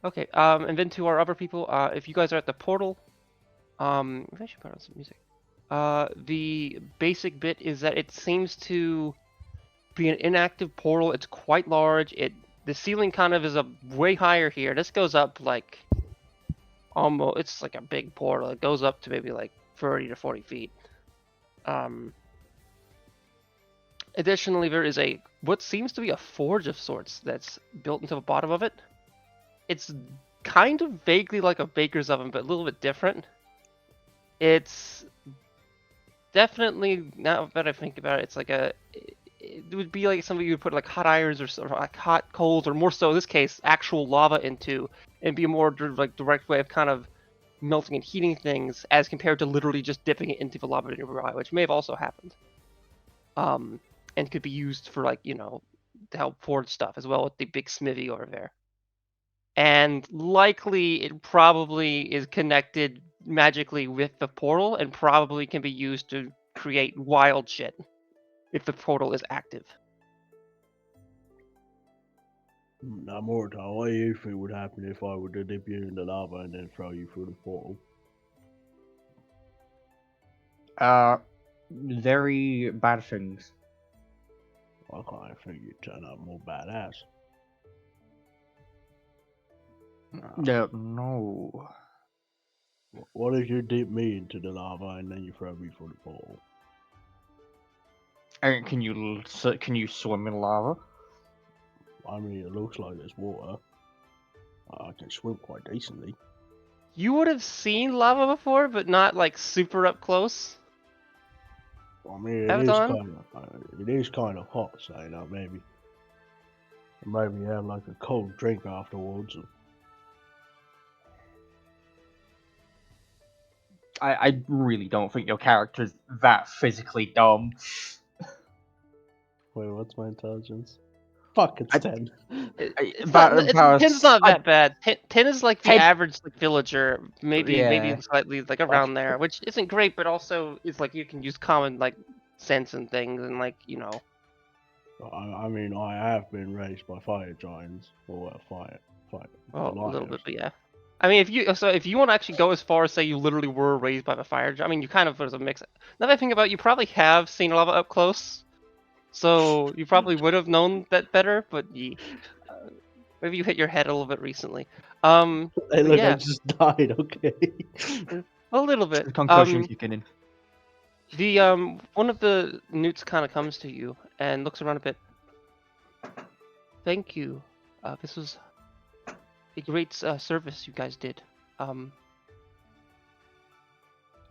Okay, and then to our other people, if you guys are at the portal, maybe I should put on some music. The basic bit is that it seems to be an inactive portal. It's quite large. The ceiling kind of is a way higher here. This goes up like almost. It's like a big portal. It goes up to maybe like 30 to 40 feet. Additionally, there is what seems to be a forge of sorts that's built into the bottom of it. It's kind of vaguely like a baker's oven, but a little bit different. It's definitely, now that I think about it, it's like it would be like something you would put like hot irons or sort of like hot coals, or more so in this case, actual lava into, and be a more like direct way of kind of melting and heating things as compared to literally just dipping it into the lava nearby, which may have also happened. And could be used for like, to help forge stuff as well with the big smithy over there. And likely it probably is connected magically with the portal and probably can be used to create wild shit if the portal is active. Now, Mortar, what do you think would happen if I were to dip you in the lava and then throw you through the portal? Very bad things. I kind of think you'd turn out more badass. No. What if you dip me into the lava and then you throw me through the portal? Can you swim in lava? I mean, it looks like there's water. I can swim quite decently. You would have seen lava before, but not like super up close. I mean, Have it on? it is kind of hot, so maybe have like a cold drink afterwards. I really don't think your character's that physically dumb. Wait, what's my intelligence? Fuck, it's 10. It's not. 10's not that bad. 10 is like the 10 average like villager, maybe Yeah. slightly like around there, which isn't great, but also is like you can use common like sense and things, and like I mean, I have been raised by fire giants, or fire. well, a little bit, but yeah. I mean, if you want to actually go as far as say you literally were raised by the fire, I mean, you kind of was a mix. Now that I think about it, you probably have seen lava up close, so you probably would have known that better. But maybe you hit your head a little bit recently. Hey, look, yeah, I just died. Okay. a little bit. concussion kicking in. The one of the newts kind of comes to you and looks around a bit. Thank you. This was a great service you guys did. I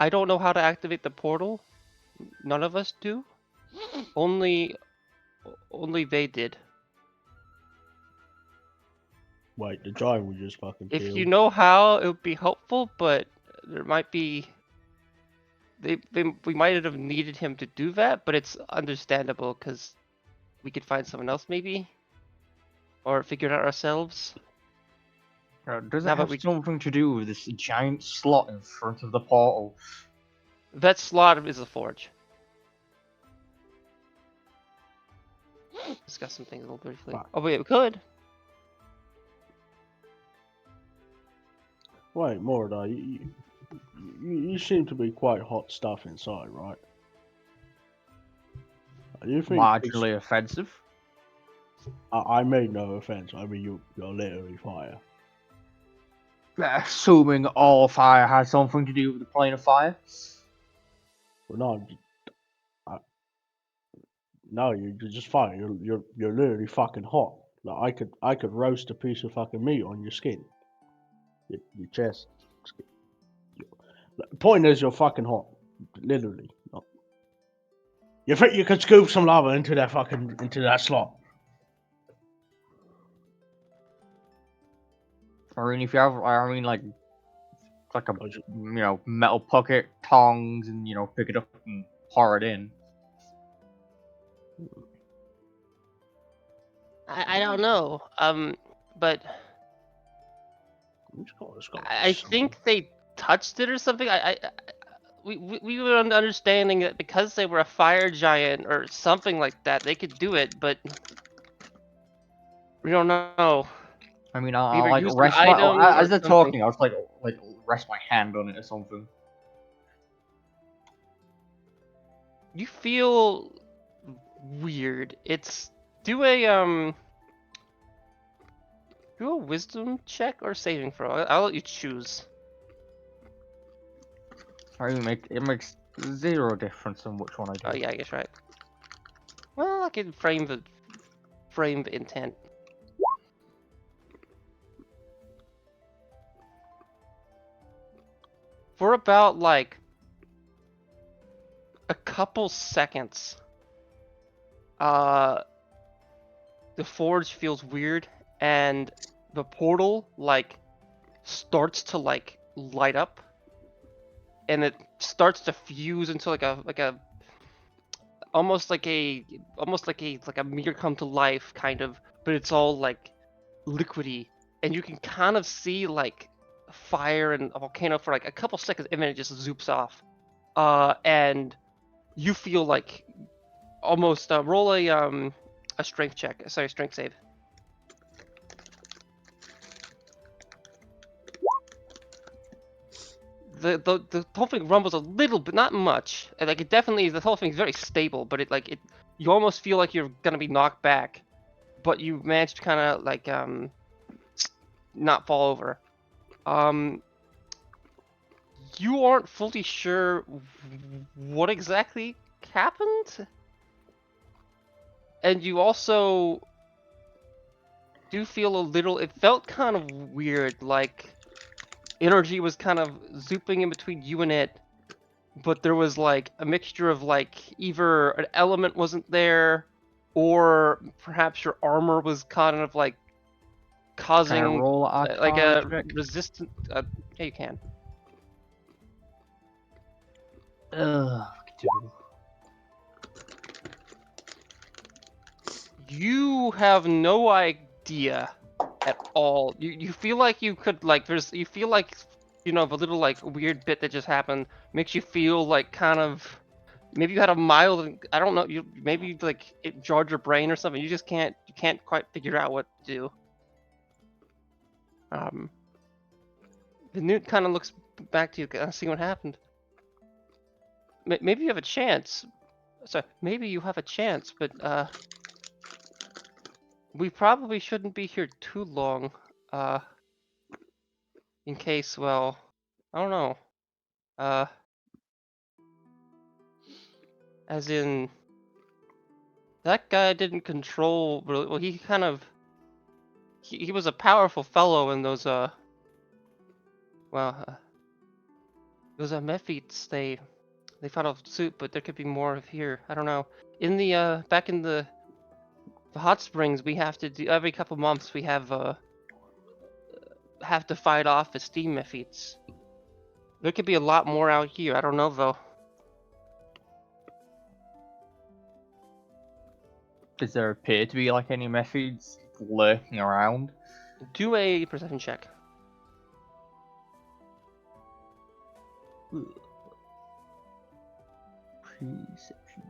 don't know how to activate the portal. None of us do. Only they did. Wait, the giant we just fucking If killed. you know how, it would be helpful, but there might be. We might have needed him to do that, but it's understandable because we could find someone else maybe, or figure it out ourselves. Does it Now that have something to do with this giant slot in front of the portal? That slot is a forge. Discuss some things a little briefly. Fuck. Oh wait, we could. Wait, Mordor, you seem to be quite hot stuff inside, right? Do you think Marginally offensive. I made no offense. I mean, you're literally fire. Assuming all fire has something to do with the plane of fire. Well, no, you're just fire. You're literally fucking hot. Like I could roast a piece of fucking meat on your skin, your chest. Skin. The point is, you're fucking hot, literally. You think you could scoop some lava into that slot? I mean, if you have, like a metal pocket, tongs, and pick it up and pour it in. I don't know. But I think they touched it or something. We were under understanding that because they were a fire giant or something like that, they could do it, but we don't know. I mean, I Either like use an rest my item or as they're something. talking. I was like rest my hand on it or something. You feel weird. It's do a wisdom check or saving throw. I'll let you choose. It makes zero difference on which one I do. Oh yeah, I guess right. Well, I can frame the intent. For about like a couple seconds, the forge feels weird, and the portal like starts to like light up, and it starts to fuse into like a almost like a mirror come to life kind of, but it's all like liquidy, and you can kind of see like fire and a volcano for like a couple seconds, and then it just zoops off. And you feel like almost roll a strength check. Sorry, strength save. The whole thing rumbles a little bit, not much. And, like it definitely, the whole thing is very stable, but it you almost feel like you're gonna be knocked back, but you managed to kind of like not fall over. You aren't fully sure what exactly happened, and you also do feel a little. It felt kind of weird, like energy was kind of zooping in between you and it, but there was like a mixture of like either an element wasn't there, or perhaps your armor was kind of like Can I causing roll like Arcana a check? resistant. Yeah, you can. Ugh. You have no idea at all. You feel like you could like you feel like the little like weird bit that just happened makes you feel like kind of maybe you had a mild, I don't know, maybe like it jarred your brain or something. You can't quite figure out what to do. The newt kind of looks back to you, kind of see what happened. Maybe you have a chance. So maybe you have a chance, but we probably shouldn't be here too long. In case, well, I don't know. Uh, as in, that guy didn't control really. Well, he kind of he was a powerful fellow in those well, those Mephites. They fought off suit, but there could be more of here. I don't know. In the back in the hot springs, we have to do every couple months. We have to fight off the steam Mephites. There could be a lot more out here. I don't know though. Does there appear to be like any methods lurking around? Do a perception check. Perception.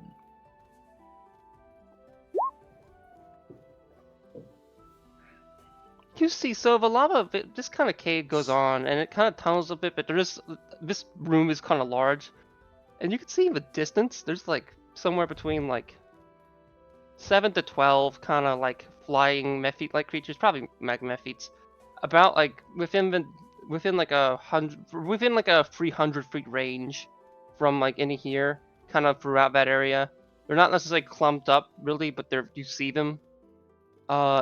You see, so the lava, this kind of cave goes on, and it kind of tunnels a bit, but this room is kind of large, and you can see in the distance, there's like somewhere between like 7 to 12 kind of like flying mephite-like creatures, probably magmephites, about like within like within like a 300-foot range from like any here, kind of throughout that area. They're not necessarily clumped up really, but you see them.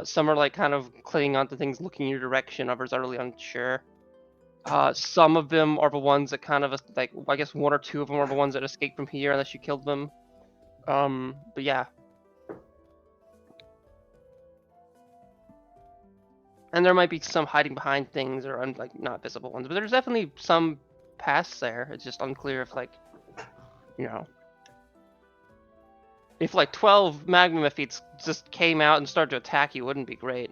Some are like kind of clinging onto things, looking in your direction. Others are really unsure. Some of them are the ones that kind of like, I guess one or two of them are the ones that escaped from here, unless you killed them. But yeah. And there might be some hiding behind things or like not visible ones, but there's definitely some past there. It's just unclear if like, if like 12 magma mephites just came out and started to attack you, wouldn't be great.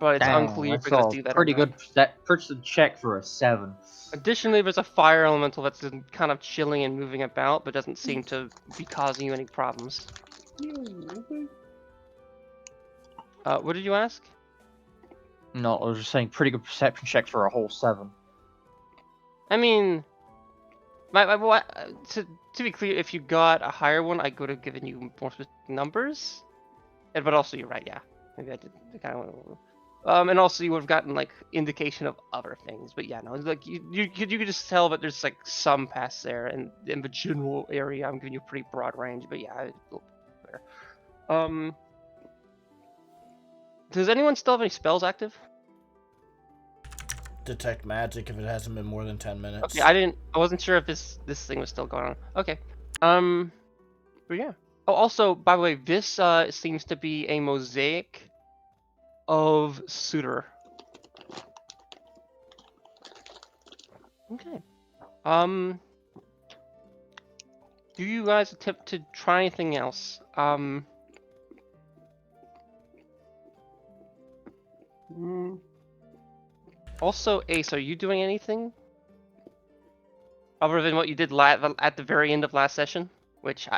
But it's Damn, unclear if that's they're gonna all do that or pretty not. good. Person check for a 7. Additionally, there's a fire elemental that's kind of chilling and moving about, but doesn't seem to be causing you any problems. What did you ask? No, I was just saying pretty good perception checks for a whole 7. I mean, to be clear, if you got a higher one, I could have given you more specific numbers. But also, you're right. Yeah, maybe I did kind of. And also you would have gotten like indication of other things. But yeah, no, like you could just tell that there's like some past there, and in the general area, I'm giving you a pretty broad range. But yeah, it's a little better. Does anyone still have any spells active? Detect magic if it hasn't been more than 10 minutes. Okay, I wasn't sure if this thing was still going on. Okay. But yeah. Oh, also, by the way, this seems to be a mosaic of Suitor. Okay. Do you guys attempt to try anything else? Also, Ace, are you doing anything other than what you did at the very end of last session? Which,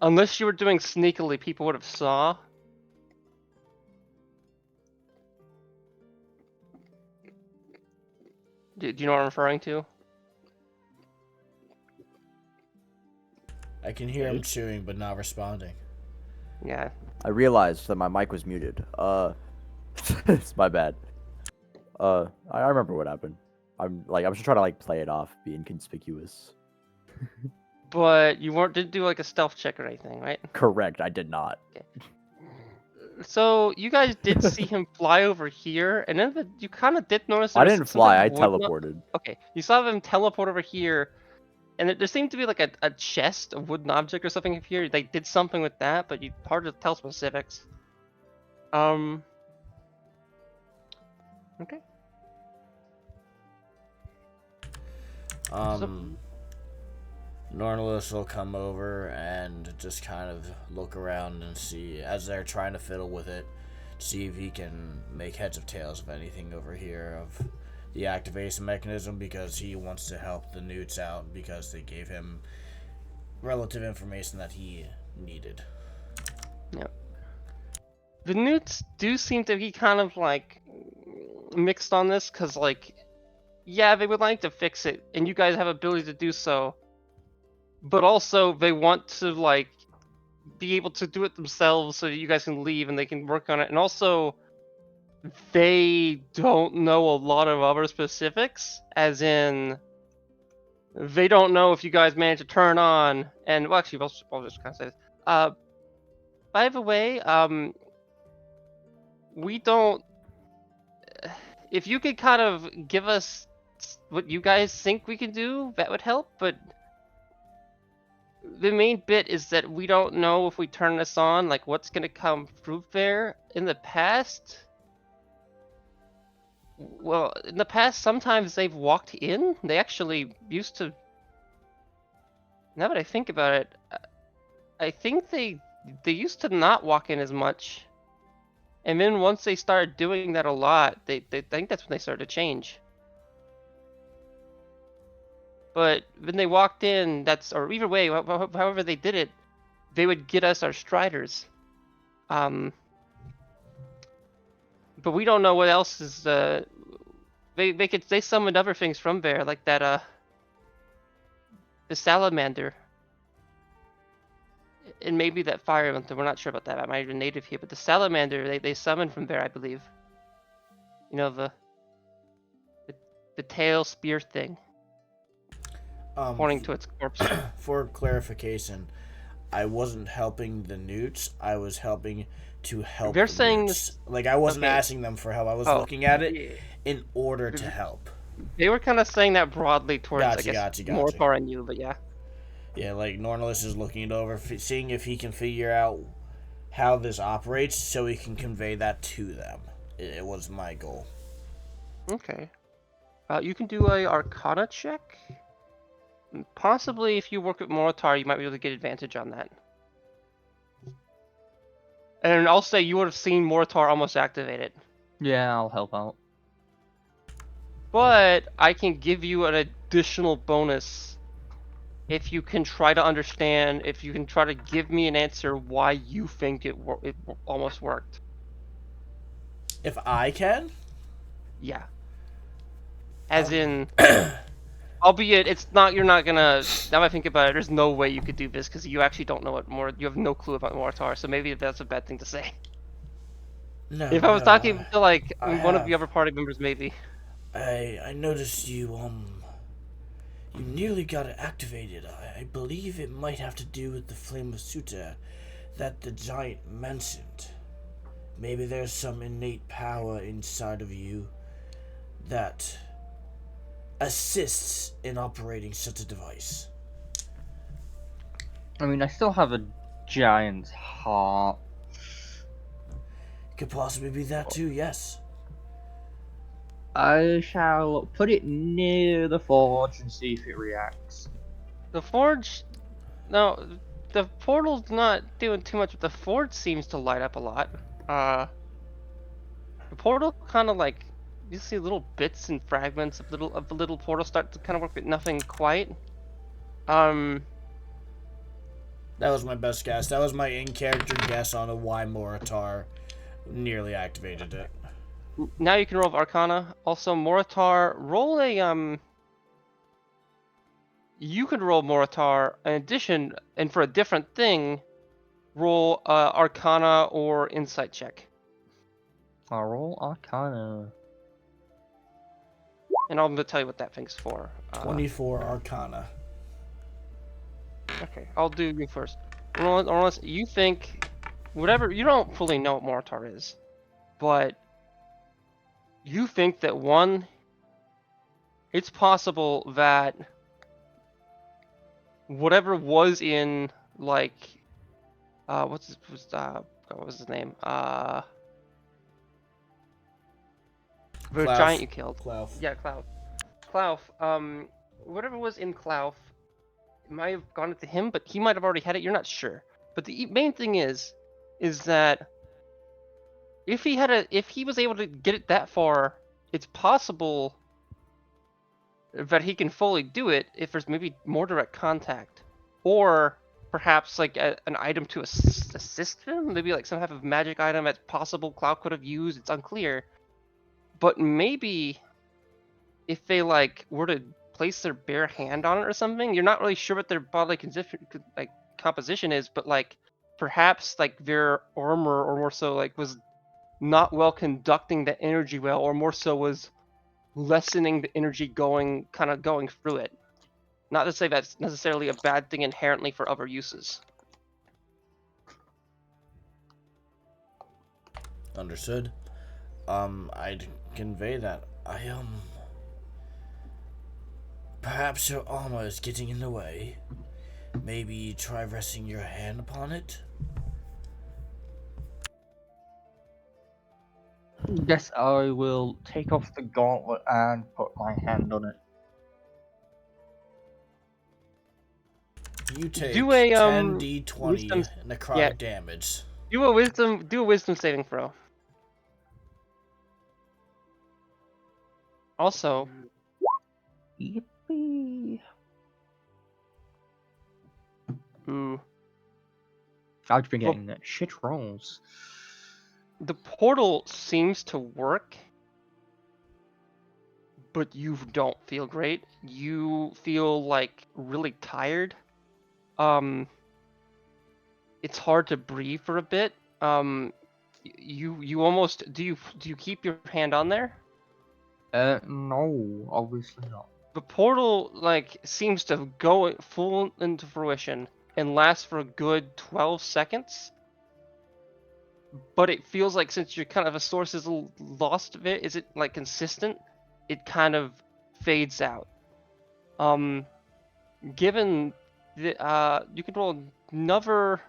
unless you were doing sneakily, people would have saw. Do you know what I'm referring to? I can hear him chewing, but not responding. Yeah. I realized that my mic was muted. It's my bad. I remember what happened. I'm just trying to like play it off, be inconspicuous. But you didn't do like a stealth check or anything, right? Correct, I did not. Okay. So you guys did see him fly over here, and then you kind of did notice. I didn't fly. I teleported. Okay, you saw him teleport over here, and there seemed to be like a chest, a wooden object or something up here. They did something with that, but you hard to tell specifics. Okay. Nornless will come over and just kind of look around and see, as they're trying to fiddle with it, see if he can make heads or tails of anything over here of the activation mechanism, because he wants to help the Newts out because they gave him relative information that he needed. Yep. The Newts do seem to be kind of like mixed on this, because like, yeah, they would like to fix it, and you guys have ability to do so. But also, they want to, like, be able to do it themselves so that you guys can leave and they can work on it. And also, they don't know a lot of other specifics, as in, they don't know if you guys manage to turn on, and, well, actually, I'll just kind of say this. By the way, we don't, if you could kind of give us what you guys think we can do, that would help, but the main bit is that we don't know if we turn this on, like what's gonna come through there. In the past, sometimes they've walked in. They actually used to. Now that I think about it, I think they used to not walk in as much, and then once they started doing that a lot, they think that's when they started to change. But when they walked in, or either way, however they did it, they would get us our Striders. But we don't know what else is. They summoned other things from there, like that the salamander, and maybe that fire elemental. We're not sure about that. That might have been native here, but the salamander they summoned from there, I believe. You know, the tail spear thing. Pointing to its corpse. For clarification, I wasn't helping the Newts. I was helping to help. They're the saying Newts. this. Like, I wasn't Okay. asking them for help. I was looking at it in order to help. They were kind of saying that broadly towards, I guess, Gotcha. Mortar and you, but yeah. Yeah, like Nornless is looking it over, seeing if he can figure out how this operates, so he can convey that to them. It was my goal. Okay. You can do a Arcana check. Possibly, if you work with Moritar, you might be able to get advantage on that. And I'll say you would have seen Moritar almost activate it. Yeah, I'll help out. But I can give you an additional bonus if you can try to understand, if you can try to give me an answer why you think it almost worked. If I can? Yeah. As in, albeit it's not. You're not gonna. Now I think about it, there's no way you could do this because you actually don't know what more. You have no clue about Mortar, so maybe that's a bad thing to say. No, If I was no, talking to like I one of the have. other party members, maybe. I noticed you you nearly got it activated. I believe it might have to do with the Flame of Suta that the giant mentioned. Maybe there's some innate power inside of you that assists in operating such a device. I mean, I still have a giant's heart. Could possibly be that too, yes. I shall put it near the forge and see if it reacts. The forge, no, the portal's not doing too much, but the forge seems to light up a lot. The portal kind of like you see little bits and fragments of the little portal start to kind of work, but nothing quite. That was my best guess. That was my in-character guess on why Moritar nearly activated it. Now you can roll Arcana. Also, Moritar, roll a You could roll Moritar. In addition, and for a different thing, roll Arcana or Insight check. I'll roll Arcana. And I'm gonna tell you what that thing's for. 24 Arcana. Okay, I'll do you first. Unless you think, whatever, you don't fully know what Moritar is, but you think that one, it's possible that whatever was in like, what was his name? The Klaus. giant you killed. Klaus. Yeah, Klaus. Klaus. Whatever was in Klaus, it might have gone to him, but he might have already had it. You're not sure. But the main thing is that if he was able to get it that far, it's possible that he can fully do it if there's maybe more direct contact, or perhaps like an item to assist him. Maybe like some type of magic item that's possible Cloud could have used. It's unclear. But maybe if they like were to place their bare hand on it or something, you're not really sure what their bodily composition is, but like perhaps like their armor or more so like was not well conducting the energy well, or more so was lessening the energy going through it. Not to say that's necessarily a bad thing inherently for other uses. Understood. I'd convey that. Perhaps your armor is getting in the way. Maybe try resting your hand upon it? Yes, I will take off the gauntlet and put my hand on it. You take Do a 10d20 wisdom- necrotic damage. Do a wisdom saving throw. Also, Yippee! ooh, I've been getting shit rolls. the portal seems to work, but you don't feel great. You feel like really tired. It's hard to breathe for a bit. You almost do you keep your hand on there? No, obviously not. The portal like seems to go full into fruition and lasts for a good 12 seconds. But it feels like since your kind of a source is lost of it, is it like consistent? It kind of fades out. Given the you could roll another.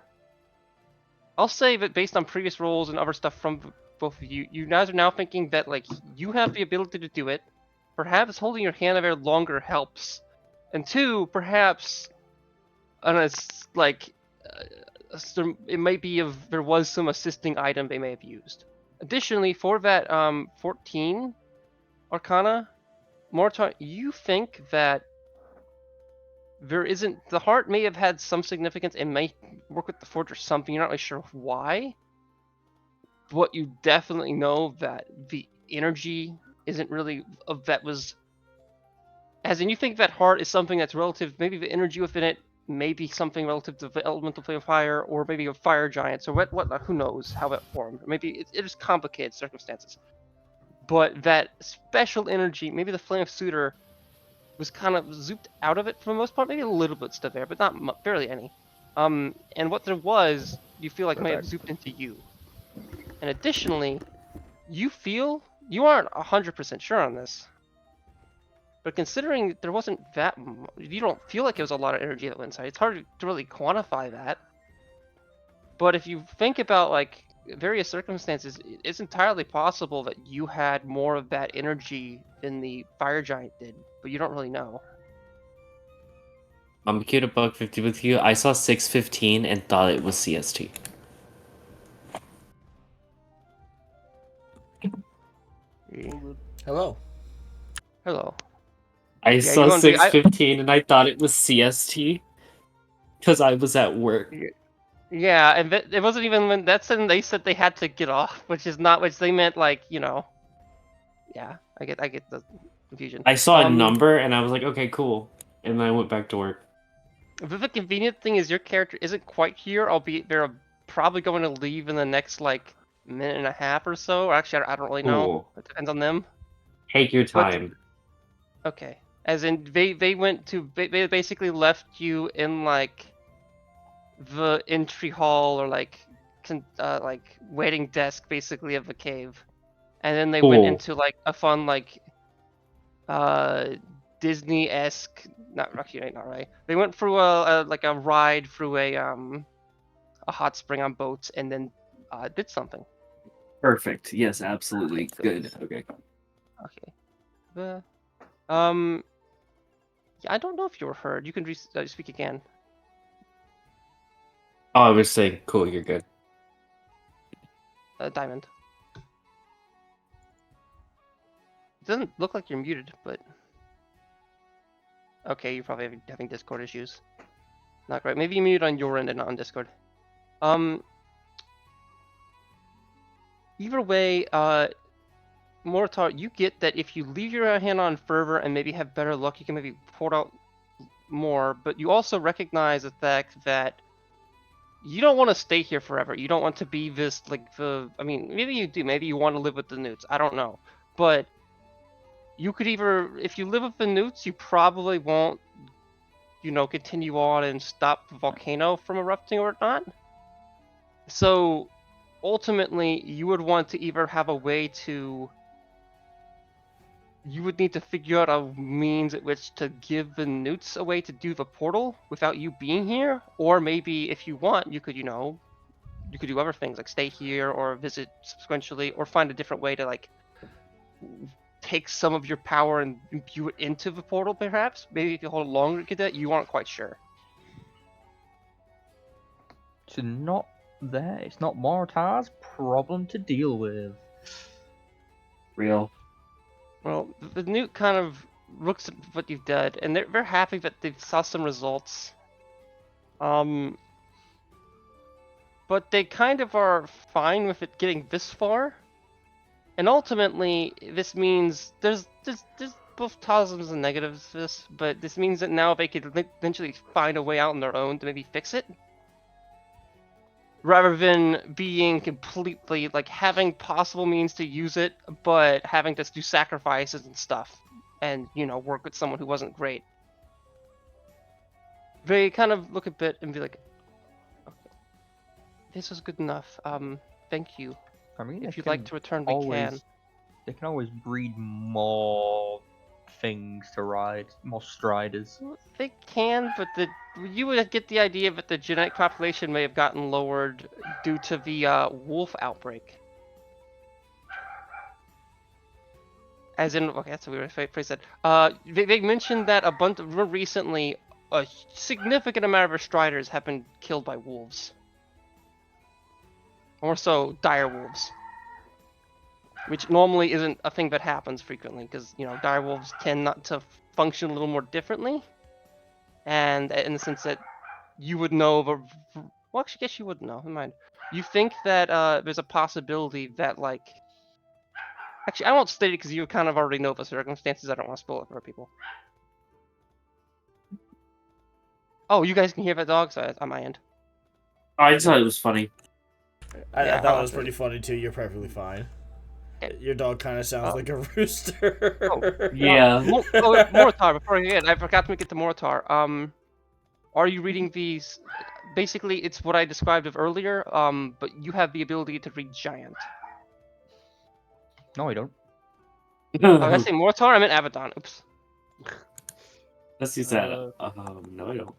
I'll say that based on previous rolls and other stuff from both of you, you guys are now thinking that like you have the ability to do it. Perhaps holding your hand there longer helps, and two, perhaps, it's like it might be if there was some assisting item they may have used. Additionally, for that 14 Arcana, Mortar, you think that there isn't the heart may have had some significance. It may work with the forge or something. You're not really sure why, but you definitely know that the energy isn't really of that was. As in, you think that heart is something that's relative, maybe the energy within it, maybe something relative to the elemental flame of fire, or maybe a fire giant, or what who knows how that formed. Maybe it is complicated circumstances. But that special energy, maybe the flame of Suitor, was kind of zooped out of it for the most part. Maybe a little bit still there, but not barely any. And what there was, you feel like may have zooped into you. And additionally, you aren't 100% sure on this, but considering there wasn't that, you don't feel like it was a lot of energy that went inside. It's hard to really quantify that. But if you think about like various circumstances, it's entirely possible that you had more of that energy than the fire giant did, but you don't really know. I'm cute about 50 with you. I saw 615 and thought it was CST. Hello. Hello. I you saw gonna be- 615 and I thought it was CST because I was at work. Yeah, and it wasn't even when that's when they said they had to get off, which they meant like, yeah, I get the confusion. I saw a number and I was like, okay, cool. And then I went back to work. But the convenient thing is your character isn't quite here, albeit they're probably going to leave in the next like minute and a half or so. Or actually, I don't really know. Cool. It depends on them. Take your time. Okay. As in, they went to they basically left you in like the entry hall or like waiting desk basically of the cave, and then they went Cool. into like a fun like Disney-esque, not right. They went through a ride through a hot spring on boats, and then did something. Perfect. Yes, absolutely. Good. Okay. Okay. Yeah, I don't know if you were heard. You can speak again. Oh, I was saying, cool, you're good. Diamond. It doesn't look like you're muted, but okay, you're probably having Discord issues. Not great. Maybe you muted on your end and not on Discord. Either way, Mortar, you get that if you leave your hand on fervor and maybe have better luck, you can maybe pour out more. But you also recognize the fact that you don't want to stay here forever. You don't want to be this I mean, maybe you do. Maybe you want to live with the newts. I don't know. But you could if you live with the newts, you probably won't, continue on and stop the volcano from erupting or not. So ultimately, you would want to either have a way to. You would need to figure out a means at which to give the newts a way to do the portal without you being here, or maybe if you want, you could, you could do other things like stay here or visit sequentially, or find a different way to like take some of your power and imbue it into the portal. Perhaps, maybe if you hold it longer to get that, you aren't quite sure. It's not there. It's not Mortar's problem to deal with. Real. Well, the newt kind of looks at what you've done, and they're happy that they saw some results. But they kind of are fine with it getting this far. And ultimately, this means there's both positives and negatives to this, but this means that now they could eventually find a way out on their own to maybe fix it. Rather than being completely, like, having possible means to use it, but having to do sacrifices and stuff, and, work with someone who wasn't great. They kind of look a bit and be like, okay, this was good enough, thank you. I mean, If you'd like to return, we can. They can always breed more things to ride, more striders. They can, but you would get the idea that the genetic population may have gotten lowered due to the wolf outbreak. As in, okay, that's a weird phrase that. They mentioned that recently, a significant amount of our striders have been killed by wolves. More so, dire wolves. Which normally isn't a thing that happens frequently, because, dire wolves tend not to function a little more differently. And in the sense that you would know, well, actually, I guess you wouldn't know, never mind. You think that there's a possibility that like, actually, I won't state it because you kind of already know the circumstances. I don't want to spoil it for people. Oh, you guys can hear that dog, so on my end. I thought it was funny. I Yeah, thought I'll it was have to- pretty funny too. You're perfectly fine. Okay. Your dog kind of sounds Oh. like a rooster. Yeah. Moritar. Before I get, I forgot to make it to Moritar. Are you reading these? Basically, it's what I described of earlier. But you have the ability to read giant. No, I don't. Oh, did I say Moritar? I meant Abaddon. Oops. Let's use that. Uh, No, I don't.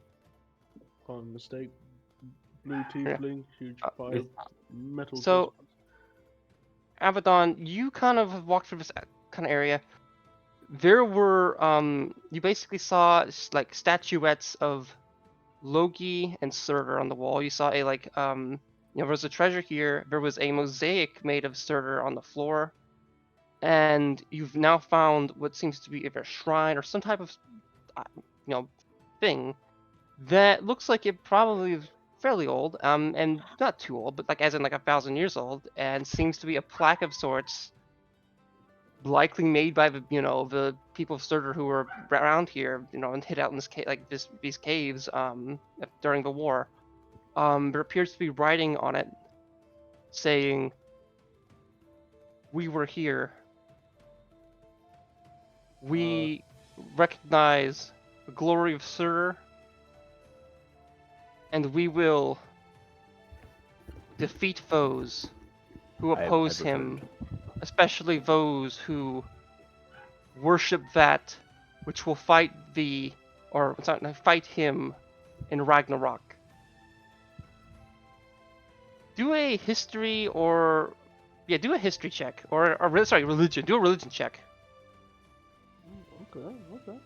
Common mistake. Blue Yeah. tiefling, huge Uh, pile, metal. so- crystals. Abaddon, you kind of walked through this kind of area. There were you basically saw like statuettes of Loki and Surtur on the wall. You saw a like there was a treasure here. There was a mosaic made of Surtur on the floor, and you've now found what seems to be either a shrine or some type of thing that looks like it probably is fairly old, and not too old, but like as in like 1,000 years old, and seems to be a plaque of sorts, likely made by the the people of Surtur who were around here, and hid out in this these caves during the war. There appears to be writing on it saying, "We were here. We recognize the glory of Surtur, and we will defeat foes who I've oppose him, especially those who worship that which will fight fight him in Ragnarok." Do a history do a history check religion. Do a religion check. Okay, okay.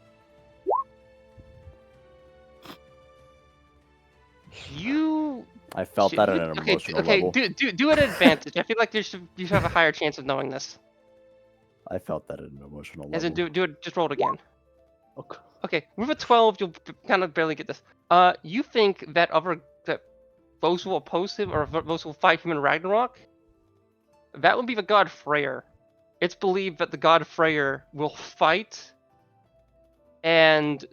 You I felt that at an okay, emotional okay, level. do it at advantage. I feel like you have a higher chance of knowing this. I felt that at an emotional As in, level. do it. Just roll it again. Okay. Okay, with a 12, you'll kind of barely get this. You think that those who oppose him or those who fight him in Ragnarok, that would be the god Freyr. It's believed that the god Freyr will fight and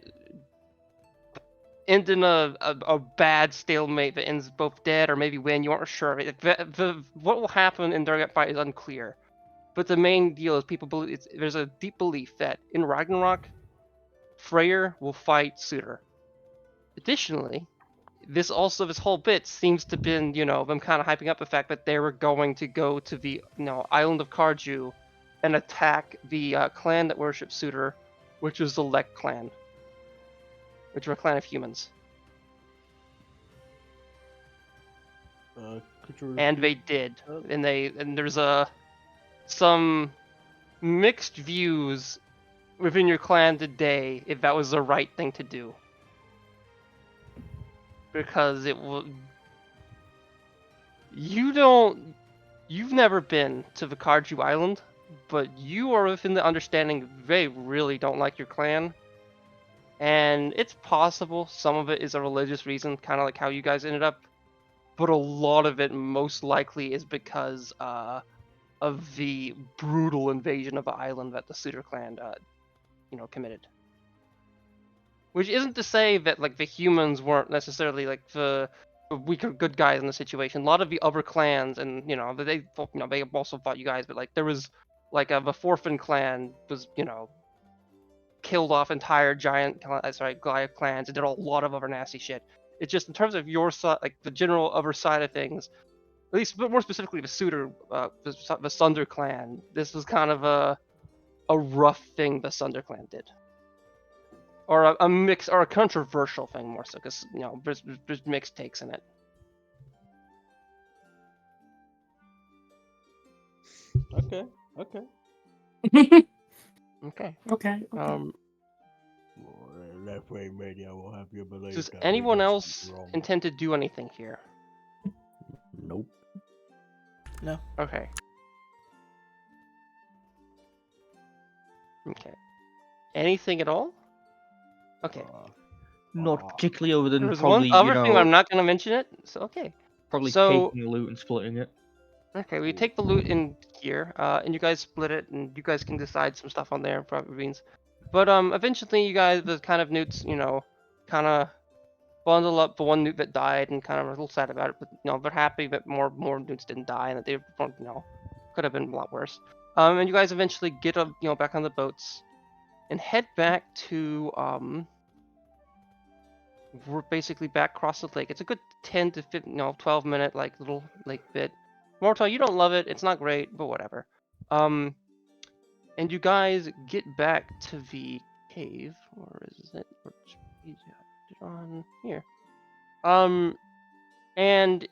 end in a bad stalemate that ends both dead or maybe win. You aren't sure. What will happen in during that fight is unclear. But the main deal is people believe there's a deep belief that in Ragnarok, Freyr will fight Surtur. Additionally, this whole bit seems to have been, them kind of hyping up the fact that they were going to go to the, island of Karju and attack the clan that worships Surtur, which is the Lek clan, which are a clan of humans. Could you And they repeat? did. Oh. And there's some mixed views within your clan today if that was the right thing to do. Because you've never been to the Karju Island, but you are within the understanding they really don't like your clan. And it's possible some of it is a religious reason, kind of like how you guys ended up, but a lot of it most likely is because of the brutal invasion of the island that the Surtur clan committed. Which isn't to say that like the humans weren't necessarily like the weaker good guys in the situation. A lot of the other clans, and they also fought you guys, but like there was like the Forfin clan was killed off entire Goliath clans and did a lot of other nasty shit. It's just in terms of your side, like the general other side of things, at least, but more specifically the Surtur, the Sunder clan. This was kind of a rough thing the Sunder clan did. Or a mix, or a controversial thing more so, because there's mixed takes in it. Okay. Okay. Okay. Um, Left wing media will have you believe. does that we anyone did else something wrong. intend to do anything here? Nope. Okay. Okay. Anything at all? Okay. Not particularly, other There than was probably, one other thing I'm not gonna mention it. So okay. Probably So- taking the loot and splitting it. Okay, we take the loot in here, and you guys split it, and you guys can decide some stuff on there, private ravines. But eventually you guys, the kind of newts, kind of bundle up the one newt that died, and kind of a little sad about it. But they're happy that more newts didn't die, and that they, could have been a lot worse. And you guys eventually get up, back on the boats, and head back to we're basically back across the lake. It's a good 10 to 15, 12-minute like little lake bit. Mortal, you don't love it. It's not great, but whatever. And you guys get back to the cave, or is it? On here. And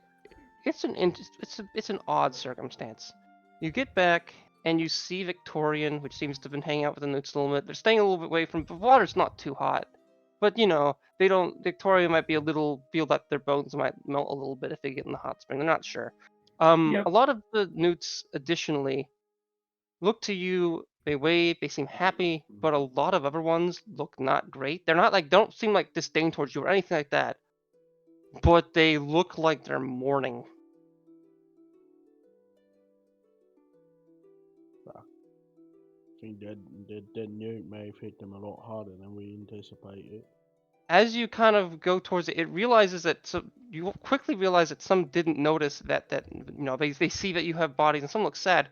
it's an odd circumstance. You get back and you see Victorian, which seems to have been hanging out with the newts a little bit. They're staying a little bit away from the water's not too hot, but they don't. Victoria might be feel that their bones might melt a little bit if they get in the hot spring. They're not sure. Yep. A lot of the newts additionally look to you, they wave, they seem happy, but a lot of other ones look not great. They're not don't seem like disdain towards you or anything like that, but they look like they're mourning. I think that newt may have hit them a lot harder than we anticipated. As you kind of go towards it, you quickly realize that some didn't notice that they see that you have bodies and some look sad.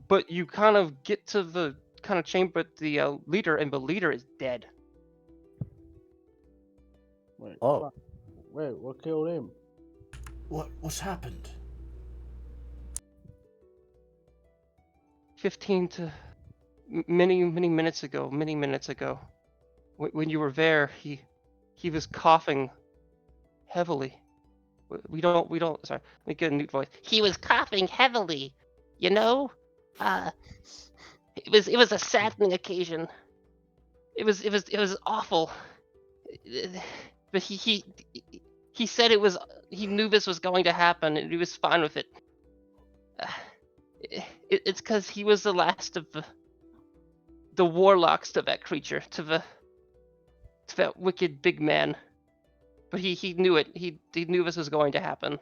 But you kind of get to the kind of chamber at the leader, and the leader is dead. Wait, Oh. fuck. Wait, what killed him? What's happened? 15 to many minutes ago, when you were there, he was coughing heavily. We don't. Sorry, let me get a new voice. He was coughing heavily, It was a saddening occasion. It was awful. But he said he knew this was going to happen, and he was fine with it. It's because he was the last of the warlocks to that creature, to that wicked big man. But he knew it. He knew this was going to happen.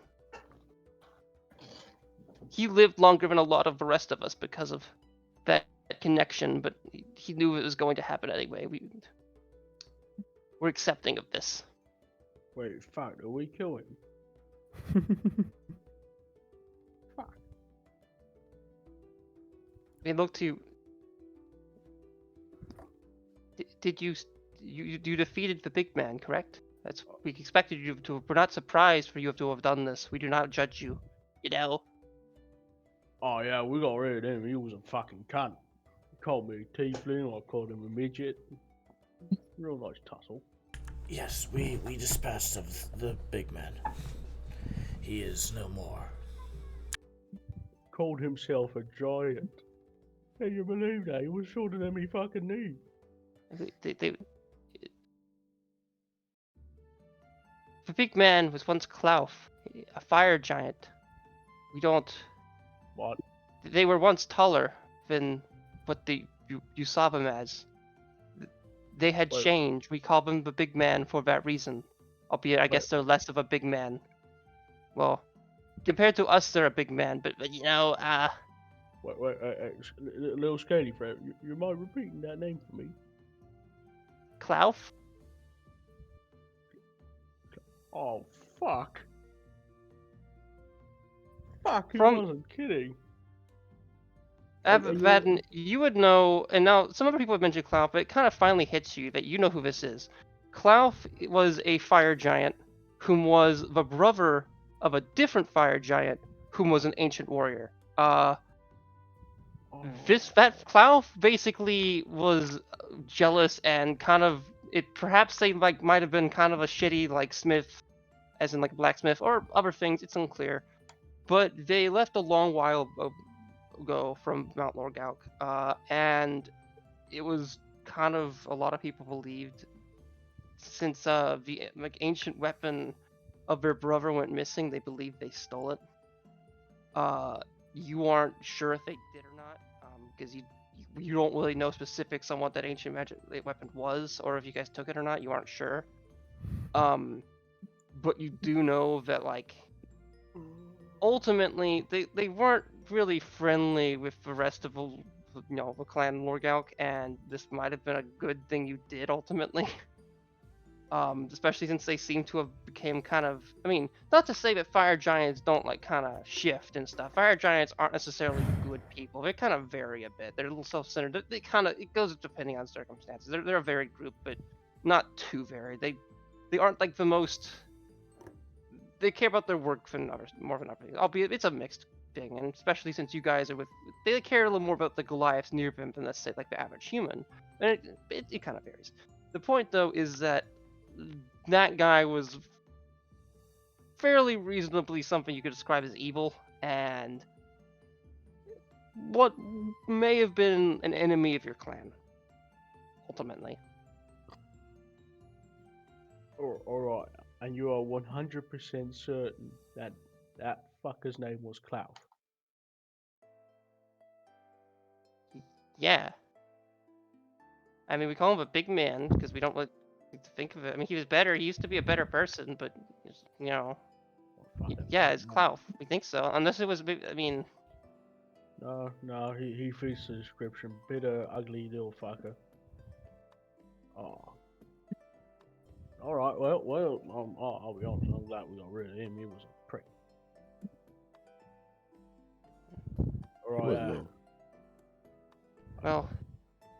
He lived longer than a lot of the rest of us because of that connection, but he knew it was going to happen anyway. We're accepting of this. Wait, fuck, did we kill him? Fuck. They look to you. Did you defeated the big man, correct? We expected you to. We're not surprised for you to have done this. We do not judge you. Oh yeah, we got rid of him. He was a fucking cunt. He called me a tiefling, I called him a midget. Real nice tussle. Yes, we dispatched of the big man. He is no more. Called himself a giant. Can you believe that? He was shorter than me fucking knee. The big man was once Klauf, a fire giant. We don't. What? They were once taller than what you saw them as. They had Well- changed. We call them the big man for that reason. Albeit, I guess they're less of a big man. Well, compared to us, they're a big man. But Wait, little scaly friend, you mind repeating that name for me? Klauf? Oh, fuck. Fuck, he From- wasn't kidding. Vaden, you would know, and now some other people have mentioned Klauf, but it kind of finally hits you that you know who this is. Klauf was a fire giant whom was the brother of a different fire giant whom was an ancient warrior. Oh. That Klauf basically was jealous and kind of perhaps they might have been kind of a shitty smith, as in blacksmith or other things. It's unclear, but they left a long while ago from Mount Lorgauk, and it was kind of a lot of people believed since the ancient weapon of their brother went missing, they believed they stole it. You aren't sure if they did or not, because you don't really know specifics on what that ancient magic weapon was, or if you guys took it or not. You aren't sure. But you do know that ultimately they weren't really friendly with the rest of the clan Lorgalk, and this might have been a good thing you did ultimately. Especially since they seem to have became kind of, I mean, not to say that fire giants don't like kind of shift and stuff. Fire giants aren't necessarily good people. They kind of vary a bit. They're a little self-centered. They kind of, it goes depending on circumstances. They're a varied group, but not too varied. They aren't like the most. They care about their work for more than other things. Albeit it's a mixed thing, and especially since you guys are with, they care a little more about the Goliaths near them than let's say like the average human. And it kind of varies. The point though is that that guy was fairly reasonably something you could describe as evil, and what may have been an enemy of your clan, ultimately. Alright, and you are 100% certain that that fucker's name was Klaus? Yeah. I mean, we call him a big man because we don't like to think of it. I mean, he was better. He used to be a better person, but you know, yeah, it's Klaus. We think so. Unless it was, I mean, No, he fits the description. Bitter, ugly little fucker. Oh. Alright, I'll be honest, I'm glad we got rid of him. He was a prick. Alright, well,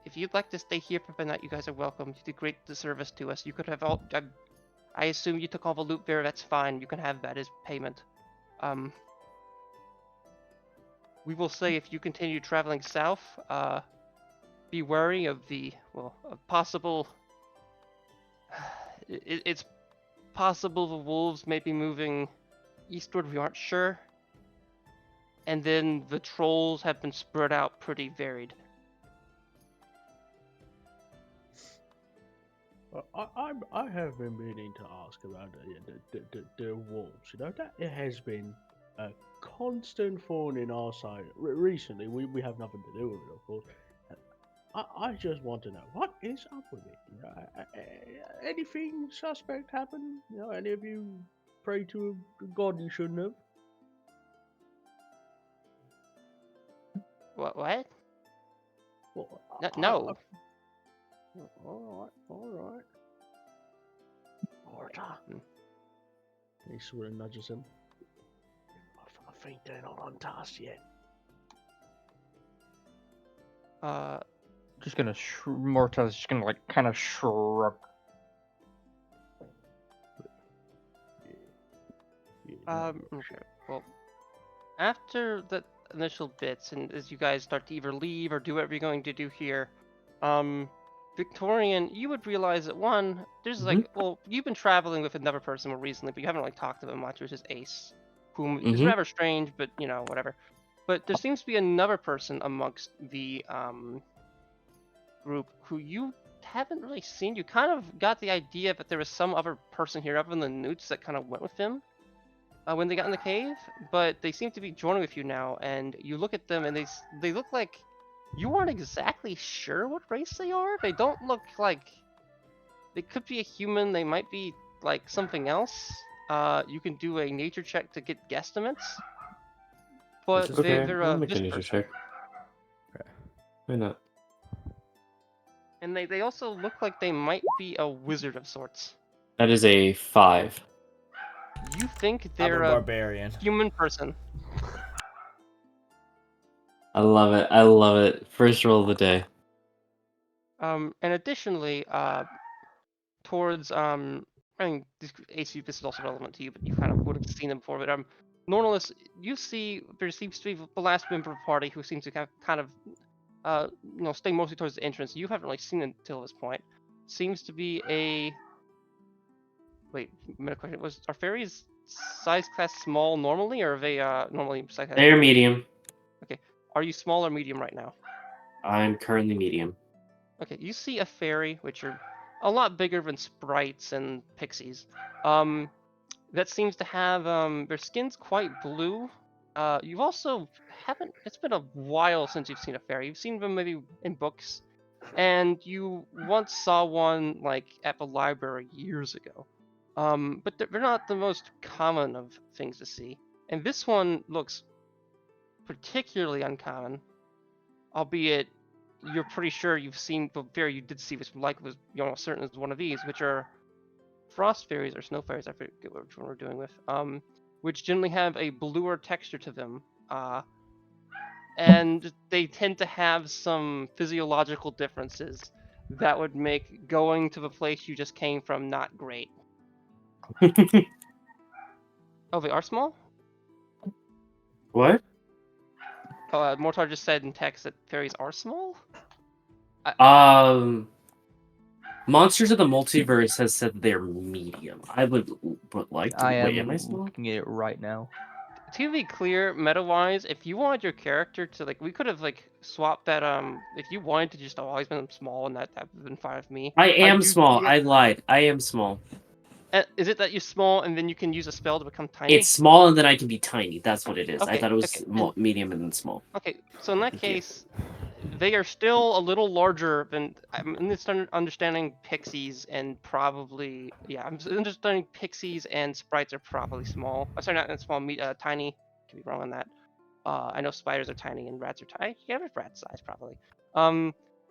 if you'd like to stay here for the night, you guys are welcome. You did great service to us. You could have all. I assume you took all the loot there. That's fine. You can have that as payment. We will say if you continue traveling south, be wary of of possible. It's possible the wolves may be moving eastward. We aren't sure. And then the trolls have been spread out pretty varied. I have been meaning to ask about the wolves. You know, that it has been a constant thorn in our side. Recently, we have nothing to do with it, of course. I just want to know what is up with it. You know, anything suspect happen? You know, any of you pray to a god you shouldn't have? What? Well, No. All right. He sort of nudges him. I think they're not on task yet. Just gonna Morta's just gonna like kind of shrug. Okay. Well, after the initial bits, and as you guys start to either leave or do whatever you're going to do here, Victorian, you would realize that one, there's like, well, you've been traveling with another person more recently, but you haven't like talked to them much, which is Ace, whom is rather strange, but you know, whatever. But there seems to be another person amongst the group who you haven't really seen. You kind of got the idea that there was some other person here other than the Newts that kind of went with him when they got in the cave, but they seem to be joining with you now, and you look at them and they look like you aren't exactly sure what race they are. They don't look like they could be a human. They might be like something else. You can do a nature check to get guesstimates, but Okay, they're I'll a make a this nature person. check. Why not? And they also look like they might be a wizard of sorts. That is a 5. You think I'm they're a a barbarian. human person. I love it. I love it. First roll of the day. And additionally, towards I mean, AC, this is also relevant to you, but you kind of would have seen them before. But Normalus, you see there seems to be the last member of the party who seems to kind of stay mostly towards the entrance. You haven't really seen until this point. Seems to be a wait. Minute question: are fairies size class small normally, or are they normally size class? They're medium. Okay. Are you small or medium right now? I'm currently medium. Okay, you see a fairy, which are a lot bigger than sprites and pixies. That seems to have their skin's quite blue. You've also haven't. It's been a while since you've seen a fairy. You've seen them maybe in books, and you once saw one like at the library years ago. But they're not the most common of things to see. And this one looks particularly uncommon, albeit you're pretty sure you've seen, but Fairy, you did see, which likely was, you're almost certain is one of these, which are frost fairies or snow fairies. I forget which one we're doing with. Which generally have a bluer texture to them. And they tend to have some physiological differences that would make going to the place you just came from not great. Oh, they are small? What? Mortar just said in text that fairies are small? Monsters of the Multiverse has said they're medium. I would like to. I Wait, am am I small? looking at it right now. To be clear, meta-wise, if you wanted your character to, like, we could have, like, swapped that, if you wanted to just always been small, and that would have been fine with me. I am do small. see it- I lied. I am small. Is it that you're small and then you can use a spell to become tiny? It's small and then I can be tiny. That's what it is. I Okay, thought it was okay, medium and then small. Okay, so in that Thank you. case, they are still a little larger than, I'm understanding pixies and probably, yeah, I'm understanding pixies and sprites are probably small. Sorry, not small, tiny. Could be wrong on that. I know spiders are tiny and rats are tiny. Yeah, rat size probably.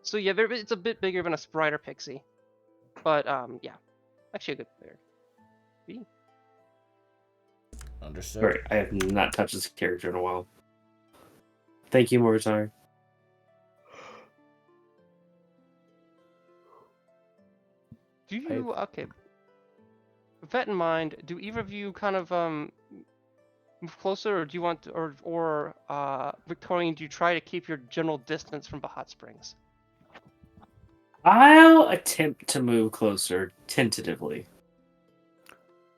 So yeah, it's a bit bigger than a sprite or pixie, but yeah, actually a good player. Understood. Right. I have not touched this character in a while. Thank you, Mortar. Do you okay? With that in mind, do either of you kind of move closer, or do you want to, or Victorian? Do you try to keep your general distance from the hot springs? I'll attempt to move closer, tentatively.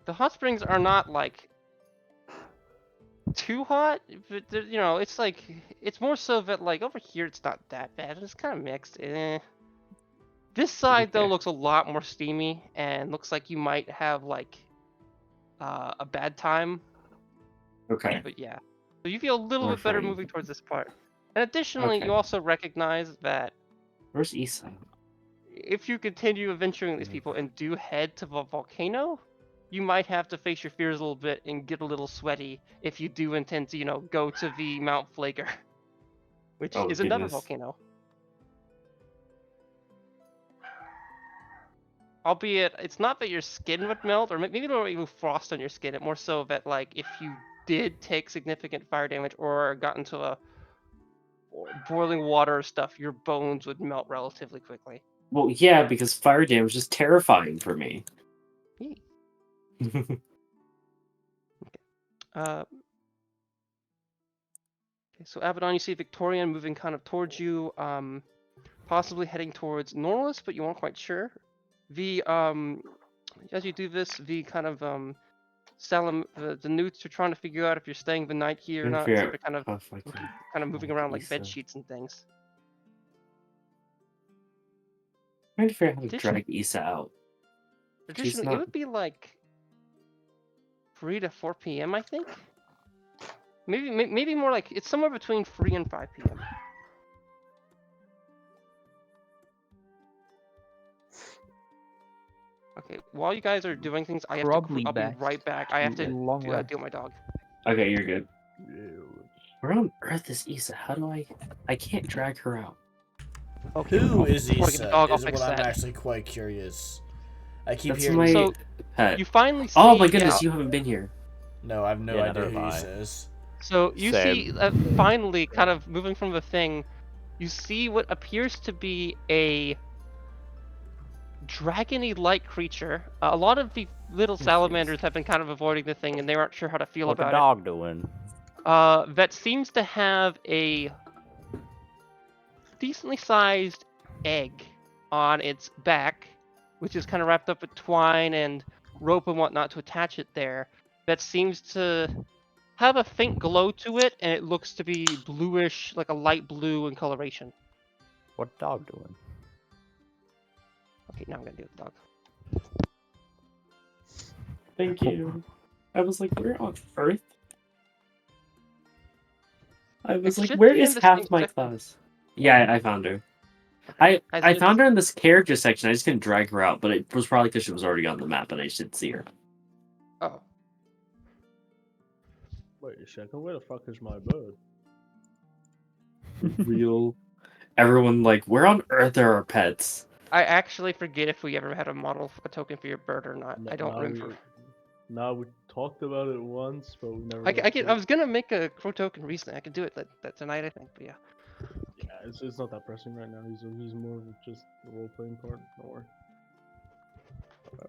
The hot springs are not like too hot, but you know, it's like it's more so that like over here it's not that bad. It's kind of mixed. This side though Okay. looks a lot more steamy and looks like you might have like a bad time. Okay. But yeah, so you feel a little We're bit better fine. moving towards this part. And additionally, Okay. you also recognize that Where's Isa? if you continue adventuring with these people and do head to the volcano, you might have to face your fears a little bit and get a little sweaty if you do intend to, you know, go to the Mount Flaker, which Oh, is another goodness. volcano. Albeit, it's not that your skin would melt, or maybe there even frost on your skin. It more so that, like, if you did take significant fire damage or got into a boiling water or stuff, your bones would melt relatively quickly. Well, yeah, because fire damage is terrifying for me. Yee. Okay, so Abaddon, you see Victorian moving kind of towards you, possibly heading towards Norlis, but you aren't quite sure. As you do this, the kind of the newts are trying to figure out if you're staying the night here or not. So they're kind of moving around like bed sheets and things. Trying to figure out how to drag Isa out. Traditionally, not- it would be like 3 to 4 p.m. I think. Maybe more like it's somewhere between 3 and 5 p.m. Okay, while you guys are doing things, I'll be right back. I have to deal with my dog. Okay, you're good. Where on earth is Isa? How do I can't drag her out. Okay, Who is before I get Isa? the dog, I'll Is fix what I'm that. actually quite curious. I keep That's hearing. my So, pet. You finally see. Oh my goodness, you haven't been here. No, I have no Yeah, idea neither who have Isa I. is. So you see, Same. finally, kind of moving from the thing, you see what appears to be a dragony-like creature. A lot of the little salamanders have been kind of avoiding the thing, and they aren't sure how to feel What the about dog doing? it. That seems to have a decently sized egg on its back, which is kind of wrapped up with twine and rope and whatnot to attach it there. That seems to have a faint glow to it, and it looks to be bluish, like a light blue in coloration. What dog doing? Okay, now I'm gonna do the dog. Thank you. I was like, where on earth? I was It like, should where be in is the half same my section. class? Yeah, I found her. I found her in this character section. I just couldn't drag her out, but it was probably because she was already on the map, and I just didn't see her. Oh. Wait a second, where the fuck is my bird? Real. Everyone like, where on earth are our pets? I actually forget if we ever had a token for your bird or not. I don't remember. We talked about it once, but we never. I was gonna make a crow token recently. I could do it that tonight, I think. But yeah. Yeah, it's not that pressing right now. He's more of just the role playing part. Don't worry.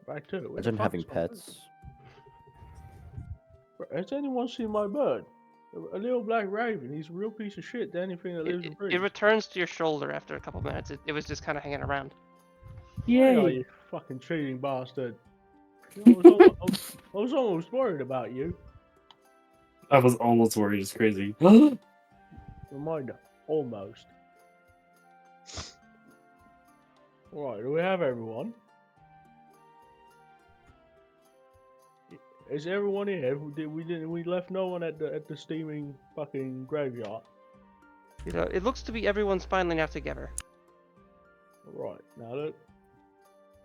Back to it. Where the Imagine fuck having is my bird? pets. Has anyone seen my bird? A little black raven. He's a real piece of shit to anything that lives and It breathes. returns to your shoulder after a couple minutes. It was just kind of hanging around. Why are Yay! you fucking cheating bastard? You know, I was almost worried about you. I was almost worried. It's crazy. Reminder, almost. Right, do we have everyone? Is everyone here? We left no one at the steaming fucking graveyard. You know, it looks to be everyone's finally now together. Right, now look,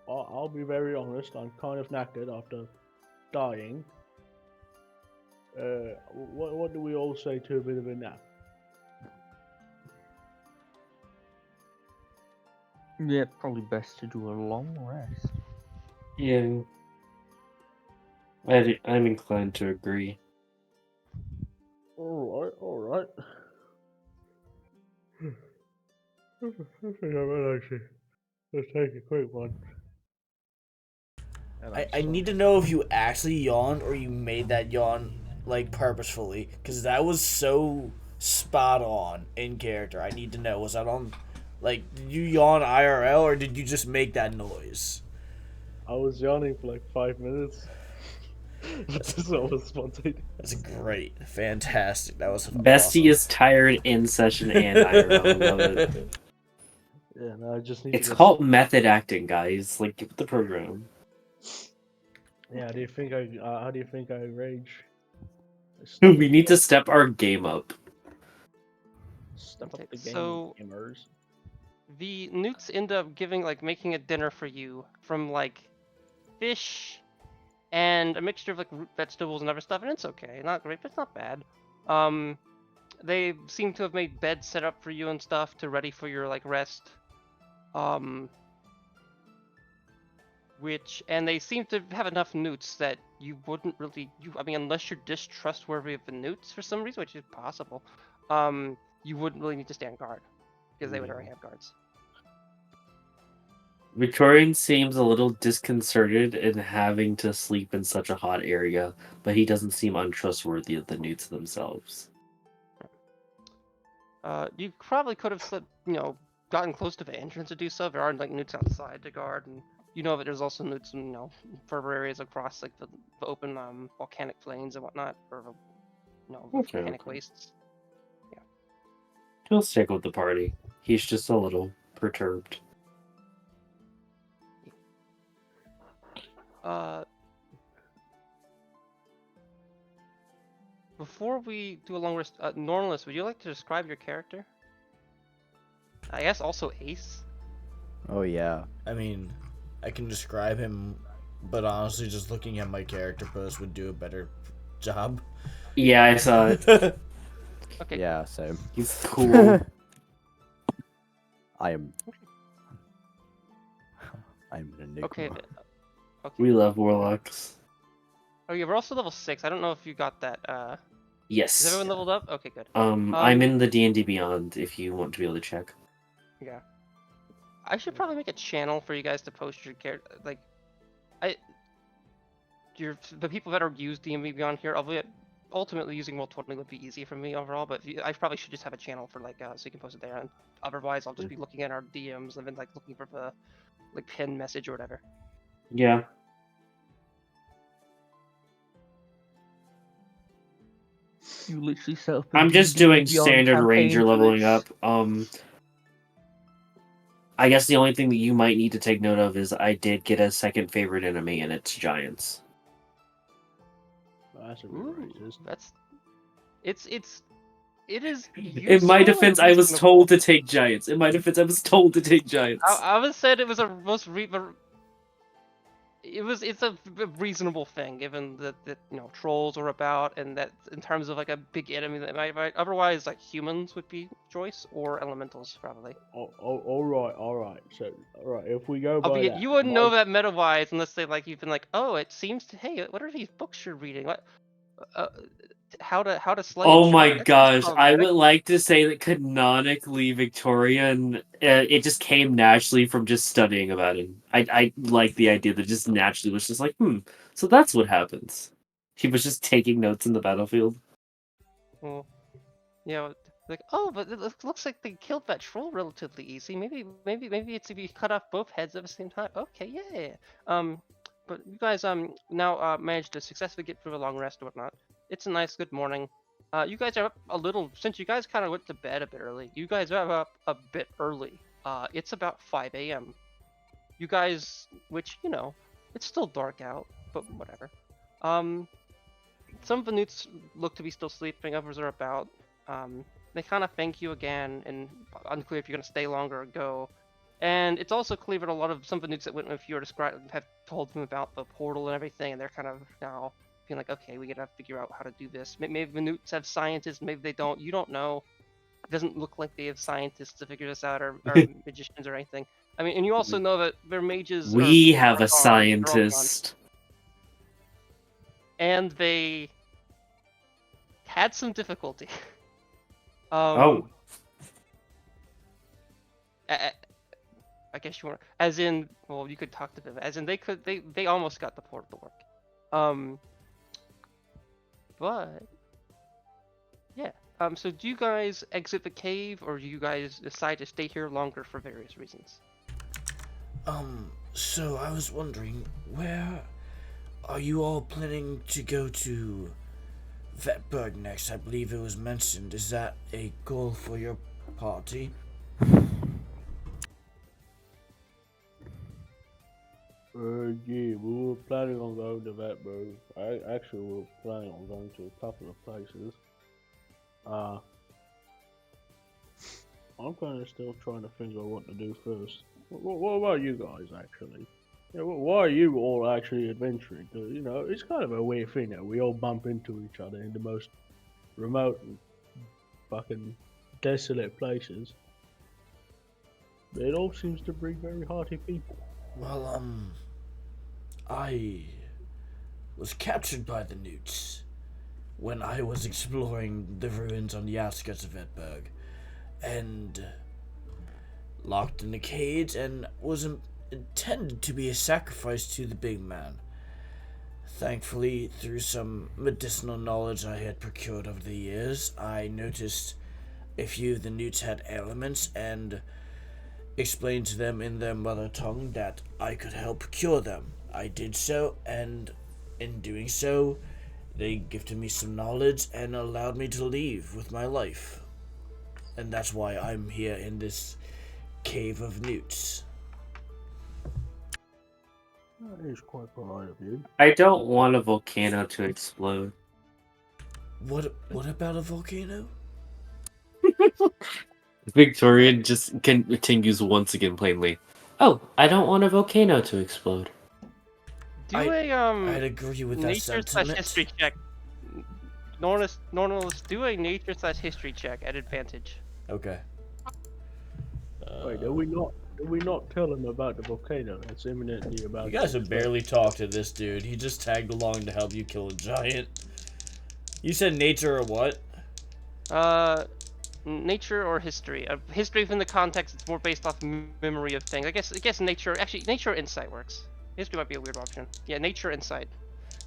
I'll be very honest, I'm kind of knackered after dying. What do we all say to a bit of a nap? Yeah, probably best to do a long rest. Yeah. I'm inclined to agree. Alright. I think I might actually just take a quick one. I need to know if you actually yawned or you made that yawn like purposefully, because that was so spot on in character. I need to know, was that on, like, did you yawn IRL or did you just make that noise? I was yawning for like 5 minutes. That's almost spontaneous. That's great, fantastic. That was Bestie awesome. is tired in session and IRL. Love it. Yeah, no, I just need It's to called method acting, guys. Like, give it the program. Yeah, how do you think I rage? We need to step our game up. Step up Okay, the game, so- gamers. The newts end up making a dinner for you from like fish and a mixture of like root vegetables and other stuff, and it's okay. Not great, but it's not bad. They seem to have made beds set up for you and stuff to ready for your like rest. And they seem to have enough newts that you wouldn't really I mean, unless you're distrustworthy of the newts for some reason, which is possible, you wouldn't really need to stand guard because they would already have guards. Victorian seems a little disconcerted in having to sleep in such a hot area, but he doesn't seem untrustworthy of the newts themselves. You probably could have gotten close to the entrance to do so. There are like newts outside to guard, and you know that there's also newts in further areas across like the open volcanic plains and whatnot, or volcanic wastes. Yeah. He'll stick with the party. He's just a little perturbed. Before we do a long rest, Normalist, would you like to describe your character? I guess also Ace. Oh yeah. I mean, I can describe him, but honestly, just looking at my character post would do a better job. Yeah, I saw it. Okay. Yeah, same. He's cool. I'm an enigma. Okay. We love warlocks. Oh yeah, we're also level 6. I don't know if you got that. Yes. Is everyone leveled up? Okay, good. I'm in the D&D Beyond if you want to be able to check. Yeah. I should probably make a channel for you guys to post your character. Like, the people that are use D&D Beyond here, ultimately using Roll20 would be easy for me overall. But I probably should just have a channel for like so you can post it there. And otherwise, I'll just be looking at our DMs and then like looking for the like pin message or whatever. Yeah. You literally set up. I'm just doing standard ranger leveling up. I guess the only thing that you might need to take note of is I did get a second favorite enemy, and it's giants. Oh, that's a bit Ooh, racist. It is. In my defense, I was told to take giants. In my defense, I was told to take giants. I would said it was it's a reasonable thing given that trolls are about, and that in terms of like a big enemy that might otherwise like humans would be choice, or elementals probably. All right. So, all right, if we go by Albeit that, you wouldn't know my that meta wise unless they like you've been like, oh, it seems to, hey, what are these books you're reading? What uh, how to slay a Oh my dragon? That seems gosh, I problematic. would like to say that canonically Victorian, it just came naturally from just studying about it. I like the idea that just naturally was just like, so that's what happens. He was just taking notes in the battlefield. Well, yeah, like, oh, but it looks like they killed that troll relatively easy. Maybe it's if you cut off both heads at the same time. Okay, yeah. But you guys now managed to successfully get through a long rest or whatnot. It's a nice good morning. You guys are up a little, since you guys kind of went to bed a bit early. You guys are up a bit early. It's about 5 a.m. You guys, which it's still dark out, but whatever. Some of the newts look to be still sleeping. Others are about. They kind of thank you again, and unclear if you're going to stay longer or go. And it's also clear that some of the newts that went with you have told them about the portal and everything, and they're kind of now feeling like, okay, we gotta figure out how to do this. Maybe the newts have scientists, maybe they don't. You don't know. It doesn't look like they have scientists to figure this out, or magicians or anything. I mean, and you also know that their mages We have are a gone. They're all gone. scientist. And they had some difficulty. Oh. I guess you want, as in, well, you could talk to them, as in they almost got the portal to work. But yeah. So do you guys exit the cave, or do you guys decide to stay here longer for various reasons? So I was wondering, where are you all planning to go to Vetberg next? I believe it was mentioned. Is that a goal for your party? Yeah, we were planning on going to Vetberg. Actually, we were planning on going to a couple of places. I'm kind of still trying to figure out what to do first. What about you guys, actually? Yeah, why are you all actually adventuring? 'Cause, it's kind of a weird thing that we all bump into each other in the most remote and fucking desolate places. But it all seems to bring very hearty people. Well, I was captured by the newts when I was exploring the ruins on the outskirts of Vetberg, and locked in a cage, and was intended to be a sacrifice to the big man. Thankfully, through some medicinal knowledge I had procured over the years, I noticed a few of the newts had ailments, and explained to them in their mother tongue that I could help cure them. I did so, and in doing so, they gifted me some knowledge and allowed me to leave with my life. And that's why I'm here in this cave of newts. That is quite polite of you. I don't want a volcano to explode. What about a volcano? Victorian just continues once again plainly. Oh, I don't want a volcano to explode. Do I'd agree with that nature sentiment. history check. Normalist, do a nature history check at advantage. Okay. Wait, did we not tell him about the volcano that's imminently about? You guys have barely talked to this dude. He just tagged along to help you kill a giant. You said nature or what? Nature or history. History within the context, it's more based off memory of things. I guess nature. Actually, nature or insight works. History might be a weird option. Yeah, nature, insight.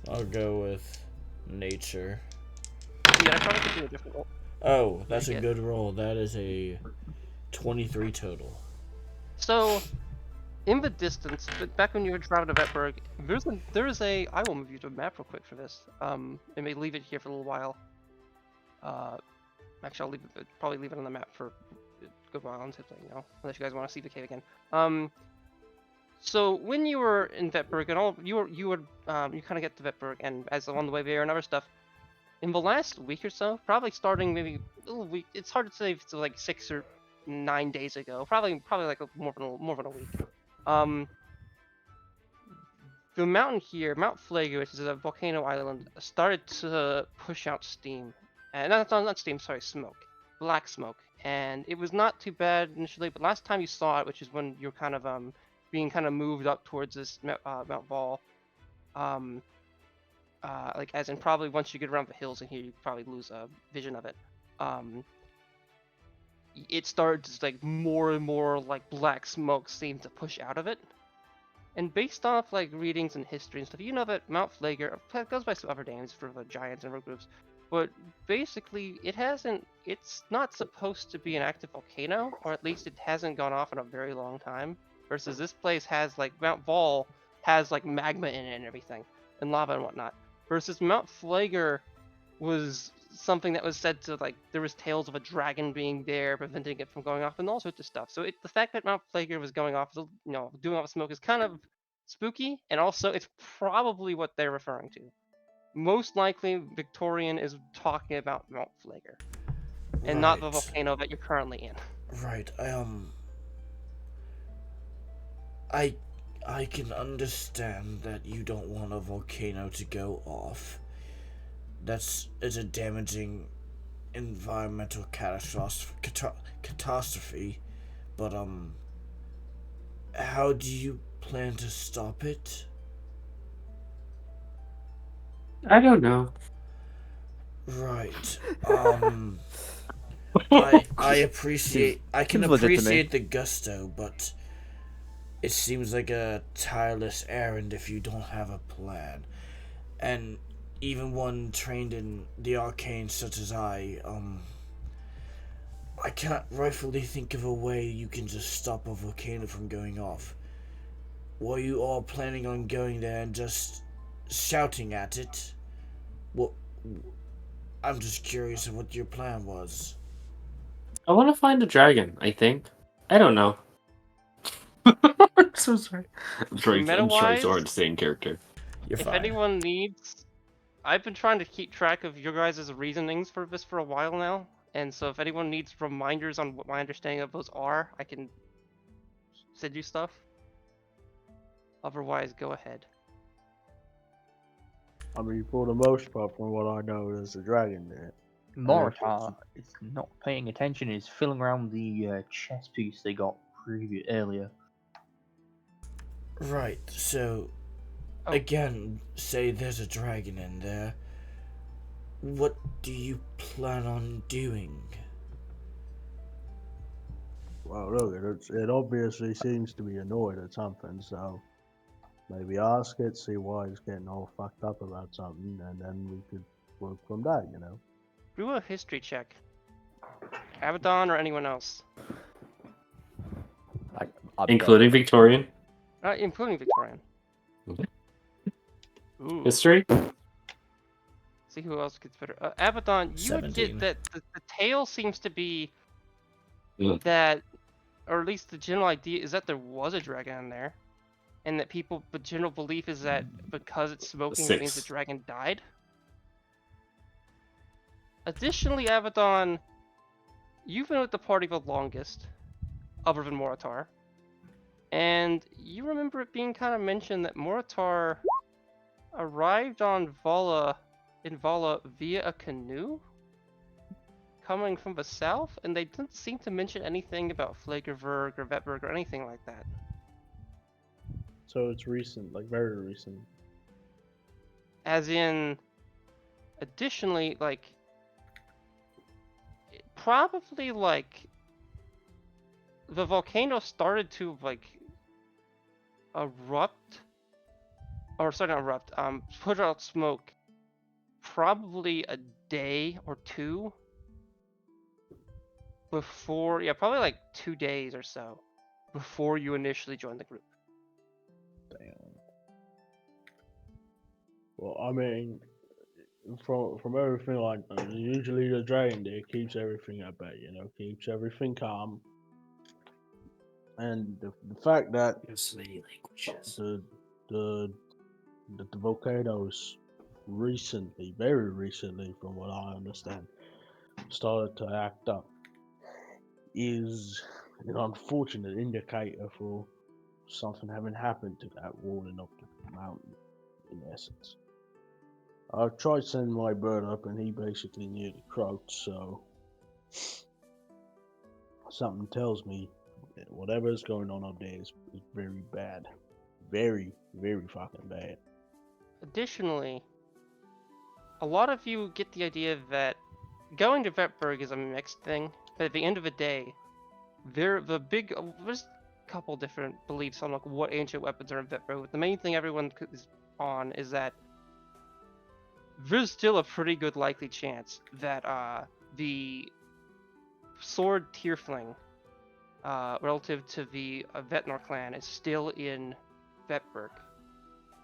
I'll go with nature. Yeah, I probably could do a different roll. Oh, that's a good roll. That is a 23 total. So, in the distance, back when you were traveling to Vetberg, there is a. I will move you to a map real quick for this. And may leave it here for a little while. Actually, I'll probably leave it on the map for a good while until unless you guys want to see the cave again. So when you were in Vetberg and you kind of get to Vetberg, and as on the way there and other stuff, in the last week or so, probably starting maybe a week. It's hard to say if it's like 6 or 9 days ago. Probably like more than a week. the mountain here, Mount Flager, which is a volcano island, started to push out steam. And not steam, sorry, smoke. Black smoke. And it was not too bad initially, but last time you saw it, which is when you're kind of being kind of moved up towards this Mount Vol, like as in probably once you get around the hills in here, you probably lose a vision of it. It started to like more and more like black smoke seemed to push out of it. And based off like readings and history and stuff, you know that Mount Flager goes by some other names for the giants and rogue groups, but basically it's not supposed to be an active volcano, or at least it hasn't gone off in a very long time. Versus this place has like Mount Vol has like magma in it and everything, and lava and whatnot. Versus Mount Flager was something that was said to like there was tales of a dragon being there preventing it from going off and all sorts of stuff. So the fact that Mount Flager was going off, doing all the smoke is kind of spooky, and also it's probably what they're referring to. Most likely, Victorian is talking about Mount Flager, and not the volcano that you're currently in. Right. I can understand that you don't want a volcano to go off. It's a damaging environmental catastrophe, but how do you plan to stop it? I don't know. Right. I can Seems legit to me. appreciate the gusto, but it seems like a tireless errand if you don't have a plan. And even one trained in the arcane such as I can't rightfully think of a way you can just stop a volcano from going off. Were you all planning on going there and just shouting at it? Well, I'm just curious of what your plan was. I want to find a dragon, I think. I don't know. I'm so sorry. I'm trying Meta-wise, so hard to stay in character. You're if fine. anyone needs, I've been trying to keep track of your guys' reasonings for this for a while now, and so if anyone needs reminders on what my understanding of those are, I can send you stuff. Otherwise, go ahead. I mean, for the most part, from what I know, there's a dragon there. Moritar is not paying attention. Is filling around the chess piece they got earlier. Right, so again, say there's a dragon in there. What do you plan on doing? Well, look, it obviously seems to be annoyed at something, so maybe ask it, see why it's getting all fucked up about something, and then we could work from that, you know? Do a history check. Abaddon or anyone else? Including Victorian. Including Victorian. Ooh. History? See who else gets better. Abaddon, you would 17. get that the tale seems to be Ugh. that, or at least the general idea is that there was a dragon in there, and that the general belief is that because it's smoking, it means the 6. dragon died. Additionally, Abaddon, you've been with the party the longest, other than Moritar, and you remember it being kind of mentioned that Moritar arrived on Vala via a canoe coming from the south, and they didn't seem to mention anything about Flagerberg or Vetberg or anything like that. So it's recent, like very recent. As in, additionally, like, probably like the volcano started to like erupt, or sorry, not erupt, put out smoke probably a day or two before, yeah, probably like 2 days or so before you initially joined the group. Damn. Well, I mean, from everything like usually the dragon there keeps everything at bay, you know, keeps everything calm. And the fact that So many languages. the volcanoes recently, very recently, from what I understand, started to act up is an unfortunate indicator for something having happened to that wall in October. mountain, in essence. I've tried sending my bird up, and he basically nearly croaked. So something tells me that whatever is going on up there is very bad, very fucking bad. Additionally, a lot of you get the idea that going to Vetberg is a mixed thing, but at the end of the day, there's a couple different beliefs on like what ancient weapons are in Vetberg. The main thing everyone is on is that there's still a pretty good likely chance that the sword Tierfling relative to the Vetnor clan is still in Vetberg.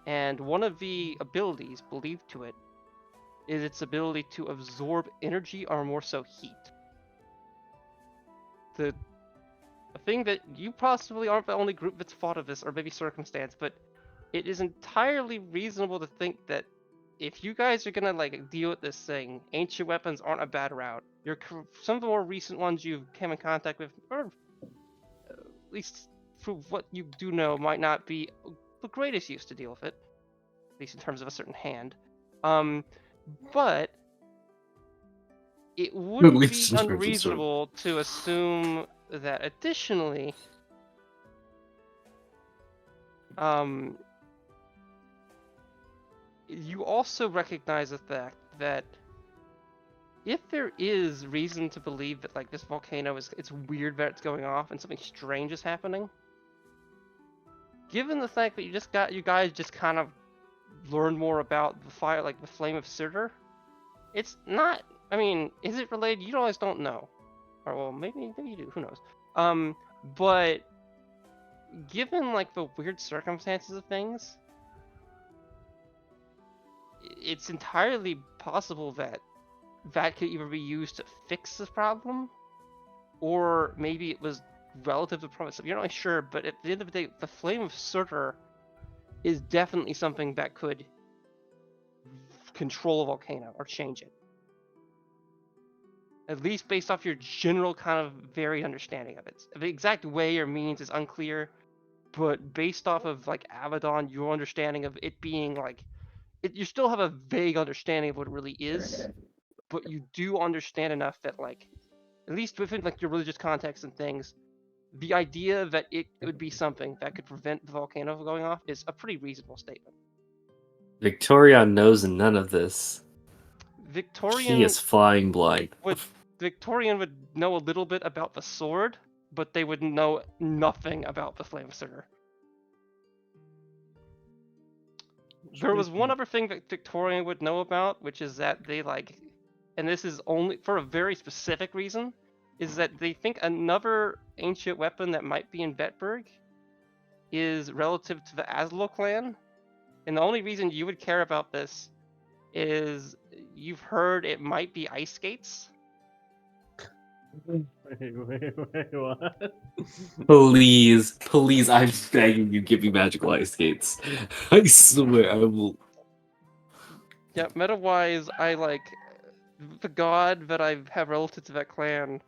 And one of the abilities believed to it is its ability to absorb energy or more so heat. The thing that you possibly aren't the only group that's thought of this, or maybe circumstance, but it is entirely reasonable to think that if you guys are gonna like deal with this thing, ancient weapons aren't a bad route. Some of the more recent ones you've came in contact with, or at least through what you do know, might not be the greatest use to deal with it, at least in terms of a certain hand. But it wouldn't be least in terms of certain- unreasonable to assume that additionally, you also recognize the fact that if there is reason to believe that like this volcano it's weird that it's going off and something strange is happening, given the fact that you guys just kind of learned more about the fire, like the flame of Surtur, it's not. I mean, is it related? You guys don't know, or well, maybe you do. Who knows? But given like the weird circumstances of things, it's entirely possible that that could either be used to fix this problem, or maybe it was relative to the problem. You're not really sure, but at the end of the day, the flame of Surtur is definitely something that could control a volcano or change it. At least based off your general kind of varied understanding of it. The exact way or means is unclear, but based off of like Abaddon, your understanding of it being like, you still have a vague understanding of what it really is, but you do understand enough that like, at least within like your religious context and things, the idea that it would be something that could prevent the volcano from going off is a pretty reasonable statement. Victorian knows none of this. Victorian He is flying blind. Victorian would know a little bit about the sword, but they would know nothing about the flame surtur. There was one other thing that Victorian would know about, which is that they like, and this is only for a very specific reason, is that they think another ancient weapon that might be in Vetberg is relative to the Aslo clan. And the only reason you would care about this is you've heard it might be ice skates. Wait, what? Please, I'm begging you, give me magical ice skates. I swear, I will. Yeah, meta-wise, I like the god that I have relative to that clan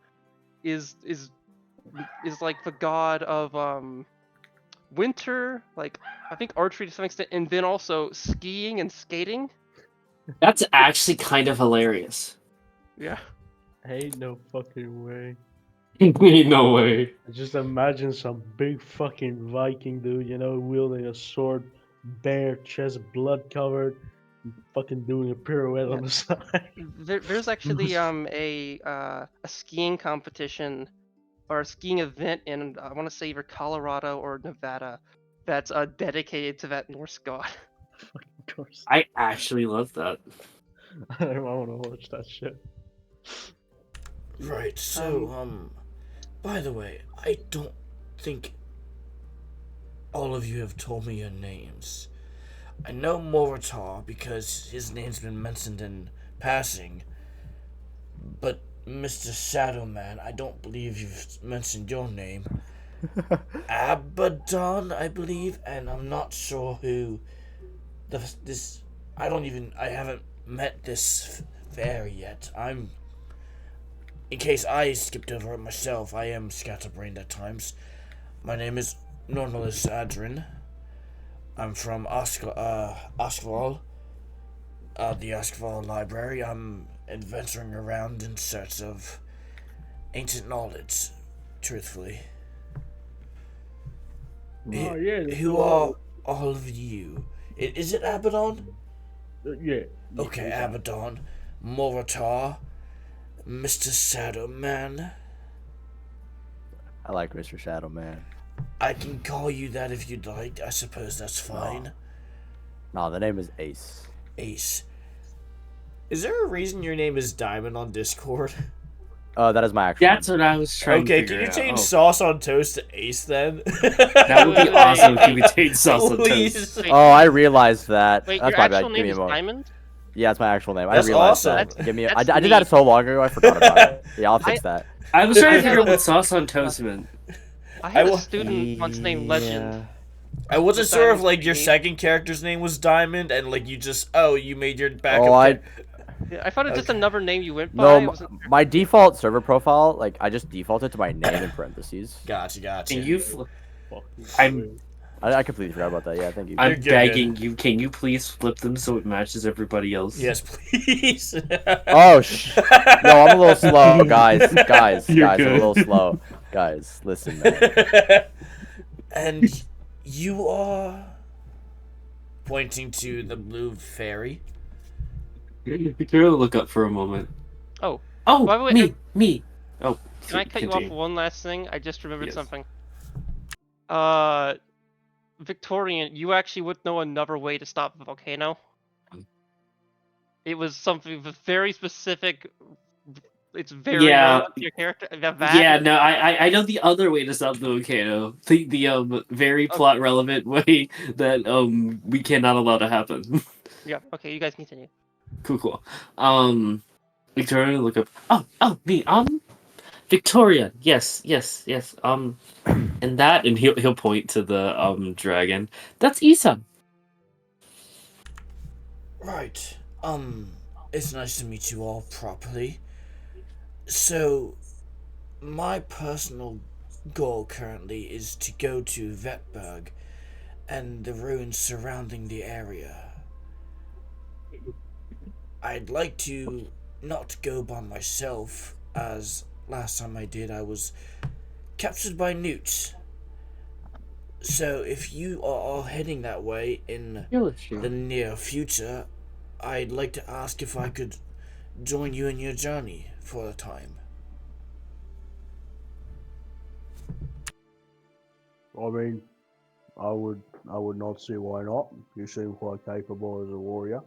is like the god of winter, like I think archery to some extent, and then also skiing and skating. That's actually kind of hilarious. Yeah. Ain't no fucking way. No way. Just imagine some big fucking Viking dude, you know, wielding a sword, bare chest, blood covered, fucking doing a pirouette on the side. There's actually a skiing competition or a skiing event in I want to say either Colorado or Nevada that's dedicated to that Norse god. Of course. I actually love that. I want to watch that shit. Right, so, by the way, I don't think all of you have told me your names. I know Moritar because his name's been mentioned in passing, but Mr. Shadowman, I don't believe you've mentioned your name. Abaddon, I believe, and I'm not sure who I haven't met this fairy yet. In case I skipped over it myself, I am scatterbrained at times. My name is Normalus Adrin. I'm from Oskval, the Oskval Library. I'm adventuring around in search of ancient knowledge, truthfully. Oh yeah. there's Who a lot are all of you? Is it Abaddon? Yeah. Okay, it's that. Abaddon, Moritar, Mr. Shadow Man. I like Mr. Shadow Man. I can call you that if you'd like. I suppose that's fine. No, the name is Ace. Ace. Is there a reason your name is Diamond on Discord? That is my actual That's name. what I was trying to Okay, figure can you out. change Oh, sauce on toast to Ace then? that would be awesome if you could change sauce on toast. Please. Wait, Oh, I realized that. wait, That's your my actual bad. Give name me a is moment. Diamond? Yeah, that's my actual name. That's I realized awesome. that. Give me. I That's did that neat. so long ago. I forgot about it. Yeah, I'll fix that. I was trying to I figure out had- what sauce on toast meant. I had I a wa- student once named Legend. I wasn't The sure if Diamond's like your pretty neat. second character's name was Diamond and like you just you made your backup. Oh, I Yeah, I thought it was just Okay. another name you went by. no. I m- wasn't sure. My default server profile, like I just defaulted to my name in parentheses. Gotcha. And you, Fucking I'm- weird. I completely forgot about that. Yeah, thank you. I'm You're good, begging you. Can you please flip them so it matches everybody else? Yes, please. Oh No, I'm a little slow, guys. You're I'm a good. little slow. Guys, listen, man. And you are pointing to the blue fairy. You're gonna look up for a moment. Oh. Oh, By the way, me. Oh, Can I cut you off continue. for one last thing? I just remembered Yes. something. Victorian, you actually would know another way to stop the volcano. It was something very specific. It's very Yeah. relevant to your character. Yeah, no, I know the other way to stop the volcano. The very plot relevant way that we cannot allow to happen. Yeah. Okay, you guys continue. Cool. Victoria, look up. Oh, me. Victoria. Yes. And that, and he'll point to the dragon. That's Isa. Right. It's nice to meet you all properly. So, my personal goal currently is to go to Vetberg and the ruins surrounding the area. I'd like to not go by myself, as last time I did I was captured by newts. So if you are all heading that way in the near future, I'd like to ask if I could join you in your journey for a time. I mean, I would not see why not. You seem quite capable as a warrior.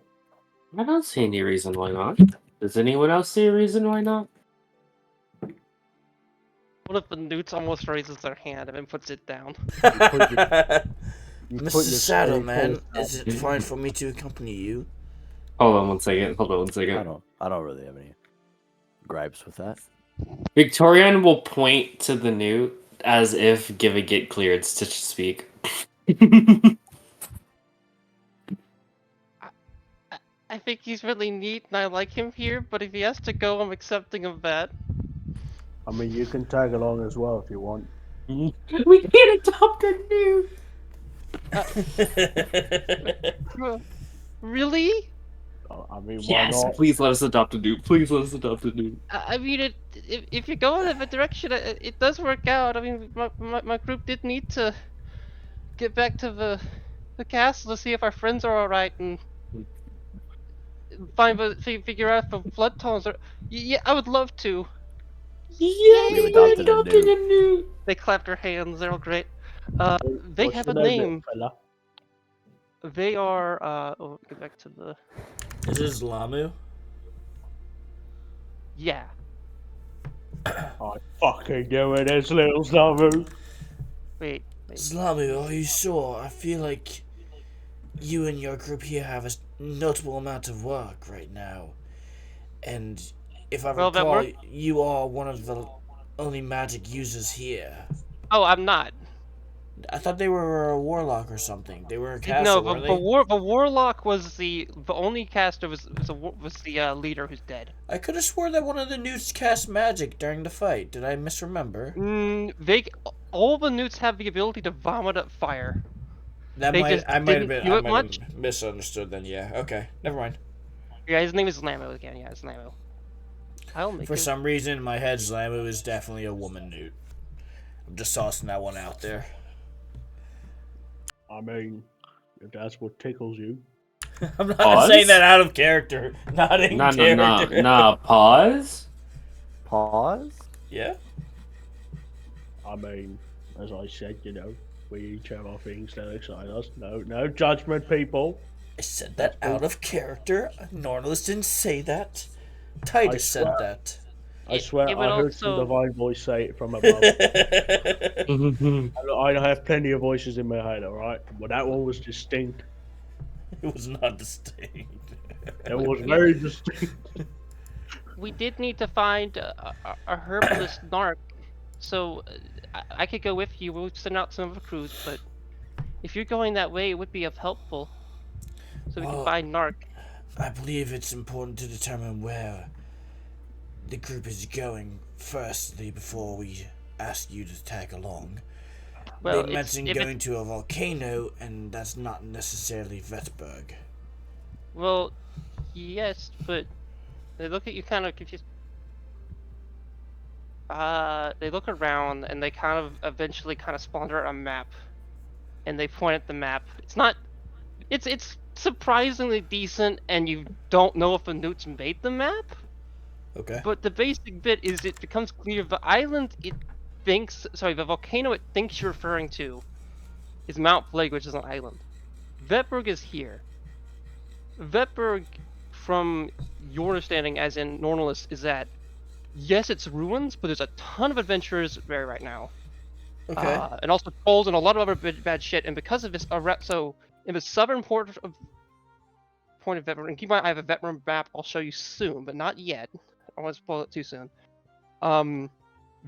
I don't see any reason why not. Does anyone else see a reason why not? One of the newts almost raises their hand and then puts it down. You put Mr. your Shadow spade Man, close is it fine for me to accompany you? Hold on one second. I don't really have any gripes with that. Victorian will point to the newt as if giving it clearance to speak. I think he's really neat and I like him here, but if he has to go, I'm accepting of that. I mean, you can tag along as well if you want. We can't adopt a newt. Really? I mean, why Yes, not? please let us adopt a newt. Please let us adopt a newt. I mean, if you go in that direction, it does work out. I mean, my group did need to get back to the castle to see if our friends are all right and figure out if the blood tones are. Yeah, I would love to. Yeah, We've adopted a newt. They clap their hands. They're all great. They What's have your a name, name. fella? They are. Oh, get back to the. Is this Lamu? Yeah. I fucking knew it, this little Samu. Wait. Slamu, are you sure? I feel like you and your group here have a notable amount of work right now. And if I Well, that recall, work- you are one of the only magic users here. Oh, I'm not. I thought they were a warlock or something. They were a caster, No, weren't the warlock was the only caster was the leader who's dead. I could have swore that one of the newts cast magic during the fight. Did I misremember? All the newts have the ability to vomit up fire. That They might just I might have didn't been do I it might much. have misunderstood then. Yeah. Okay. Never mind. Yeah, his name is Lamo again. Yeah, it's Lamo. I'll make For it. some reason, in my head, Zlamu is definitely a woman newt. I'm just tossing that one out there. I mean, if that's what tickles you. I'm not Pause? saying that out of character. Not in character. Pause. Pause. Yeah. I mean, as I said, you know, we each have our things that excite us. No judgment, people. I said that out of character. Nornless didn't say that. Titus said swear- that. I swear, it would I heard some also- divine voice say it from above. Mhm. I have plenty of voices in my head, alright? But that one was distinct. It was not distinct. It was very distinct. We did need to find a herbalist narc, so I could go with you. We'll send out some of the crews, but if you're going that way, it would be helpful, so we can Well, find narc. I believe it's important to determine where the group is going firstly before we ask you to tag along. Well, They mentioned if it- going to a volcano, and that's not necessarily Vetberg. Well, yes, but they look at you kind of confused. They look around and they kind of eventually kind of splendor a map, and they point at the map. It's not. It's surprisingly decent, and you don't know if the newts made the map. Okay. But the basic bit is it becomes clear the island the volcano it thinks you're referring to is Mount Plague, which is an island. Vetberg is here. Vetberg, from your understanding, as in Normalist, is that yes, it's ruins, but there's a ton of adventurers there right now. Okay. And also trolls and a lot of other bad shit. And because of this, so in the southern point of Vetberg, and keep in mind I have a Vetberg map I'll show you soon, but not yet. I don't want to spoil it too soon.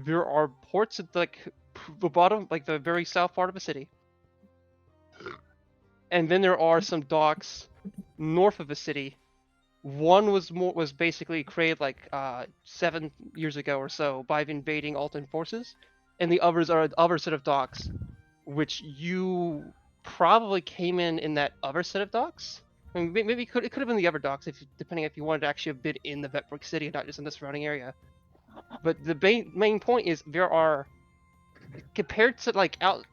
There are ports at like the bottom, like the very south part of the city, and then there are some docks north of the city. One was basically created like 7 years ago or so by the invading Altan forces, and the others are other set of docks, which you probably came in that other set of docks. I mean, maybe it could have been the other docks depending if you wanted to actually have been in the Vetberg city and not just in the surrounding area. But the main point is there are, compared to like out,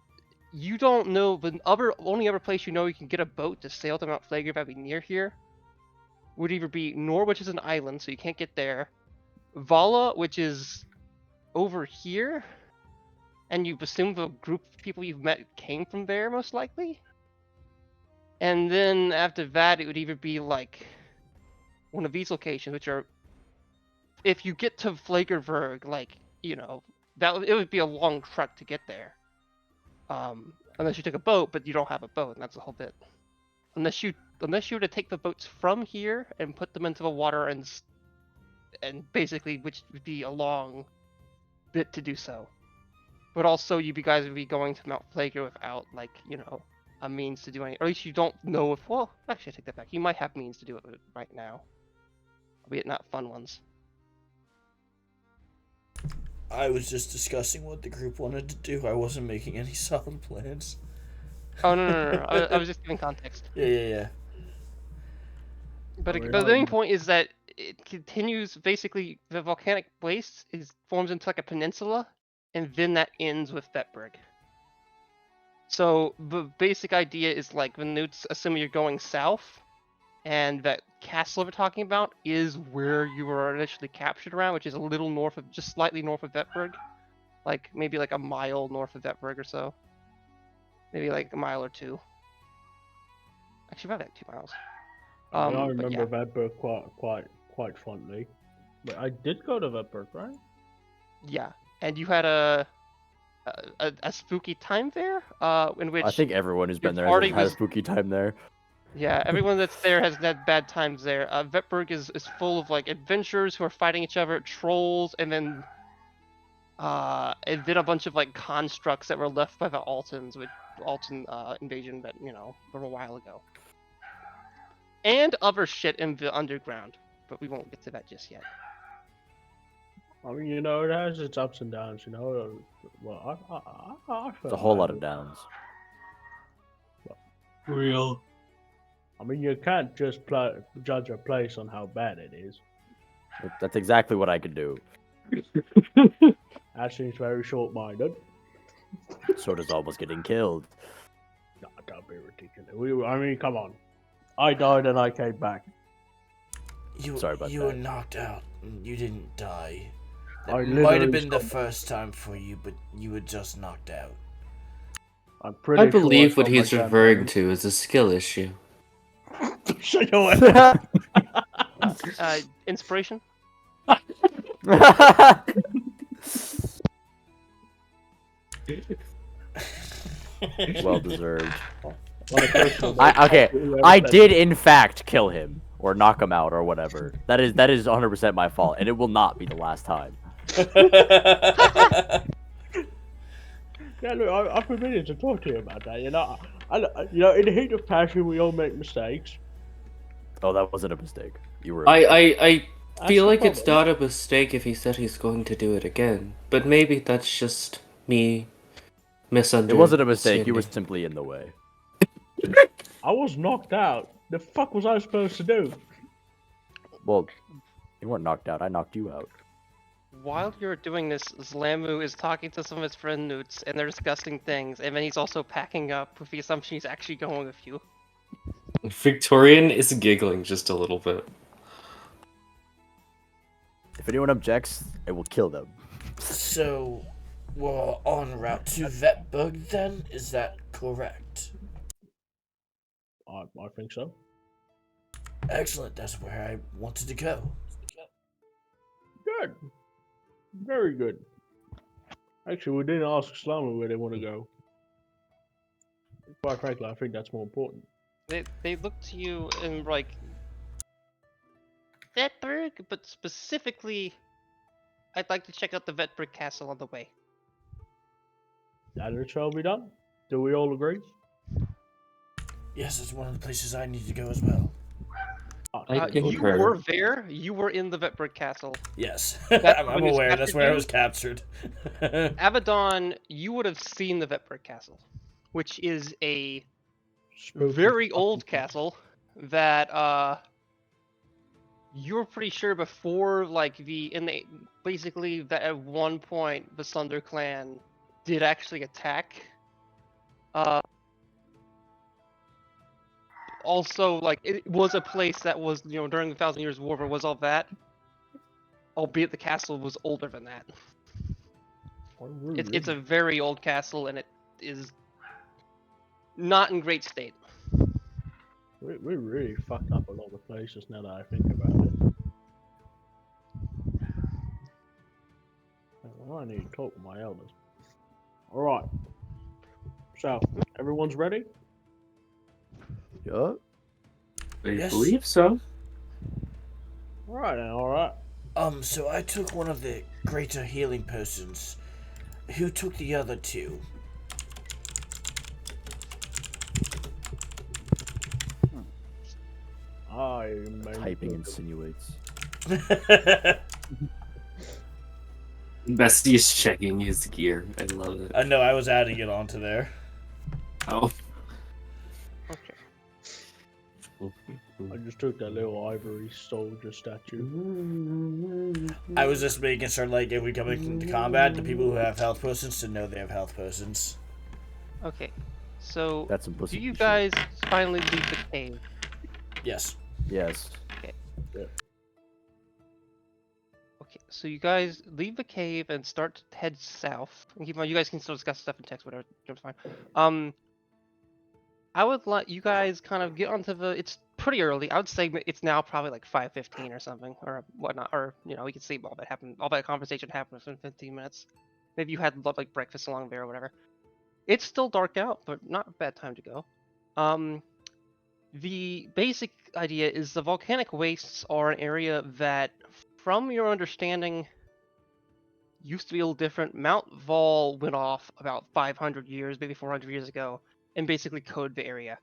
you don't know the only other place you know you can get a boat to sail to Mount Flager that would be near here would either be Nor, which is an island, so you can't get there, Vala, which is over here, and you assume the group of people you've met came from there most likely. And then after that, it would either be like one of these locations, which are, if you get to Flagerberg, like, you know, it would be a long trek to get there. Unless you took a boat, but you don't have a boat, and that's the whole bit. Unless you were to take the boats from here and put them into the water and basically, which would be a long bit to do so. But also, you guys would be going to Mount Flager without, like, you know, a means to do any, or at least you don't know if, well, actually I take that back. You might have means to do it right now. Albeit not fun ones. I was just discussing what the group wanted to do. I wasn't making any solid plans. Oh, no. I was just giving context. Yeah. But the main point is that it continues, basically, the volcanic waste forms into like a peninsula, and then that ends with Vetberg. So the basic idea is like the newts, assuming you're going south, and that castle we're talking about is where you were initially captured around, which is a little north of, just slightly north of Vetberg. Like, maybe like a mile north of Vetberg or so. Maybe like a mile or two. Actually, about like 2 miles. I but remember yeah. Vetberg quite fondly. But I did go to Vetberg, right? Yeah, and you had a spooky time there, in which I think everyone who's been your there party has had a was- spooky time there. yeah, everyone that's there has had bad times there. Vetberg is full of like adventurers who are fighting each other, trolls, and then a bunch of like constructs that were left by the Altans with Altan invasion, but you know, from a while ago, and other shit in the underground. But we won't get to that just yet. I mean, you know, it has its ups and downs, you know. Well, I It's a whole lot of downs. Real. I mean, you can't just judge a place on how bad it is. That's exactly what I could do. That seems very short-minded. So does almost getting killed. No, don't be ridiculous. I mean, come on. I died and I came back. Sorry about you that. were knocked out. You didn't die. That I might literally have been the stopped. first time for you, but you were just knocked out. I'm pretty I sure believe what stopped my he's referring grandparents. to is a skill issue. Shut your ass. Inspiration. Well deserved. On a personal Okay, note, I did in fact kill him or knock him out or whatever. That is 100% my fault, and it will not be the last time. Yeah, look, I've been meaning to talk to you about that. You know, you know, in the heat of passion, we all make mistakes. Oh, that wasn't a mistake. You were. I That's feel the like it's problem. not a mistake if he said he's going to do it again. But maybe that's just me misunderstanding. It wasn't a mistake. You were simply in the way. I was knocked out. The fuck was I supposed to do? Well, you weren't knocked out. I knocked you out. While you're doing this, Zlamu is talking to some of his friend Newts, and they're discussing things, and then he's also packing up with the assumption he's actually going with you. Victorian is giggling just a little bit. If anyone objects, it will kill them. So, we're en route to Vetbug then? Is that correct? I think so. Excellent, that's where I wanted to go. Good. Very good. Actually, we didn't ask Slama where they want to go. Quite frankly, I think that's more important. They look to you and like Vetberg, but specifically, I'd like to check out the Vetberg Castle on the way. That shall be done. Do we all agree? Yes, it's one of the places I need to go as well. I You concur. were there. You were in the Vetberg Castle. Yes, That's I'm when you aware. That's where I captured was captured. Abaddon, you would have seen the Vetberg Castle, which is a Spooky very fucking old place. castle that you were pretty sure before basically that at one point the Thunder Clan did actually attack. Also, like, it was a place that was, during the Thousand Years' War, there was all that. Albeit the castle was older than that. Oh, we're It's a really- very old castle, and it is not in great state. we really fucked up a lot of places now that I think about it. I need to talk with my elders. Alright. So, everyone's ready? Yup. I Yes. believe so. Alright then, alright. So I took one of the greater healing potions. Who took the other two? I may Typing insinuates. Bestie is checking his gear. I love it. I know, I was adding it onto there. Oh. Okay. I just took that little ivory soldier statue. I was just making sure, like, if we come into combat, the people who have health potions to know they have health potions. Okay. So, That's some do pussy you shit. guys finally leave the cave? Yes. Yes. Okay, so you guys leave the cave and start to head south. And keep in mind, you guys can still discuss stuff in text, whatever. It's fine. I would let you guys kind of get onto the. It's pretty early. I would say it's now probably like 5:15 or something, or whatnot. Or we can see all that happened. All that conversation happened within 15 minutes. Maybe you had like breakfast along there or whatever. It's still dark out, but not a bad time to go. The basic idea is the volcanic wastes are an area that, from your understanding, used to be a little different. Mount Vol went off about 500 years, maybe 400 years ago, and basically coded the area.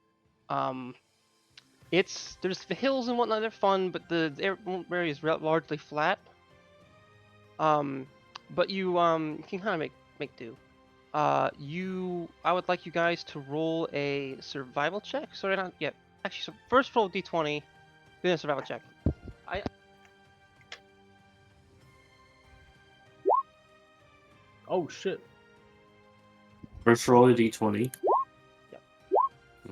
There's the hills and whatnot. They're fun, but the area is largely flat. But you can kind of make do. I would like you guys to roll a survival check. Sorry, not yet. Actually, so first roll d20, then a survival check. Oh shit. First roll a d20. Yep.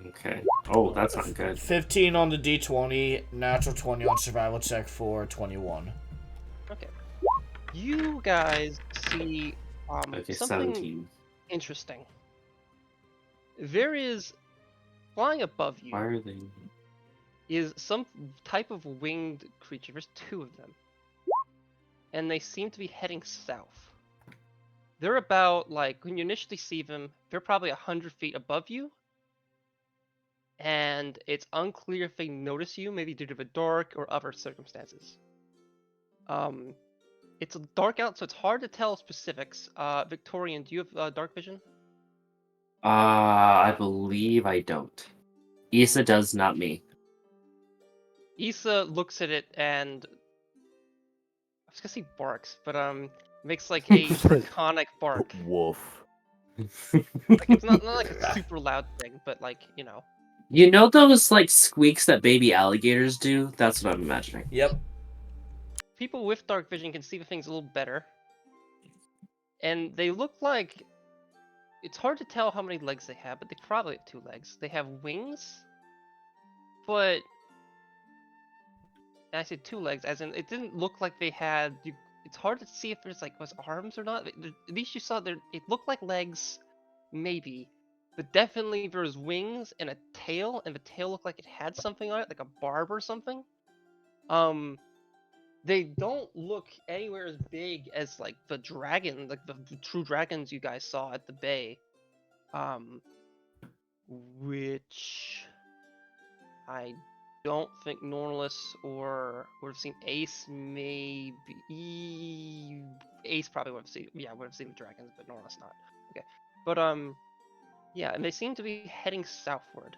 Okay. Oh, that's not good. 15 on the d20, natural 20 on survival check for 21. Okay. You guys see Okay, something 17. interesting. There is flying above you Why are they? is some type of winged creature. There's two of them, and they seem to be heading south. They're about, like, when you initially see them, they're probably 100 feet above you, and it's unclear if they notice you, maybe due to the dark or other circumstances. It's dark out, so it's hard to tell specifics. Victorian, do you have dark vision? I believe I don't. Issa does, not me. Issa looks at it and I was gonna say barks, but makes like a draconic bark. Woof. Like it's not like a super loud thing, but like, you know. You know those like squeaks that baby alligators do? That's what I'm imagining. Yep. People with dark vision can see the things a little better. And they look like, it's hard to tell how many legs they have, but they probably have 2 legs. They have wings, but and I said 2 legs, as in it didn't look like they had. It's hard to see if there's like was arms or not. At least you saw there. It looked like legs, maybe, but definitely there was wings and a tail, and the tail looked like it had something on it, like a barb or something. They don't look anywhere as big as like the dragon, like the true dragons you guys saw at the bay, which I don't think Norlis or would have seen Ace. Maybe Ace probably would have seen. Yeah, would have seen the dragons, but Norlis not. Okay, but yeah, and they seem to be heading southward.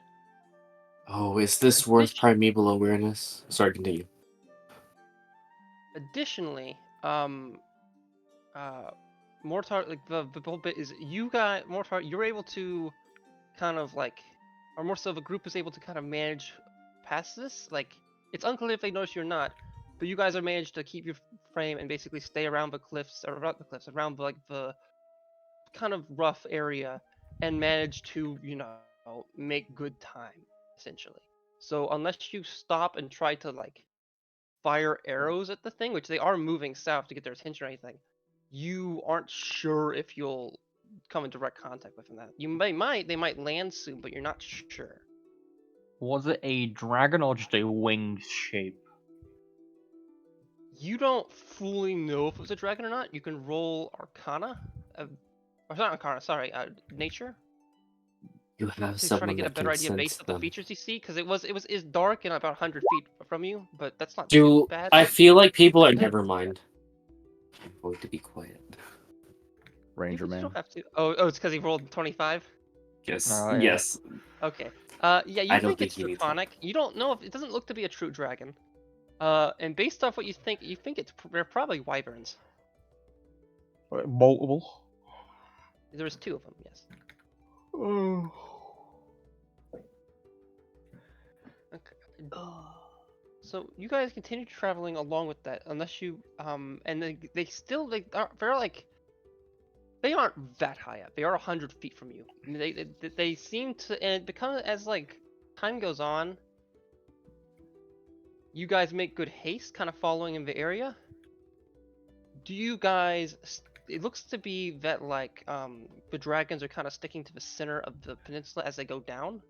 Oh, is this worth primeval awareness? Sorry, continue. Additionally, Mortar, like the whole bit is you got Mortar. You're able to kind of like, or more so, the group is able to kind of manage past this. Like, it's unclear if they notice you or not, but you guys are managed to keep your frame and basically stay around the cliffs, or around the cliffs, around like the kind of rough area, and manage to, you know, make good time essentially. So unless you stop and try to like fire arrows at the thing, which they are moving south to get their attention or anything, you aren't sure if you'll come in direct contact with them. That they might land soon, but you're not sure. Was it a dragon or just a winged shape? You don't fully know if it was a dragon or not. You can roll Arcana, or not Arcana, sorry, Nature, You have to try to someone get a that better can idea sense based on the them. features you see, because it's dark and about 100 feet from you, but that's not Do too bad. I feel like people are never mind. I'm going to be quiet. Ranger You man. don't have to. Oh, it's because he rolled 25. Yes. Oh, yeah. Yes. Okay. Yeah, you I don't think think it's he needs draconic. You don't know if it doesn't look to be a true dragon. And based off what you think they're probably wyverns. Multiple. There's 2 of them, yes. Okay. So you guys continue traveling along with that, unless you and they're like, they aren't that high up. They are 100 feet from you. I mean, they seem to, and it becomes, as like time goes on, you guys make good haste, kind of following in the area. Do you guys? It looks to be that like the dragons are kind of sticking to the center of the peninsula as they go down.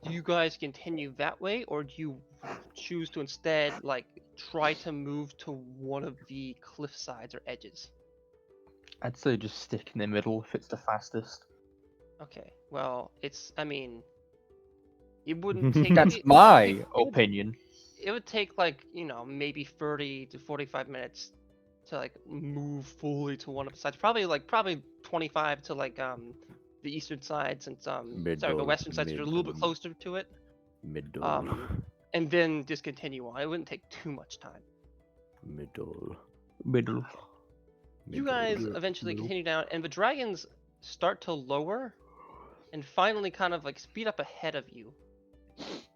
Do you guys continue that way, or do you choose to instead like try to move to one of the cliff sides or edges? I'd say just stick in the middle if it's the fastest. Okay, well, I mean, it wouldn't take. That's my opinion. It would take like, you know, maybe 30 to 45 minutes to like move fully to one of the sides. Probably 25 to like the eastern side, since sorry, the western sides are a little bit closer to it. Middle. And then just continue on. It wouldn't take too much time. Middle. Middle. You guys eventually continue down, and the dragons start to lower, and finally kind of like speed up ahead of you,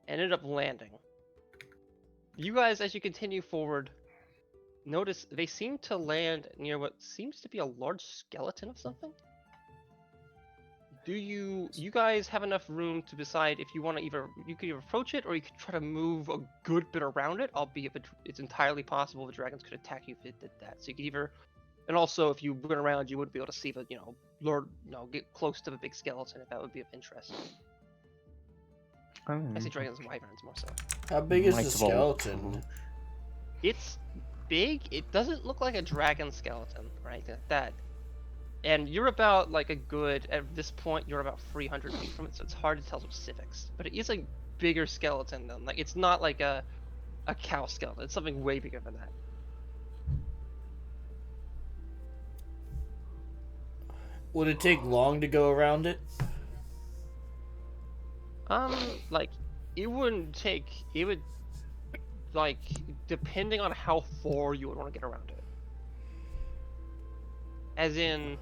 and end up landing. You guys, as you continue forward, notice they seem to land near what seems to be a large skeleton of something. Do you guys have enough room to decide if you want to you could either approach it or you could try to move a good bit around it, albeit it's entirely possible the dragons could attack you if it did that. So you could either, and also if you went around, you would be able to see the, get close to the big skeleton if that would be of interest. I see dragons and wyverns more so. How big is the Knights of Old. skeleton? It's big. It doesn't look like a dragon skeleton or anything like that. And you're about like a good, at this point, you're about 300 feet from it, so it's hard to tell specifics. But it is a bigger skeleton than, like, it's not like a cow skeleton. It's something way bigger than that. Would it take long to go around it? Like, it would, like, depending on how far you would want to get around it. As in,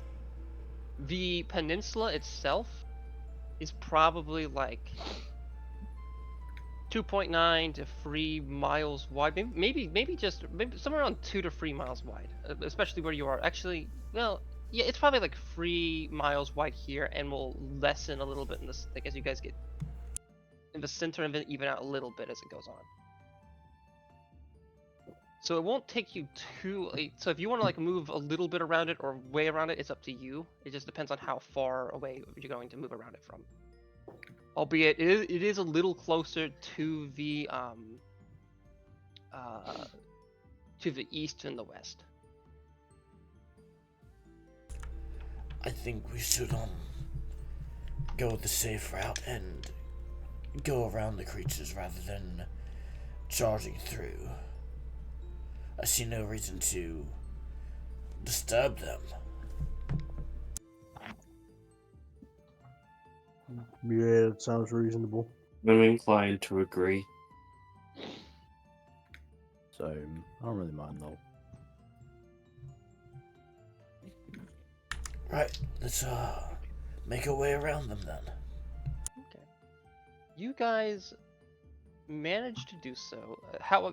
the peninsula itself is probably like 2.9 to 3 miles wide. Maybe somewhere around 2 to 3 miles wide, especially where you are. Actually, well, yeah, it's probably like 3 miles wide here, and will lessen a little bit in this, like, as you guys get in the center, and then even out a little bit as it goes on. So it won't take you too late. So if you want to like move a little bit around it or way around it, it's up to you. It just depends on how far away you're going to move around it from. Albeit it is a little closer to the east and the west. I think we should go the safe route and go around the creatures rather than charging through. I see no reason to disturb them. Yeah, that sounds reasonable. I'm inclined to agree. Same. I don't really mind though. Right, let's make our way around them then. Okay. You guys managed to do so. How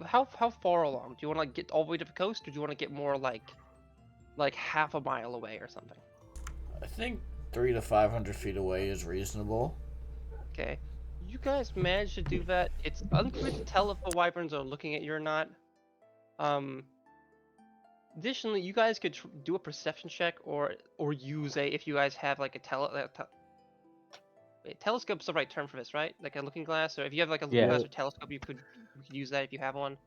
far along? Do you want to like get all the way to the coast, or do you want to get more like half a mile away or something? I think 300 to 500 feet away is reasonable. Okay. You guys managed to do that. It's unclear to tell if the wyverns are looking at you or not. Additionally, you guys could do a perception check or use if you guys have like a telescope's the right term for this, right? Like a looking glass, or if you have like a looking Yeah. glass or telescope, you could use that if you have one.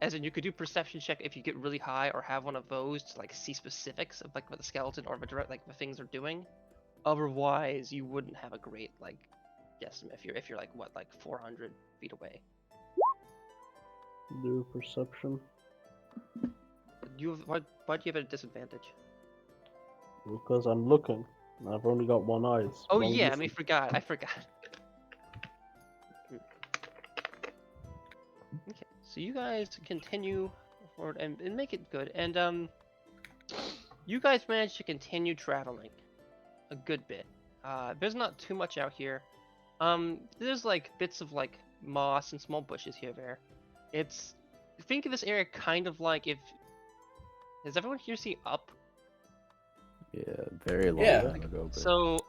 As in, you could do perception check if you get really high, or have one of those to like see specifics of like what the skeleton or the things are doing. Otherwise, you wouldn't have a great like guesstimate if you're like 400 feet away. Do perception. Why do you have a disadvantage? Because I'm looking. And I've only got one eye. It's Oh wrong yeah, I listen. forgot. Okay, so you guys continue forward and make it good, and you guys managed to continue traveling a good bit. There's not too much out here. There's like bits of like moss and small bushes here and there. Think of this area kind of like if. Does everyone here see Up? Yeah, very long Yeah. time ago. But... So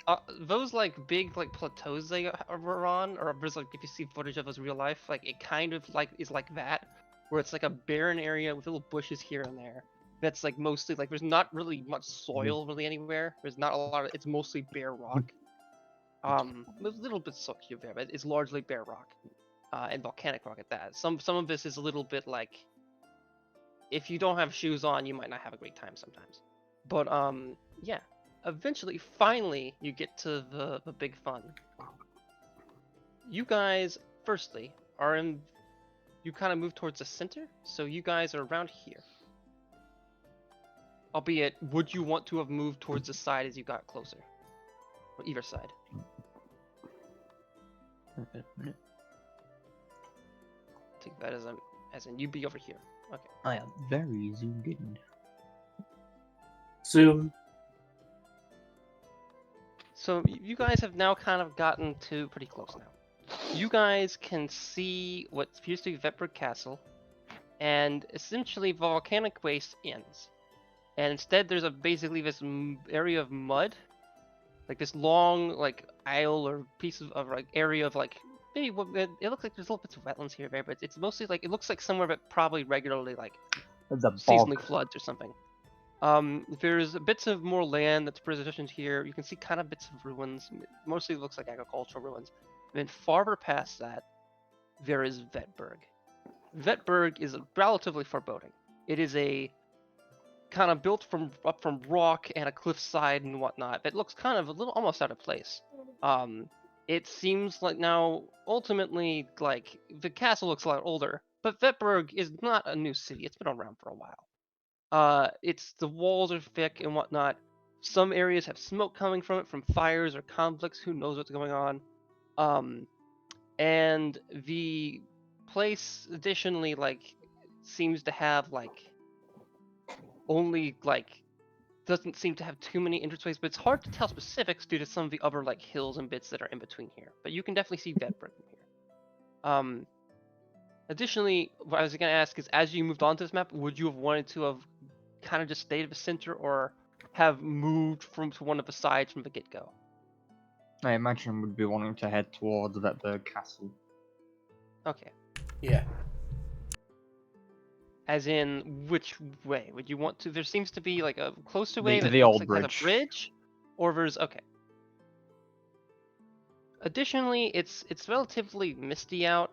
those like big like plateaus they were on, or there's like if you see footage of those real life, like it kind of like is like that, where it's like a barren area with little bushes here and there. That's like mostly like there's not really much soil really anywhere. There's not a lot of. It's mostly bare rock. There's little bits of here there, but it's largely bare rock, and volcanic rock at that. Some of this is a little bit like, if you don't have shoes on, you might not have a great time sometimes. But yeah. Eventually, finally, you get to the big fun. You guys, firstly, are in. You kind of move towards the center, so you guys are around here. Albeit, would you want to have moved towards the side as you got closer? Or either side? Take that as in you'd be over here. Okay. I am very zoomed in. Soon. So you guys have now kind of gotten to pretty close now. You guys can see what appears to be Vetberg Castle, and essentially volcanic waste ends. And instead there's basically this area of mud, like this long like aisle or piece of like area of like maybe it looks like there's little bits of wetlands here and there, but it's mostly like it looks like somewhere that probably regularly like The seasonally bog. floods or something. There's bits of more land that's positioned here. You can see kind of bits of ruins. Mostly looks like agricultural ruins. And then farther past that, there is Vetberg. Vetberg is relatively foreboding. It is a kind of built up from rock and a cliffside and whatnot. It looks kind of a little almost out of place. It seems like now ultimately like the castle looks a lot older, but Vetberg is not a new city. It's been around for a while. It's the walls are thick and whatnot. Some areas have smoke coming from it from fires or conflicts. Who knows what's going on? And the place additionally like seems to have like only like doesn't seem to have too many entranceways, but it's hard to tell specifics due to some of the other like hills and bits that are in between here. But you can definitely see Vetberg from here. Additionally, what I was gonna ask is, as you moved onto this map, would you have wanted to have kind of just stayed at the center or have moved to one of the sides from the get-go? I imagine we'd be wanting to head towards Vetberg Castle. Okay. Yeah. As in, which way would you want to? There seems to be like a closer way that the looks old like has bridge. a bridge, or there's okay. Additionally, it's relatively misty out.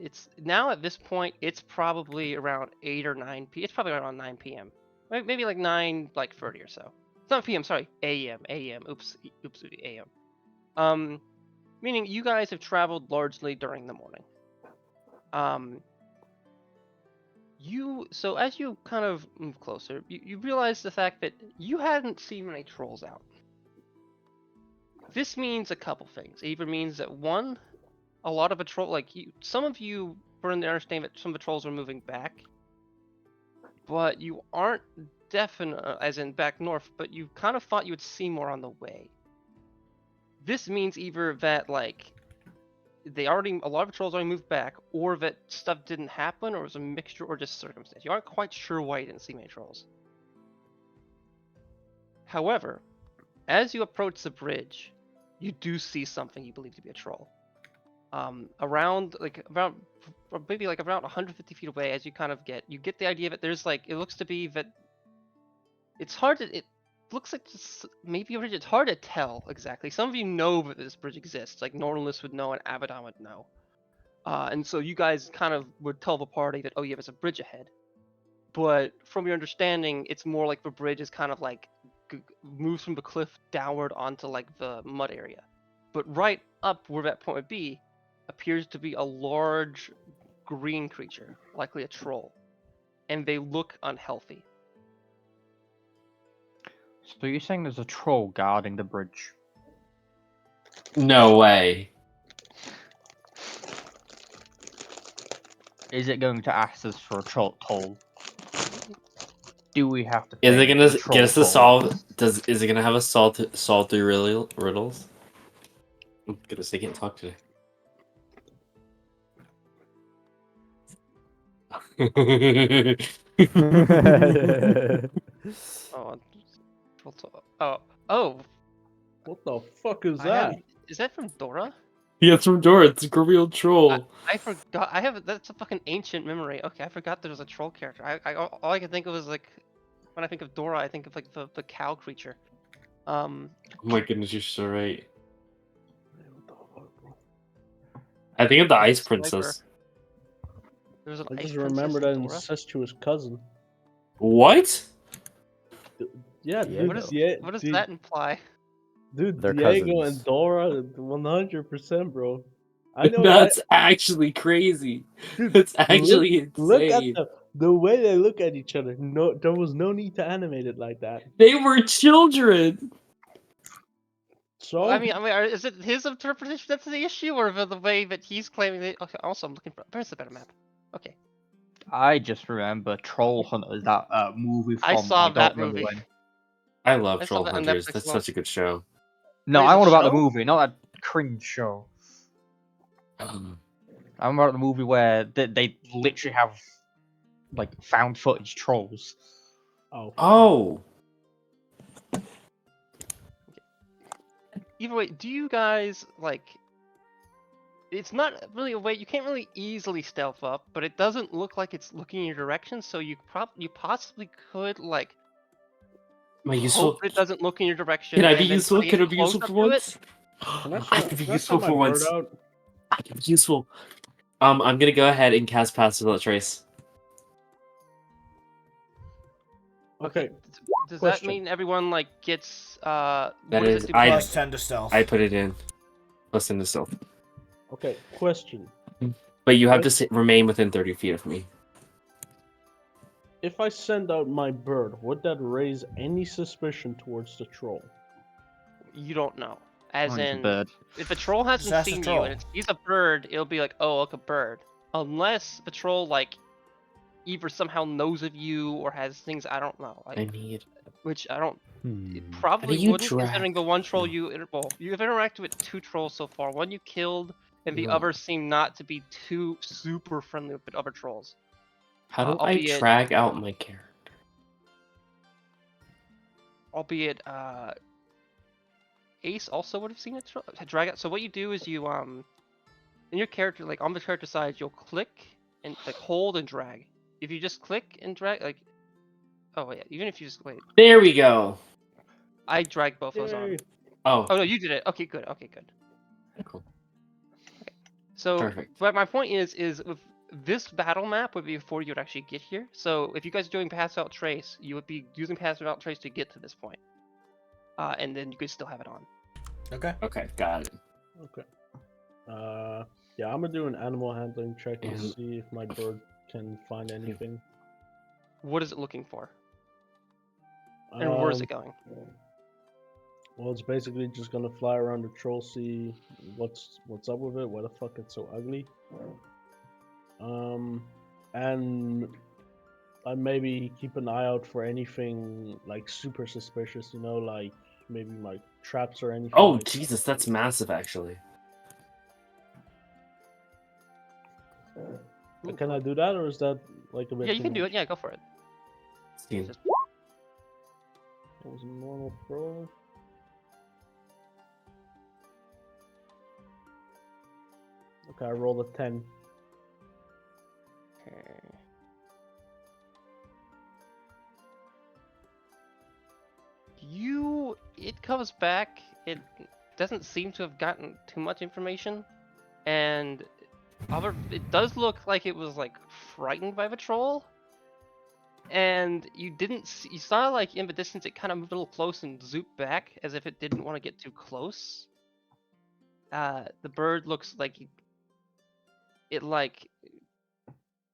It's now at this point, it's probably around 8 or 9 p. It's probably around 9 p.m. Maybe like 9, like 30 or so. 7 p.m. Sorry, a.m. Oops, a.m. Meaning you guys have traveled largely during the morning. So as you kind of move closer, you realize the fact that you hadn't seen many trolls out. This means a couple things. It either means that one, a lot of some of you were in the understanding that some of the trolls were moving back, but you aren't definite, as in back north, but you kind of thought you would see more on the way. This means either that like a lot of the trolls already moved back, or that stuff didn't happen, or it was a mixture, or just circumstance. You aren't quite sure why you didn't see many trolls. However, as you approach the bridge, you do see something you believe to be a troll. Around maybe like around 150 feet away, as you kind of you get the idea that there's like, it looks to be that it's hard to, it looks like maybe a bridge. It's hard to tell exactly. Some of you know that this bridge exists, like Normalist would know and Abaddon would know. And so you guys kind of would tell the party that, oh yeah, there's a bridge ahead. But from your understanding, it's more like the bridge is kind of like moves from the cliff downward onto like the mud area. But right up where that point would be appears to be a large green creature, likely a troll. And they look unhealthy. So you're saying there's a troll guarding the bridge? No way. Is it going to ask us for a toll? Do we have to? Is pay it gonna the troll get us to toll? solve? Is it gonna have us solve through riddles? Oh, goodness, I can't talk today. Oh. What the fuck is that? Is that from Dora? Yeah, it's from Dora. It's a grumpy old troll. I forgot. That's a fucking ancient memory. Okay, I forgot there was a troll character. All I can think of is like, when I think of Dora, I think of like the cow creature. Oh my goodness, you're so right. I think of the Ice Princess. There's an I ice just princess remembered in an Dora? incestuous cousin. What? Yeah, Yeah, dude. What does that imply? Dude, They're Diego cousins. and Dora, 100%, bro. I know. That's actually crazy. Dude, That's actually look at insane. the way they look at each other. No, there was no need to animate it like that. They were children. So I mean, is it his interpretation that's the issue, or the way that he's claiming that? Okay, also I'm looking for. Where's the better map? Okay, I just remember Troll Hunters, that movie from I saw don't that remember movie. when. I love I saw Troll that on Hunters. Netflix That's as well. such a good show. No, Wait, I the want about the show? movie, not that cringe show. I'm about the movie where they literally have like found footage trolls. Oh. Oh, Either way, do you guys like? It's not really a way you can't really easily stealth up, but it doesn't look like it's looking in your direction. So you possibly could like am I useful? hope it doesn't look in your direction. Can I be and then useful? try to Can I get be close useful up for to it. once? Can I I send, can be can I useful send my for once. bird out? I can be useful. I'm gonna go ahead and cast Pass Without Trace. Okay. Does that question. mean everyone like gets That what does is- it do? I- Plus 10 to stealth. I put it in. Listen to stealth. Okay. Question. But you have to remain within 30 feet of me. If I send out my bird, would that raise any suspicion towards the troll? You don't know. As Oh, it's a in, bird. if a troll hasn't ask the seen you troll. and it sees a bird, it'll be like, oh, look, a bird. Unless the troll like either somehow knows of you or has things I don't know, like I need. which I don't. Hmm. It probably you wouldn't, drag- considering the one troll No. you've interacted with 2 trolls so far. One you killed, and the No. others seem not to be too super friendly with the other trolls. How do I albeit- drag out my character? Albeit, Ace also would have seen it drag out. So what you do is you in your character, like on the character side, you'll click and like hold and drag. If you just click and drag, like, oh yeah, even if you just wait, There we go. I dragged both those on. Yay. Oh, Oh no, you did it. Okay, good. Okay, good. cool. So, Perfect. but my point is with this battle map would be before you would actually get here. So if you guys are doing Pass Without Trace, you would be using Pass Without Trace to get to this point. And then you could still have it on. Okay. Okay, got it. Okay. Yeah, I'm gonna do an animal handling check and And- see if my bird can find anything. What is it looking for? And where is Um, it going? Well, it's basically just gonna fly around the troll, see what's up with it, why the fuck it's so ugly. And I maybe keep an eye out for anything like super suspicious, like maybe my traps or anything. Oh, like that. Jesus, that's massive, actually. Can I do that, or is that like a bit? Yeah, you can do it. Yeah, go for it. Steam. Just- That was a normal throw. Okay, I rolled a 10. Okay. It comes back. It doesn't seem to have gotten too much information, and it does look like it was like frightened by the troll. And you saw like in the distance it kind of moved a little close and zooped back as if it didn't want to get too close. The bird looks like it like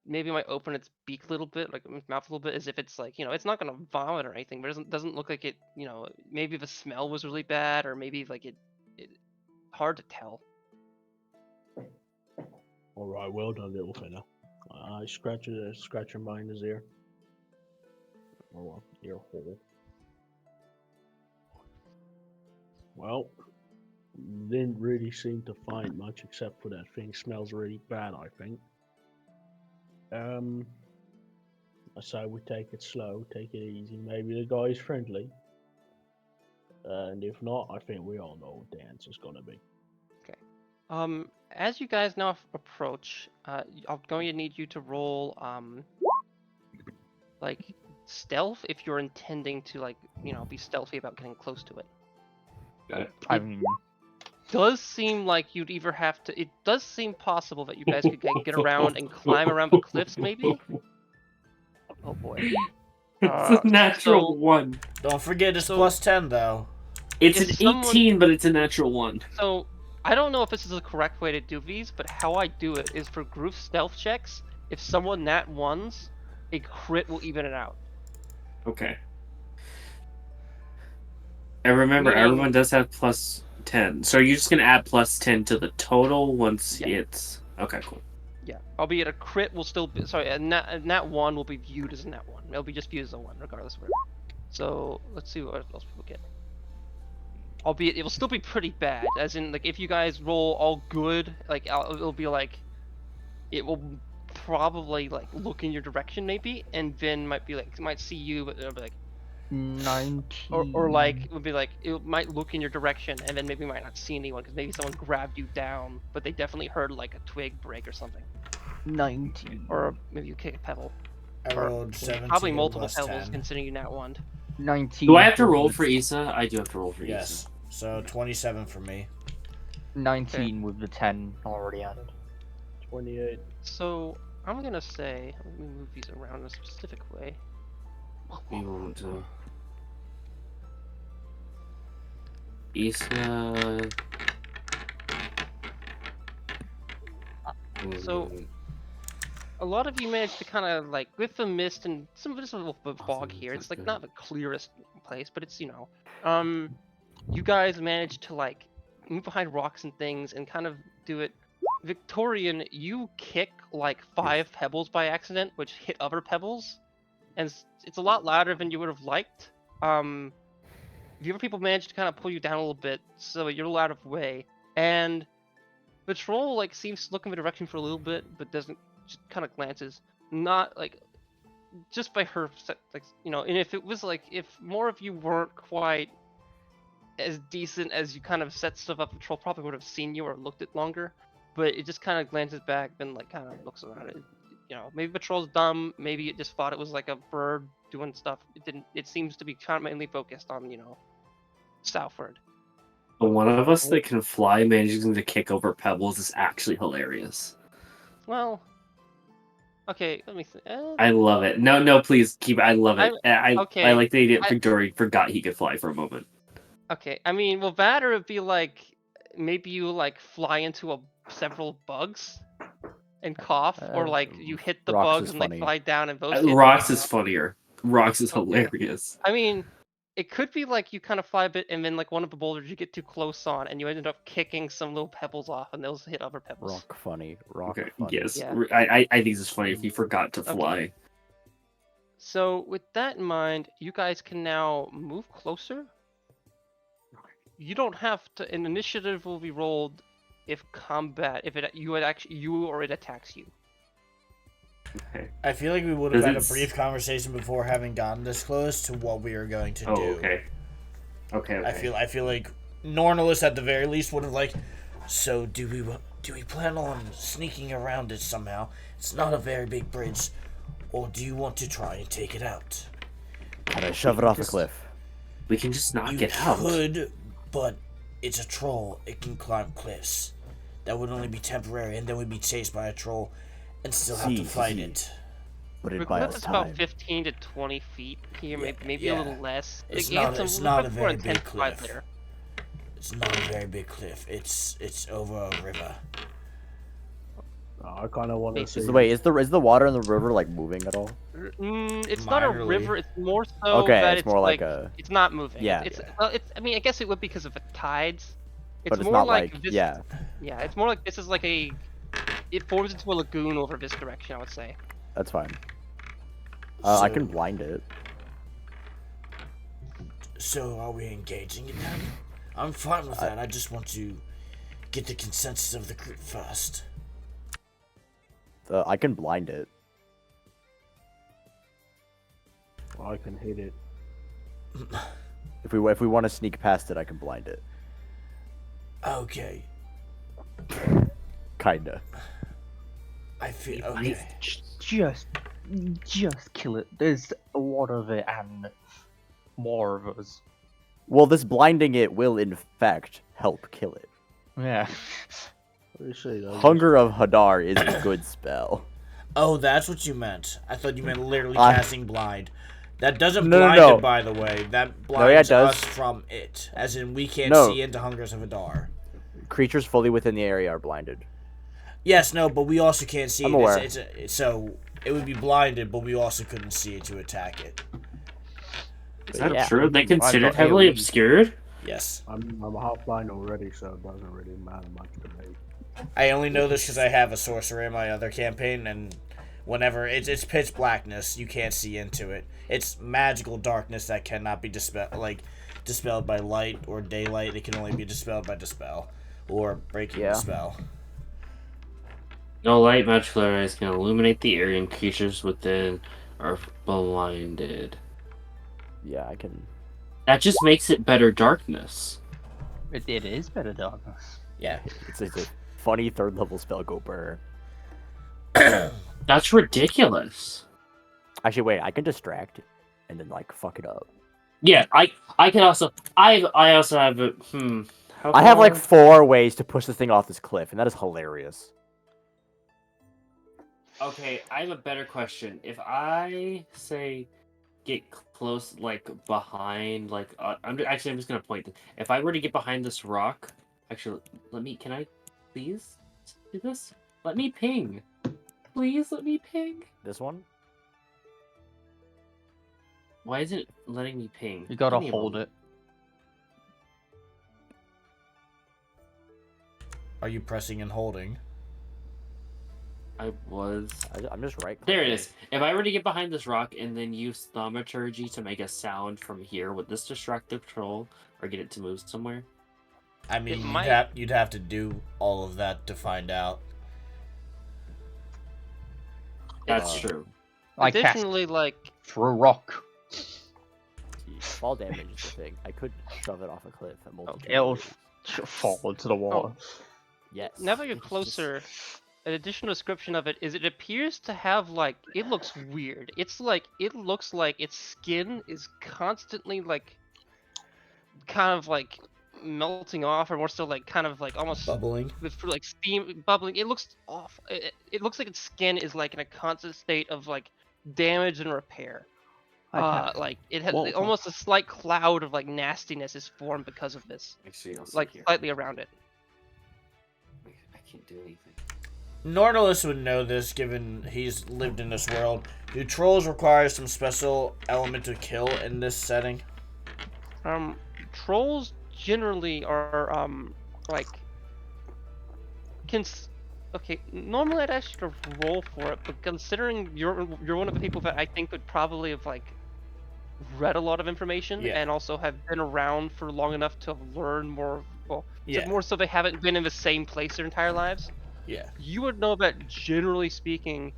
maybe might open its beak a little bit, like its mouth a little bit, as if it's like, it's not gonna vomit or anything, but it doesn't look like it, maybe the smell was really bad, or maybe like it hard to tell. Alright, well done, little fella. I scratch him behind his ear. Or ear hole. Well, didn't really seem to find much except for that thing smells really bad, I think. I say we take it slow, take it easy. Maybe the guy's friendly. And if not, I think we all know what the answer's gonna be. As you guys now approach, I'm going to need you to roll, like, stealth if you're intending to, like, be stealthy about getting close to it. Got it. I mean, Does seem like you'd either have to. It does seem possible that you guys could get around and climb around the cliffs, maybe. Oh boy. It's a natural so- 1. Don't forget it's So- plus 10, though. It's If an someone- 18, but it's a natural 1. So I don't know if this is the correct way to do these, but how I do it is for group stealth checks. If someone nat ones, a crit will even it out. Okay. And remember, Meaning- everyone does have plus 10. So you're just going to add plus 10 to the total once Yeah. it's... Okay, cool. Yeah, albeit a crit will still be, sorry, a nat 1 will be viewed as a nat 1. It'll be just viewed as a 1, regardless of where. So let's see what else people get. Albeit it will still be pretty bad. As in, like if you guys roll all good, like it'll be like, it will probably like look in your direction maybe, and then might be like might see you, but it'll be like 19. or like it would be like it might look in your direction and then maybe might not see anyone because maybe someone grabbed you down, but they definitely heard like a twig break or something, 19. or maybe you kick a pebble. I Or rolled 17 probably multiple plus pebbles 10. considering you nat one. 19. Do I have to roll for Issa? I do have to roll for Yes. So 27 for me. 19 with the 10 already added. 28. So I'm gonna say, let me move these around in a specific way. Issa. We will do. Issa. So a lot of you managed to kind of like with the mist and some of this little fog here. It's like not the clearest place, but it's you guys managed to like move behind rocks and things and kind of do it. Victorian, you kick like 5 pebbles by accident, which hit other pebbles, and it's a lot louder than you would have liked. The other people managed to kind of pull you down a little bit, so you're a little out of way. And the troll like seems to look in the direction for a little bit, but doesn't. Just kind of glances, not like just by her, like And if it was like if more of you weren't quite as decent as you kind of set stuff up, the troll probably would have seen you or looked it longer. But it just kind of glances back, then like kind of looks around it. Maybe the troll's dumb. Maybe it just thought it was like a bird doing stuff. It didn't. It seems to be kind of mainly focused on southward. The one of us that can fly managing to kick over pebbles is actually hilarious. Well. Okay, let me think. I love it. No, please keep. I love it. I like the idea. Victoria forgot he could fly for a moment. Okay, I mean, well, that or it'd be like maybe you like fly into several bugs and cough, or like you hit the Rocks bugs is and funny. like fly down and those. Hit Rocks you. is funnier. Rocks is hilarious. I mean, it could be like you kind of fly a bit, and then like one of the boulders you get too close on, and you ended up kicking some little pebbles off, and those hit other pebbles. Rock funny. Rock Okay. funny. Yes. Yeah. I think this is funny if he forgot to fly. Okay. So with that in mind, you guys can now move closer. You don't have to. An initiative will be rolled if you or it attacks you. Okay. I feel like we would have had a Does it brief conversation before having gotten this close to what we are going to Oh, do. okay. Okay. I feel like Nornalis at the very least would have like. So do we plan on sneaking around it somehow? It's not a very big bridge, or do you want to try and take it out? Kind of shove it off a cliff. We can just knock You it out. could, but it's a troll. It can climb cliffs. That would only be temporary, and then we'd be chased by a troll, and still have to fight it. But The it buys cliff is time. about 15 to 20 feet here, maybe a little less. It's It not- gets it's a not little a bit more very big intense vibe cliff. there. It's not a very big cliff. It's over a river. I kind of want to see. So wait, is the water in the river like moving at all? It's not a Minorly. river. It's more so Okay, that it's more like a- It's not moving. Yeah. I mean, I guess it would because of the tides. But it's more not like like this, yeah. Yeah, it's more like this is like a. It forms into a lagoon over this direction. I would say. That's fine. I So- can blind it. So are we engaging in that? I'm fine with that. I just want to get the consensus of the group first. I can blind it. I can hit it. If we want to sneak past it, I can blind it. Okay. Kinda. I feel You okay. Just kill it. There's a lot of it and more of us. Well, this blinding it will in fact help kill it. Yeah. Let me see. Hunger of Hadar is a good spell. Oh, that's what you meant. I thought you meant literally I- casting blind. That doesn't No, no, blind no. it, by the way. That yeah, it blinds does. us from it. As in, we can't No. see into Hungers of Adar. Creatures fully within the area are blinded. Yes, no, but we also can't see I'm it. aware. So it would be blinded, but we also couldn't see it to attack it. Is that Yeah. true? They consider got it heavily AoE. obscured? Yes. I'm half blind already, so it doesn't really matter much to me. I only know this because I have a sorcerer in my other campaign, and Whenever it's pitch blackness, you can't see into it. It's magical darkness that cannot be dispelled by light or daylight. It can only be dispelled by dispel or breaking the spell. No light magical areas can illuminate the area and creatures within are blinded. Yeah, I can. That just makes it better darkness. It is better darkness. Yeah. It's a funny third level spell. Go burr. That's ridiculous. Actually, wait. I can distract it and then like fuck it up. Yeah, I can also I also have a How I have like far? 4 ways to push this thing off this cliff, and that is hilarious. Okay, I have a better question. If I say get close, like behind, like I'm just gonna point. If I were to get behind this rock, actually, can I please do this? Let me ping. Please let me ping. This one? Why isn't it letting me ping? You gotta Give me a hold moment. Are you pressing and holding? I was. I'm just right. There it is. If I were to get behind this rock and then use thaumaturgy to make a sound from here, would this distract the troll or get it to move somewhere? I mean, might. you'd have to do all of that to find out. That's true. I cast Additionally, like, through rock. Fall damage is the thing. I could shove it off a cliff at multiple It'll ways. fall into the water. Yes. now that you're it's just- closer, an additional description of it is it appears to have like it looks weird. It's like it looks like its skin is constantly like kind of like melting off, or more so like kind of like almost Bubbling. with like steam bubbling. It looks awful. It looks like its skin is like in a constant state of like damage and repair. Like it has Whoa. almost a slight cloud of like nastiness is formed because of this, Actually, I'll like slightly around it. I can't do anything. Nordalis would know this, given he's lived in this world. Do trolls require some special element to kill in this setting? Trolls generally are like okay. Normally I'd ask you to roll for it, but considering you're one of the people that I think would probably have like read a lot of information Yeah. and also have been around for long enough to learn more. Well, Yeah. more so they haven't been in the same place their entire lives. Yeah. You would know that generally speaking,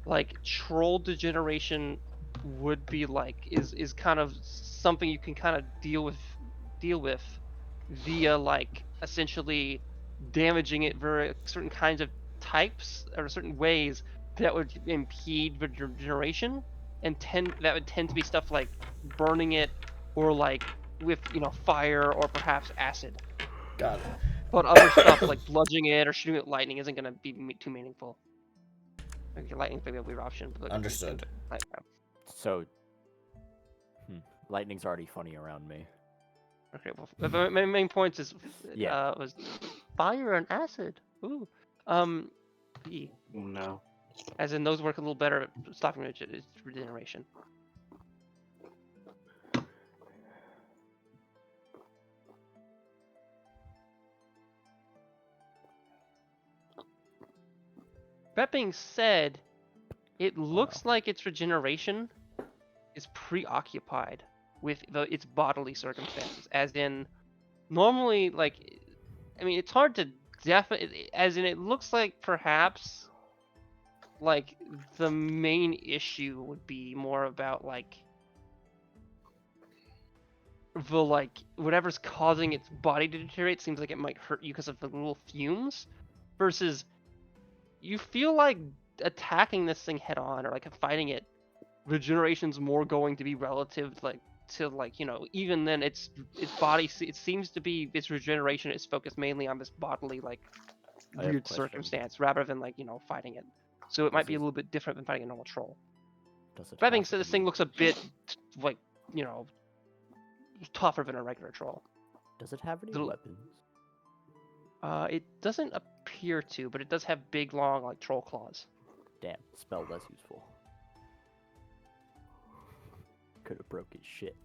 like troll degeneration would be like is kind of something you can kind of deal with via like essentially damaging it via certain kinds of types or certain ways that would impede regeneration, and that would tend to be stuff like burning it or like with fire or perhaps acid. Got it. But other stuff like bludgeoning it or shooting it with lightning isn't going to be too meaningful. Like lightning's maybe a weird option. But Understood. So, lightning's already funny around me. Okay, well, the main point is Yeah. was fire and acid. Ooh, E. Oh no. As in those work a little better at stopping regeneration. That being said, it looks like its regeneration is preoccupied with its bodily circumstances. As in, normally, like, I mean, it's hard to definitely. As in, it looks like perhaps, like, the main issue would be more about like the whatever's causing its body to deteriorate. Seems like it might hurt you because of the little fumes, versus you feel like attacking this thing head on or like fighting it, regeneration's more going to be relative to even then its body, it seems to be its regeneration is focused mainly on this bodily I have a weird question. circumstance rather than fighting it. So it might be a little bit different than fighting a normal troll. Does it That being have said, this to thing be- looks a bit like tougher than a regular troll. Does it have any little- weapons? It doesn't appear to, but it does have big long like troll claws. Damn, spell less useful. Could have broke his shit.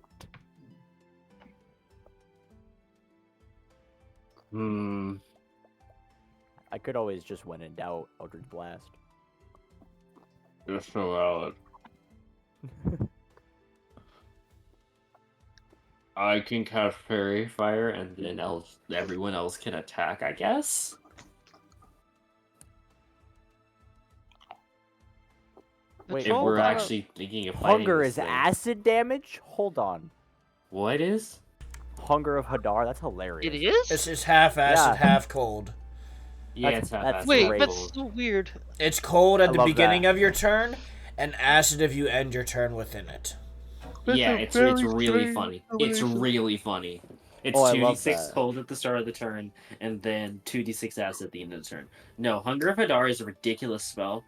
I could always just, when in doubt, Eldritch Blast. You're so valid. I can cast Fairy Fire, and then everyone else can attack, I guess? The Wait, If troll we're kinda- actually thinking of fighting Hunger this is thing. acid damage? Hold on. What is? Hunger of Hadar? That's hilarious. It is? It's just half acid, Yeah. half cold. Yeah, That's- it's half that's acid, Wait, half great. that's cold. so weird. It's cold I at the love beginning that. of your turn, and acid if you end your turn within it. Yeah, a it's very really strange funny. It's combination. really funny. It's Oh, I 2d6 love that. cold at the start of the turn, and then 2d6 acid at the end of the turn. No, Hunger of Hadar is a ridiculous spell.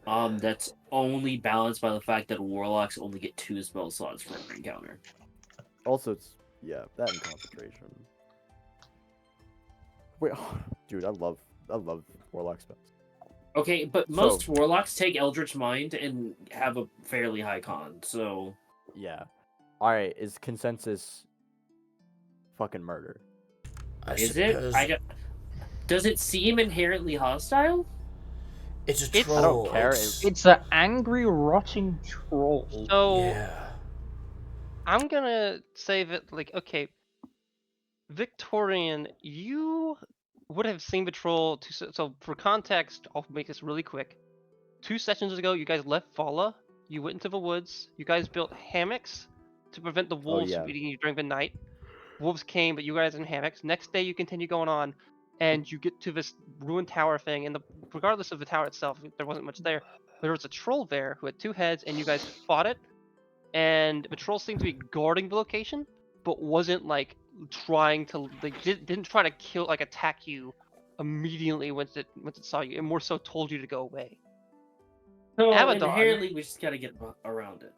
That's only balanced by the fact that warlocks only get 2 spell slots for every encounter. Also, it's yeah, that and concentration. Wait, dude, I love warlock spells. Okay, but most warlocks take Eldritch Mind and have a fairly high con, so Yeah. All right, is consensus fucking murder? I is suppose. it? Does it seem inherently hostile? It's a It's- troll. I don't care. It's an angry, rotting troll. So Yeah. I'm gonna say that, like, okay, Victorian, you would have seen the troll. So for context, I'll make this really quick. 2 sessions ago, you guys left Vala. You went into the woods. You guys built hammocks to prevent the wolves yeah. from eating you during the night. Wolves came, but you guys in hammocks. Next day, you continue going on, and you get to this ruined tower thing. And regardless of the tower itself, there wasn't much there. There was a troll there who had 2 heads, and you guys fought it. And the troll seemed to be guarding the location, but wasn't like trying to didn't try to kill, like, attack you immediately once it saw you. It more so told you to go away. So Abaddon. inherently, we just gotta get around it.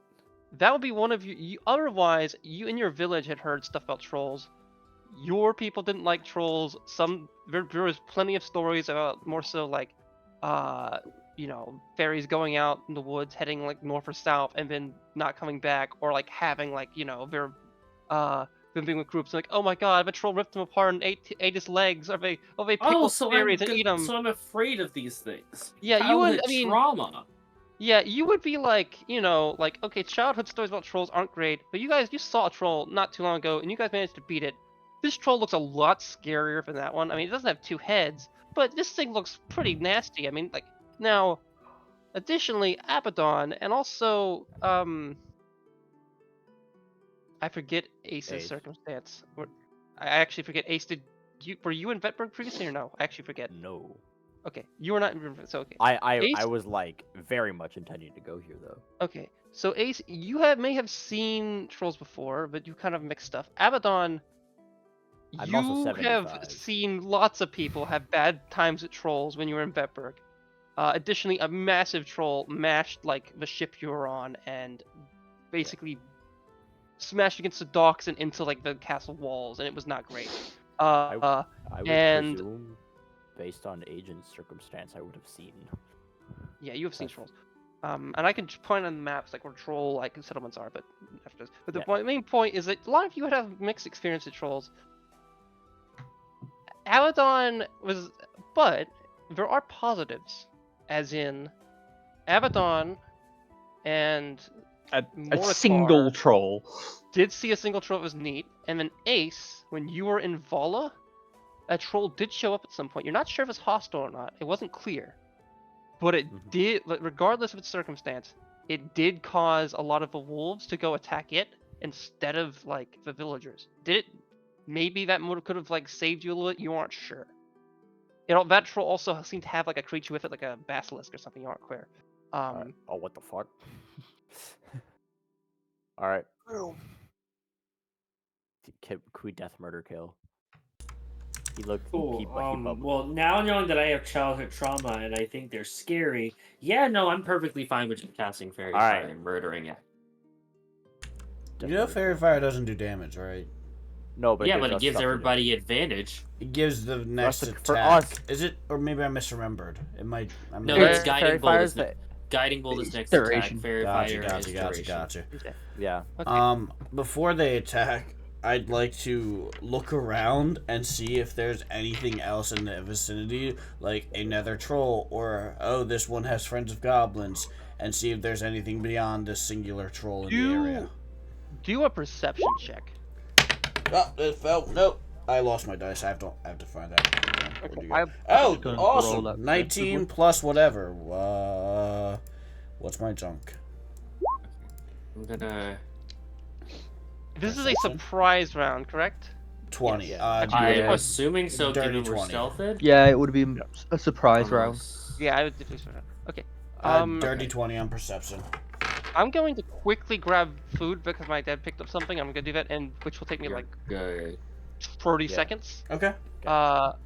That would be one of you. Otherwise, you in your village had heard stuff about trolls. Your people didn't like trolls. There was plenty of stories about more so like, fairies going out in the woods, heading like north or south, and then not coming back, or like having like them being with groups like, oh my god, a troll ripped him apart and ate his legs. Or they pickle fairies and eat them. So I'm afraid of these things. Yeah, you would. Childhood I mean, trauma. yeah, you would be like, okay, childhood stories about trolls aren't great, but you saw a troll not too long ago, and you guys managed to beat it. This troll looks a lot scarier than that one. I mean, it doesn't have 2 heads, but this thing looks pretty nasty. I mean, like, now, additionally, Abaddon, and also, I forget Ace's Ace. circumstance. I actually forget. Ace, were you in Vetberg previously or no? I actually forget. No. Okay, you were not in. So okay. I Ace? was like very much intending to go here though. Okay, so Ace, you may have seen trolls before, but you kind of mixed stuff. Abaddon, I'm also you have 75. seen lots of people have bad times at trolls when you were in Vetberg. Additionally, a massive troll mashed like the ship you were on and basically smashed against the docks and into like the castle walls, and it was not great. I would and- presume, based on age and circumstance, I would have seen. Yeah, you have seen That's- trolls. And I can point on the maps like where troll like settlements are, but after this. But the Yeah. main point is that a lot of you would have mixed experience with trolls. Abaddon but there are positives, as in Abaddon and A Mordecai single troll. did see a single troll that was neat, and then Ace, when you were in Vala, a troll did show up at some point. You're not sure if it's hostile or not. It wasn't clear. But it Mhm. did, like, regardless of its circumstance, it did cause a lot of the wolves to go attack it instead of, like, the villagers. Did it? Maybe that could have, like, saved you a little bit. You aren't sure. That troll also seemed to have, like, a creature with it, like a basilisk or something. You aren't clear. Alright. Oh, what the fuck? All right. Can we death murder kill? He looked. Well, now knowing that I have childhood trauma and I think they're scary, yeah, no, I'm perfectly fine with just casting Fairy Alright. Fire and murdering it. Death You know, murder Fairy kill. Fire doesn't do damage, right? No, but Yeah, it but it us gives stuff to do. everybody advantage. It gives the next us- attack. for us- Is it? Or maybe I misremembered. It might. I'm No, not- that's Guiding Fairy Bolt Fire is is the. Guiding Bolt is next attack. Duration. Fairy Gotcha, Fire is gotcha, duration. gotcha. Yeah. Okay. Before they attack, I'd like to look around and see if there's anything else in the vicinity, like a nether troll, or, oh, this one has friends of goblins, and see if there's anything beyond this singular troll in the area. Do a perception check. Oh, it fell. Nope. I lost my dice. I have to find that. Where'd Okay, you go? I- Oh, Just gonna roll that awesome. 19 plus whatever. What's my junk? I'm gonna. This is a Perception? surprise round, correct? 20. Yes. I'm was assuming so, dirty given we're 20. stealthed. Yeah, it would have been a surprise round. Unless- Yeah, I would definitely say that. Okay. Dirty 20 on perception. I'm going to quickly grab food because my dad picked up something. I'm gonna do that, and which will take me like Good. 30 Yeah. seconds. Okay. I'll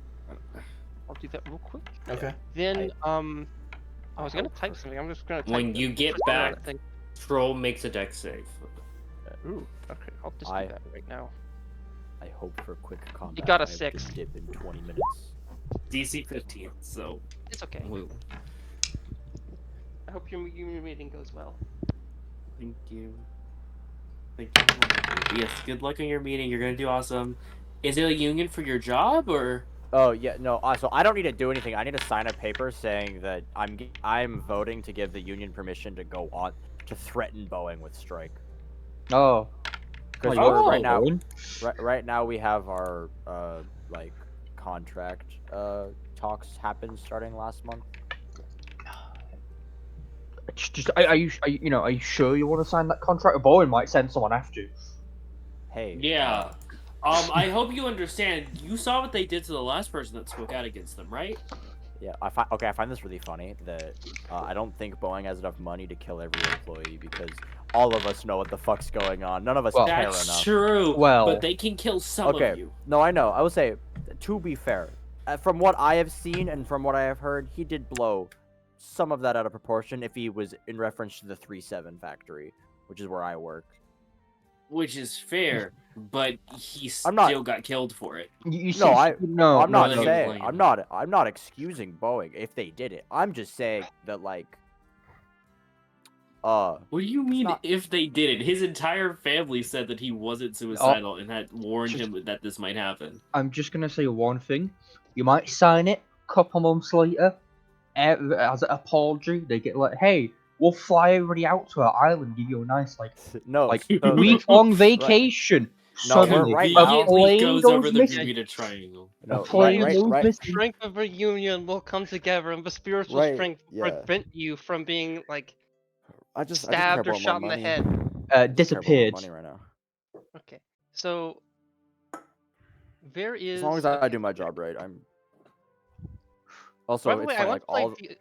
do that real quick. Okay. Then I was gonna type something. I'm just gonna type When it. you get First back, thing. Troll makes a deck save. Ooh, okay, I'll just I- do that right now. I hope for quick combat. got a I can 6. Dip in 20 minutes. DC 15. So. It's okay. Woo. I hope your meeting goes well. Thank you. Thank you. Yes, good luck on your meeting. You're gonna do awesome. Is it a union for your job or? Oh yeah, no. So I don't need to do anything. I need to sign a paper saying that I'm voting to give the union permission to go on to threaten Boeing with strike. Oh. Because Oh, right now, Boeing? right now we have our like contract talks happened starting last month. Are you sure you want to sign that contract? Boeing might send someone after you. Hey. Yeah. I hope you understand. You saw what they did to the last person that spoke out against them, right? Yeah. I find this really funny that I don't think Boeing has enough money to kill every employee because all of us know what the fuck's going on. None of us Well, care That's enough. true. Well- but they can kill some Okay. of you. No, I know. I will say, to be fair, from what I have seen and from what I have heard, he did blow some of that out of proportion if he was in reference to the 3-7 factory, which is where I work. Which is fair, but he I'm not- still got killed for it. You No, no, I'm not no, saying. no. I'm not excusing Boeing if they did it. I'm just saying that like. What do you mean not- if they did it? His entire family said that he wasn't suicidal and had warned just- him that this might happen. I'm just gonna say one thing. You might sign it a couple months later as an apology. They get like, hey, we'll fly everybody out to our island, give you a nice No, like so- week-long vacation. No, we're Suddenly, right a now- Immediately plane goes goes over the missing. Bermuda Triangle. no, plane right, goes right, missing. Strength of a union will come together, and the spiritual Right, strength yeah. prevent you from being like I just stabbed care or about shot in more the money. head. I just care about more Disappeared. money right now. Okay, so there is. As long as I do my job right, I'm. Also, By the it's way, I funny, want like to all play.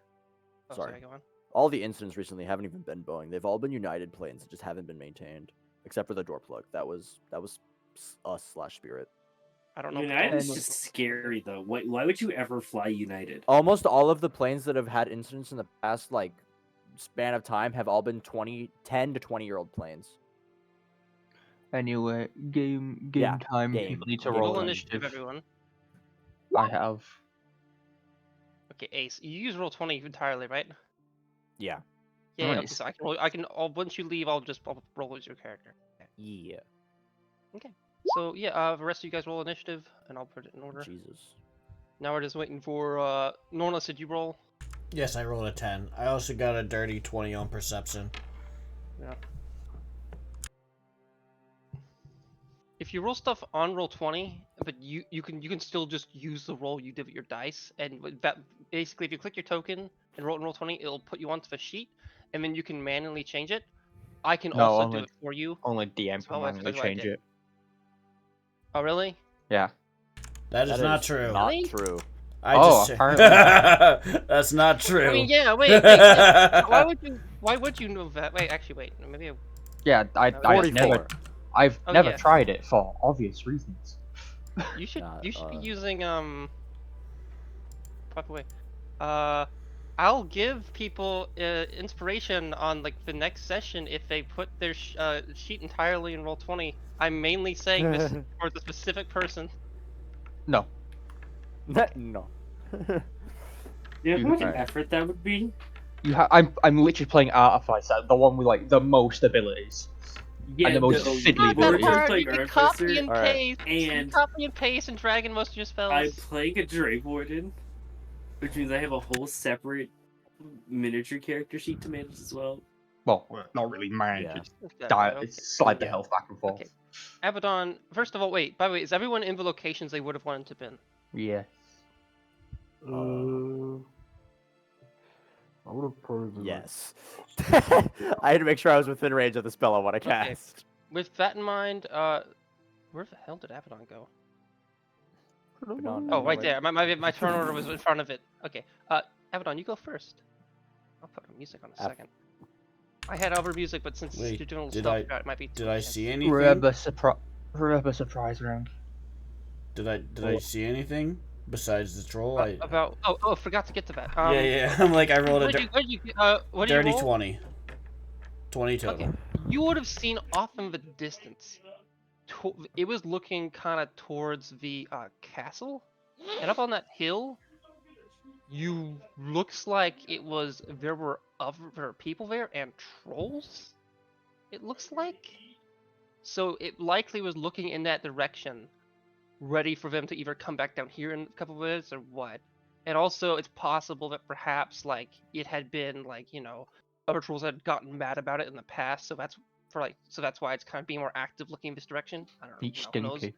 Oh, sorry. go on. all the incidents recently haven't even been Boeing. They've all been United planes that just haven't been maintained, except for the door plug. That was us/Spirit. I don't know. United is And- just scary though. Why would you ever fly United? Almost all of the planes that have had incidents in the past like span of time have all been 10 to 20-year-old planes. Anyway, game Yeah, time. game. People need to Game roll Roll time. initiative, initiative. everyone. I have. Okay, Ace, you use roll 20 entirely, right? Yeah. Yeah. Okay, Nice. so once you leave, I'll roll as your character. Yeah. So yeah, the rest of you guys roll initiative, and I'll put it in order. Jesus. Now we're just waiting for Norlis. Did you roll? Yes, I rolled a 10. I also got a dirty 20 on perception. If you roll stuff on roll 20, but you can still just use the roll you did with your dice, and with that basically if you click your token and roll 20, it'll put you onto the sheet, and then you can manually change it. I can No, also only- do it for you. Only DM So can I'll manually tell you what I change did. it. Oh really? Yeah. That is not true. Not Really? true. I Oh, just That's not true. I mean, yeah. Wait. Why would you know that? Wait, actually, wait. Maybe. Yeah, I've 44. I've Oh, never yeah. tried it for obvious reasons. You should Nah, be using by the way, I'll give people inspiration on like the next session if they put their sheet entirely in roll 20. I'm mainly saying this for the specific person. No. No. You know how much Alright. effort that would be? I'm literally playing Artificer, the one with like the most abilities. Yeah, And the most no, fiddly Not we're that version. just hard. playing You can copy Artificer, and Alright. paste. You can and copy and paste and drag in most of your spells. I'm playing a Drake Warden, which means I have a whole separate miniature character sheet to manage as well. Well, not really manage. Yeah. Okay. It's slide your health back and forth. Okay. Abaddon, first of all, wait, by the way, is everyone in the locations they would have wanted to been? Yeah. I would have probably been like, Yes. I had to make sure I was within range of the spell I want to Okay. cast. With that in mind, where the hell did Abaddon go? Abaddon, Oh, right wait. there. My turn order was in front of it. Okay. Abaddon, you go first. I'll put music on a F. second. I had other music, but since Wait, you're doing did stuff, I- it might be. Did I see anything? Rubber surprise round. Did I see anything besides the troll? I Forgot to get to that. yeah. I'm like I rolled a What did you dirty roll? 20. 20 total. Okay. You would have seen off in the distance. It was looking kind of towards the castle, and up on that hill, looks like there were other people there and trolls. It looks like, so it likely was looking in that direction, ready for them to either come back down here in a couple of minutes or what. And also, it's possible that perhaps it had been other trolls had gotten mad about it in the past, so that's why it's kind of being more active looking in this direction. I don't know. Each Who knows? stinky.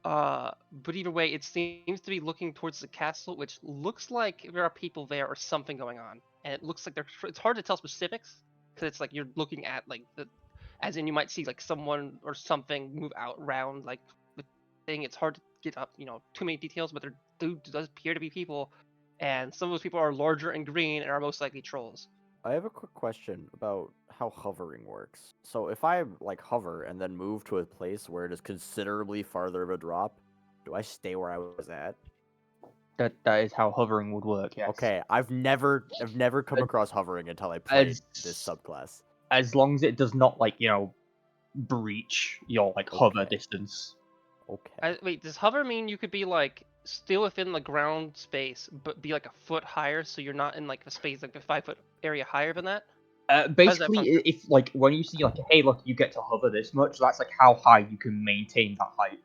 But either way, it seems to be looking towards the castle, which looks like there are people there or something going on. And it looks like it's hard to tell specifics because it's like you're looking at as in you might see someone or something move out around the thing. It's hard to get up, too many details, but there does appear to be people, and some of those people are larger and green and are most likely trolls. I have a quick question about how hovering works. So if I hover and then move to a place where it is considerably farther of a drop, do I stay where I was at? That is how hovering would work. Yes. Okay, I've never come across hovering until I played As- this subclass. As long as it does not breach your hover Okay. distance. Okay. Wait, does hover mean you could be still within the ground space, but be a foot higher, so you're not in a space a 5-foot area higher than that? Basically, function? if when you see hey look, you get to hover this much, that's how high you can maintain that height.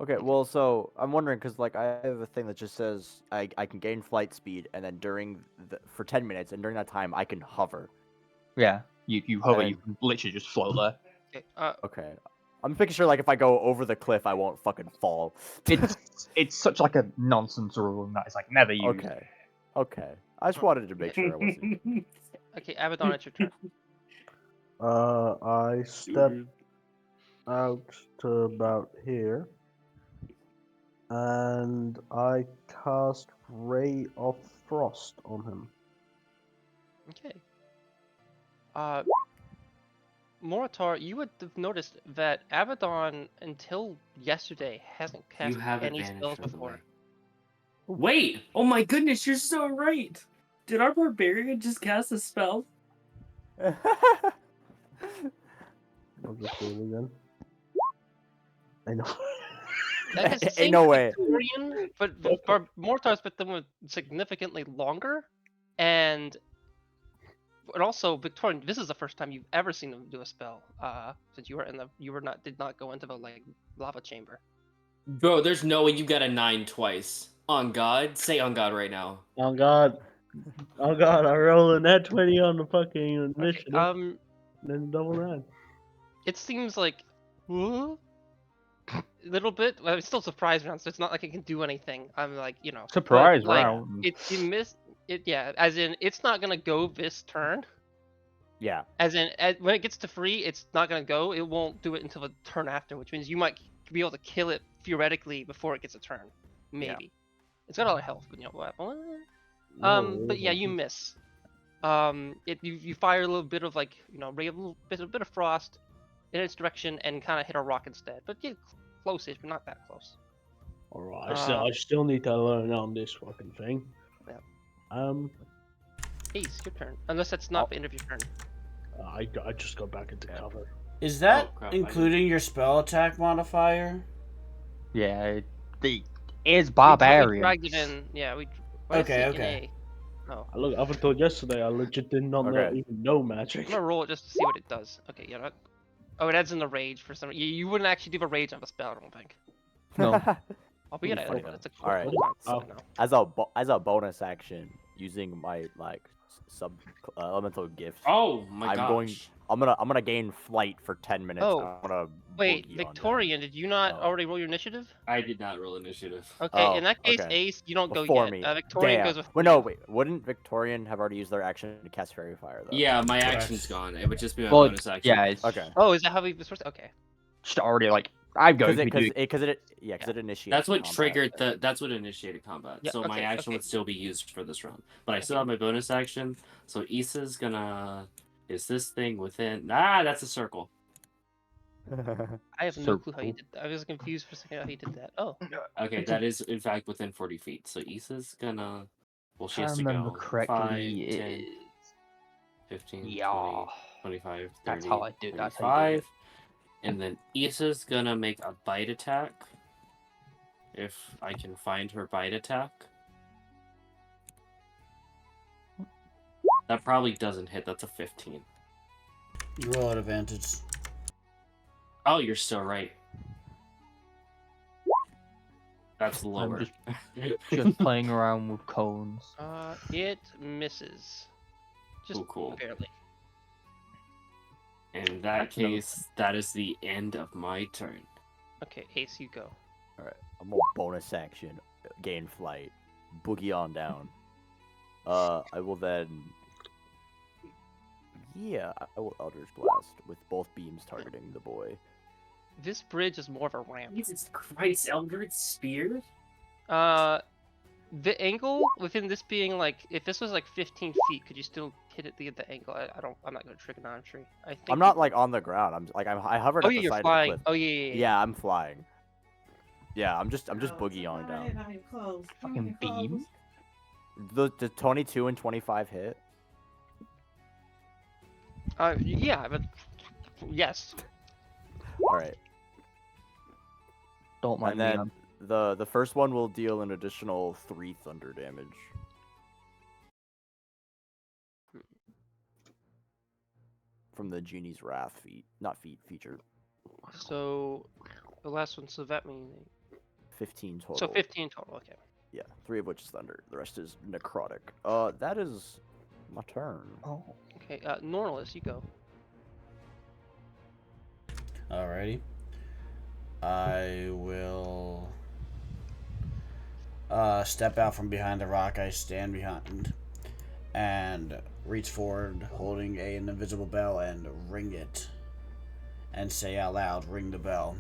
Okay, well, so I'm wondering because I have a thing that just says I can gain flight speed, and then for 10 minutes, and during that time I can hover. Yeah, you hover, And- you can literally just float there. Okay. Okay, I'm making sure if I go over the cliff, I won't fucking fall. It's such a nonsense rule that it's never used. Okay. I just wanted to make sure I wasn't. Okay, Abaddon, it's your turn. I step out to about here, and I cast Ray of Frost on him. Okay. Moritar, you would have noticed that Abaddon, until yesterday, hasn't cast You have any advantage, spells by the before. way. Wait! Oh my goodness, you're so right! Did our barbarian just cast a spell? I'll just do it again. I know. That is the Ain't same no way. Victorian, but Mortar's with them with significantly longer, and also Victorian. This is the first time you've ever seen them do a spell, since did not go into the lava chamber. Bro, there's no way you got a 9 twice. On God? Say on God right now. Oh god. Oh god, I rolled a net 20 on the fucking Okay, initiative. Then double 9. it seems like a little bit. Well, it's still surprise round, so it's not like it can do anything. I'm Surprise but, round. You missed it. Yeah, as in it's not gonna go this turn. Yeah. As in, when it gets to free, it's not gonna go. It won't do it until the turn after, which means you might be able to kill it theoretically before it gets a turn. Maybe. It's got a lot of health, but what? But yeah, you miss. You fire a little bit of ray of a bit of frost in its direction and kind of hit a rock instead. But get close-ish, but not that close. Alright, I still need to learn on this fucking thing. Yeah. Ace, your turn. Unless that's not the end of your turn. I just go back into cover. Is that Oh, crap, I including your spell attack modifier? Yeah, the is We barbarian. dragged it in. Yeah, we. why is Okay, it in okay. A? Oh. Up until yesterday, I legit did not Okay. even know magic. I'm gonna roll it just to see what it does. Okay, yeah. Oh, it adds in the rage for some. You wouldn't actually do a rage on a spell, I don't think. No. Albeit, Funny it's a cool though. Alright. concept now. As a bonus action, using my like sub elemental gift, Oh my I'm gosh. going. I'm gonna gain flight for 10 minutes. Oh, I'm gonna Wait, boogie on down. Victorian, did you not Oh. already roll your initiative? I did not roll initiative. Okay, in that case, okay. Ace, you don't go Before yet. me. Victorian Damn. goes with. Wait, no, wait. Wouldn't Victorian have already used their action to cast Fairy Fire though? Yeah, my Correct. action's gone. It would just be my Well, bonus action. yeah, it's Okay. Oh, is that how we was Okay. just already like I'm going to be doing. Because it initiates. That's what combat. triggered the. That's what initiated combat. Yeah, so my okay, action okay. would still be used for this round, but I still have my bonus action. So Issa's gonna. Is this thing within? Ah, that's a circle. I have no clue how you did that. I was confused for a second how he did that. Oh. Okay, that is in fact within 40 feet. So Issa's gonna. Well, she If I has to remember go correctly, 5, 10, it- 15, Yeah. 20, 25, 30, That's how I do. That's how you do 35. And then Issa's gonna make a bite attack. If I can find her bite attack. That probably doesn't hit. That's a 15. You roll at advantage. Oh, you're still right. That's lower. just playing around with cones. It misses. Just cool. barely. In that case, that is the end of my turn. Okay, Ace, you go. Alright, I'm gonna bonus action, gain flight, boogie on down. I will then. Yeah, I will Eldritch Blast with both beams targeting the boy. This bridge is more of a ramp. Jesus Christ, Eldritch Spear? The angle within this being like, if this was like 15 feet, could you still hit it at the angle? I'm not good at trigonometry. I think. I'm not like on the ground. I hovered Oh at yeah, the you're side flying. of the cliff. Oh yeah. Yeah, I'm flying. Yeah, I'm just boogie on down. Fucking beam. The 22 and 25 hit. Yeah, but yes. All right, Don't mind and me. then the first one will deal an additional 3 thunder damage. From the Genie's Wrath feature. So the last one. So that means 15 total. so 15 total. Okay. Yeah, 3 of which is thunder. The rest is necrotic. That is my turn. Oh. Okay. Norlis, you go. Alrighty. I will step out from behind the rock I stand behind and reach forward holding an invisible bell and ring it and say out loud, ring the bell,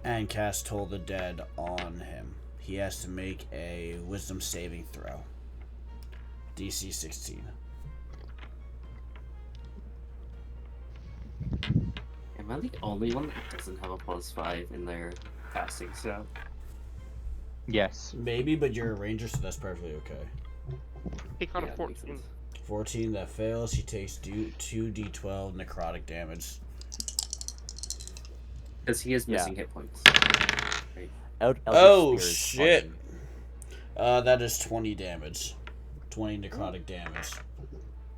and cast Toll the Dead on him. He has to make a wisdom saving throw. DC 16. Am I the only one that doesn't have a +5 in their casting stat? Yes. Maybe, but you're a ranger, so that's perfectly okay. He got Yeah, a that makes 14. sense. 14, that fails. He takes 2d12 necrotic damage. Because he is Yeah. missing hit points. Right. Oh, shit. That is 20 damage. 20 necrotic damage.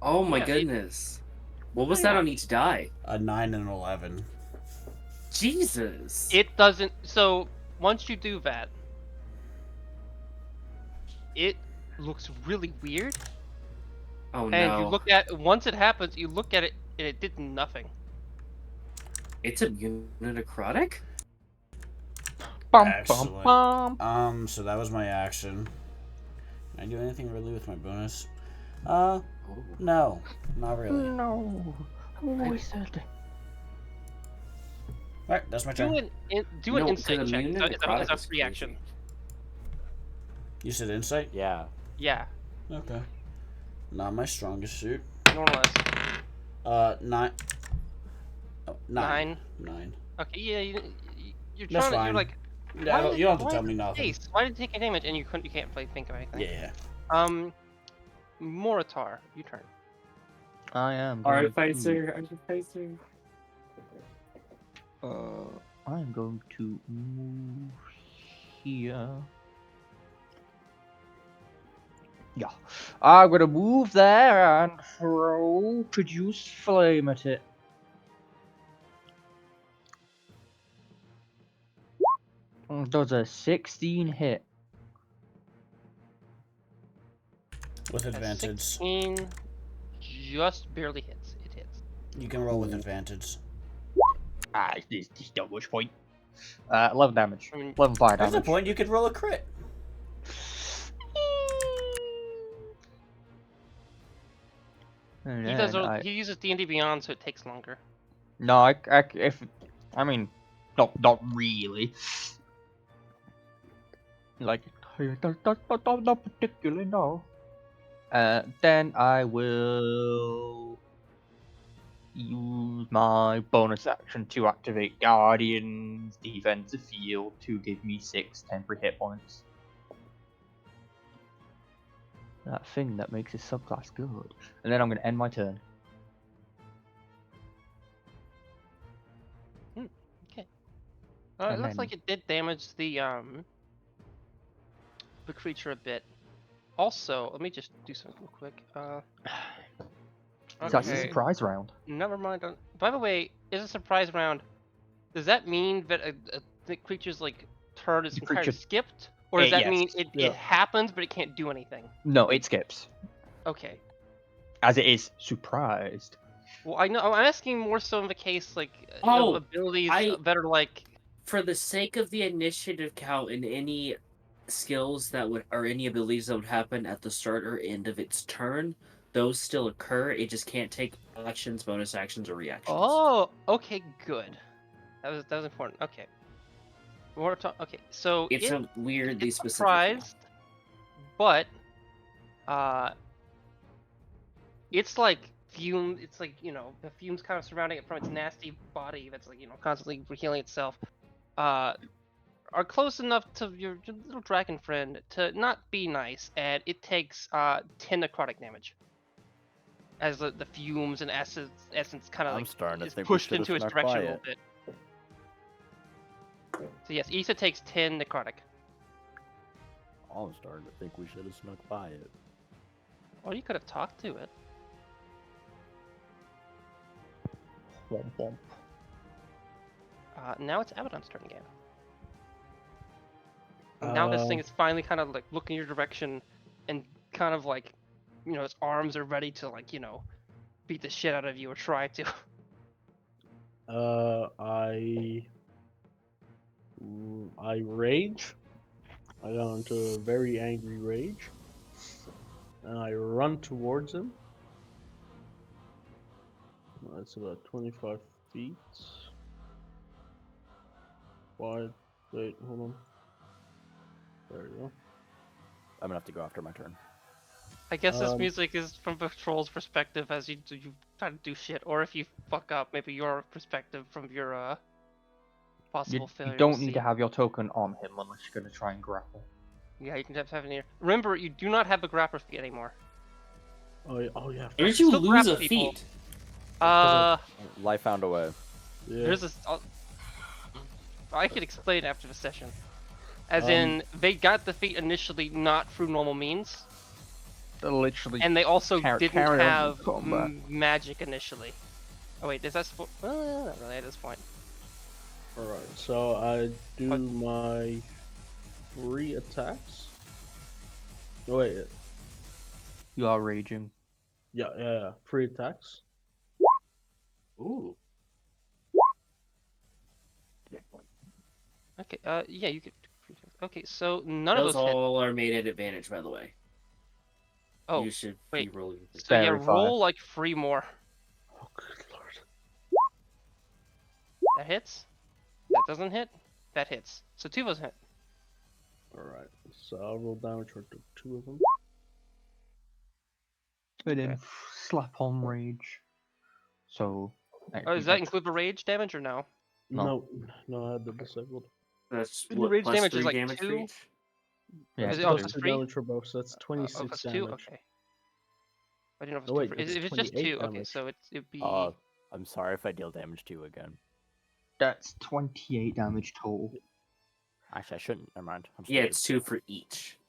Oh my Yeah, goodness. What was that on each die? A 9 and an 11. Jesus. It doesn't. So once you do that, it looks really weird. Oh And no. you look at once it happens, you look at it and it did nothing. It's immune to necrotic? Bum, Excellent. bum, bum. So that was my action. Can I do anything really with my bonus? Oh. No, not really. No. Wizard. Alright, that's my Do turn. an No, insight because check. immune It's to a necrotic is free action. crazy. You said insight? Yeah. Yeah. Okay. Not my strongest suit. Normalize. 9. Oh, 9. 9. Okay. Yeah. You're That's trying to. fine. You're like. Yeah, why you don't have to why tell me the nothing. Ace? Why did it take a damage and you can't think of anything? Yeah. Moritar, you turn. I am. going to- Artificer. I'm going to move here. Yeah. I'm gonna move there and throw produce flame at it. Does a 16 hit? With A advantage. 16 just barely hits. It hits. You can roll with advantage. This don't much point. 11 damage. I mean, 11 fire There's a damage. point you could roll a crit. And he does. then He uses D&D Beyond, so it takes longer. No, I mean, not really. Like, not particularly, no. Then I will use my bonus action to activate Guardian's Defensive Field to give me 6 temporary hit points. That thing that makes his subclass good. And then I'm going to end my turn. It And looks like then- it did damage the creature a bit. Also, let me just do something real quick. That's a Okay. surprise round. Never mind. By the way, is a surprise round? Does that mean that the creature's like turn is The entirely creature- skipped, or does that yes. mean Yeah. it happens but it can't do anything? No, it skips. Okay. As it is surprised. Well, I know. I'm asking more so in the case like Oh, of abilities I- that are like. For the sake of the initiative count and any skills that would or any abilities that would happen at the start or end of its turn, those still occur. It just can't take actions, bonus actions, or reactions. Oh, okay, good. That was important. Okay. Okay, so It's it a weirdly it's specific. surprised, but it's like fume. It's like the fumes kind of surrounding it from its nasty body that's like constantly healing itself. Are close enough to your little dragon friend to not be nice, and it takes 10 necrotic damage as the fumes and essence kind of I'm like starting to is think we pushed should've into its snuck direction by a little it. bit. So yes, Issa takes 10 necrotic. I'm starting to think we should have snuck by it. Or you could have talked to it. Womp womp. Now it's Abaddon's turn again. Now this thing is finally kind of like looking your direction and kind of like, its arms are ready to like, beat the shit out of you or try to. I rage. I go into a very angry rage, and I run towards him. That's about 25 feet. Wide. Wait, hold on. There you go. I'm gonna have to go after my turn. I guess this Um, music is from the troll's perspective as you try to do shit, or if you fuck up, maybe your perspective from your You, possible failure. you don't We'll need see. to have your token on him unless you're going to try and grapple. Yeah, you can have it in here. Remember, you do not have a grappler feat anymore. Oh yeah. Oh yeah. Where did you Still lose grab a people. feat? Life found a way. Yeah. There's this. I could explain after the session. As Um, in, they got the feat initially not through normal means, They're literally. and they also didn't carry on have with combat. magic initially. Oh wait, is that well, not really at this point. Alright, so I do my 3 attacks. No, wait, You are raging. yeah, 3 attacks. Ooh. Okay, yeah, you could. Okay, so none of Those those hit. all are made at advantage, by the way. Oh, You should wait. be rolling. This. so yeah, Very roll fine. like 3 more. Oh, good lord. That hits. That doesn't hit. That hits. So 2 of those hit. Alright, so I'll roll damage for 2 of them. And then Okay. slap on rage. So. Oh, does that include the rage damage or no? No. No, I had the disabled. That's The what, rage plus damage is 3 like damage for 2? each? Yeah, Is it's it- oh, two. it's Plus 2 3? damage for both, so that's 26 plus 2? damage. Okay. I didn't know if it's Oh, wait, 2 that's if it's just 28 2, okay, damage. so it'd be. I'm sorry if I deal damage to you again. That's 28 damage total. Actually, I shouldn't. Never mind. I'm Yeah, stupid. it's 2 for each.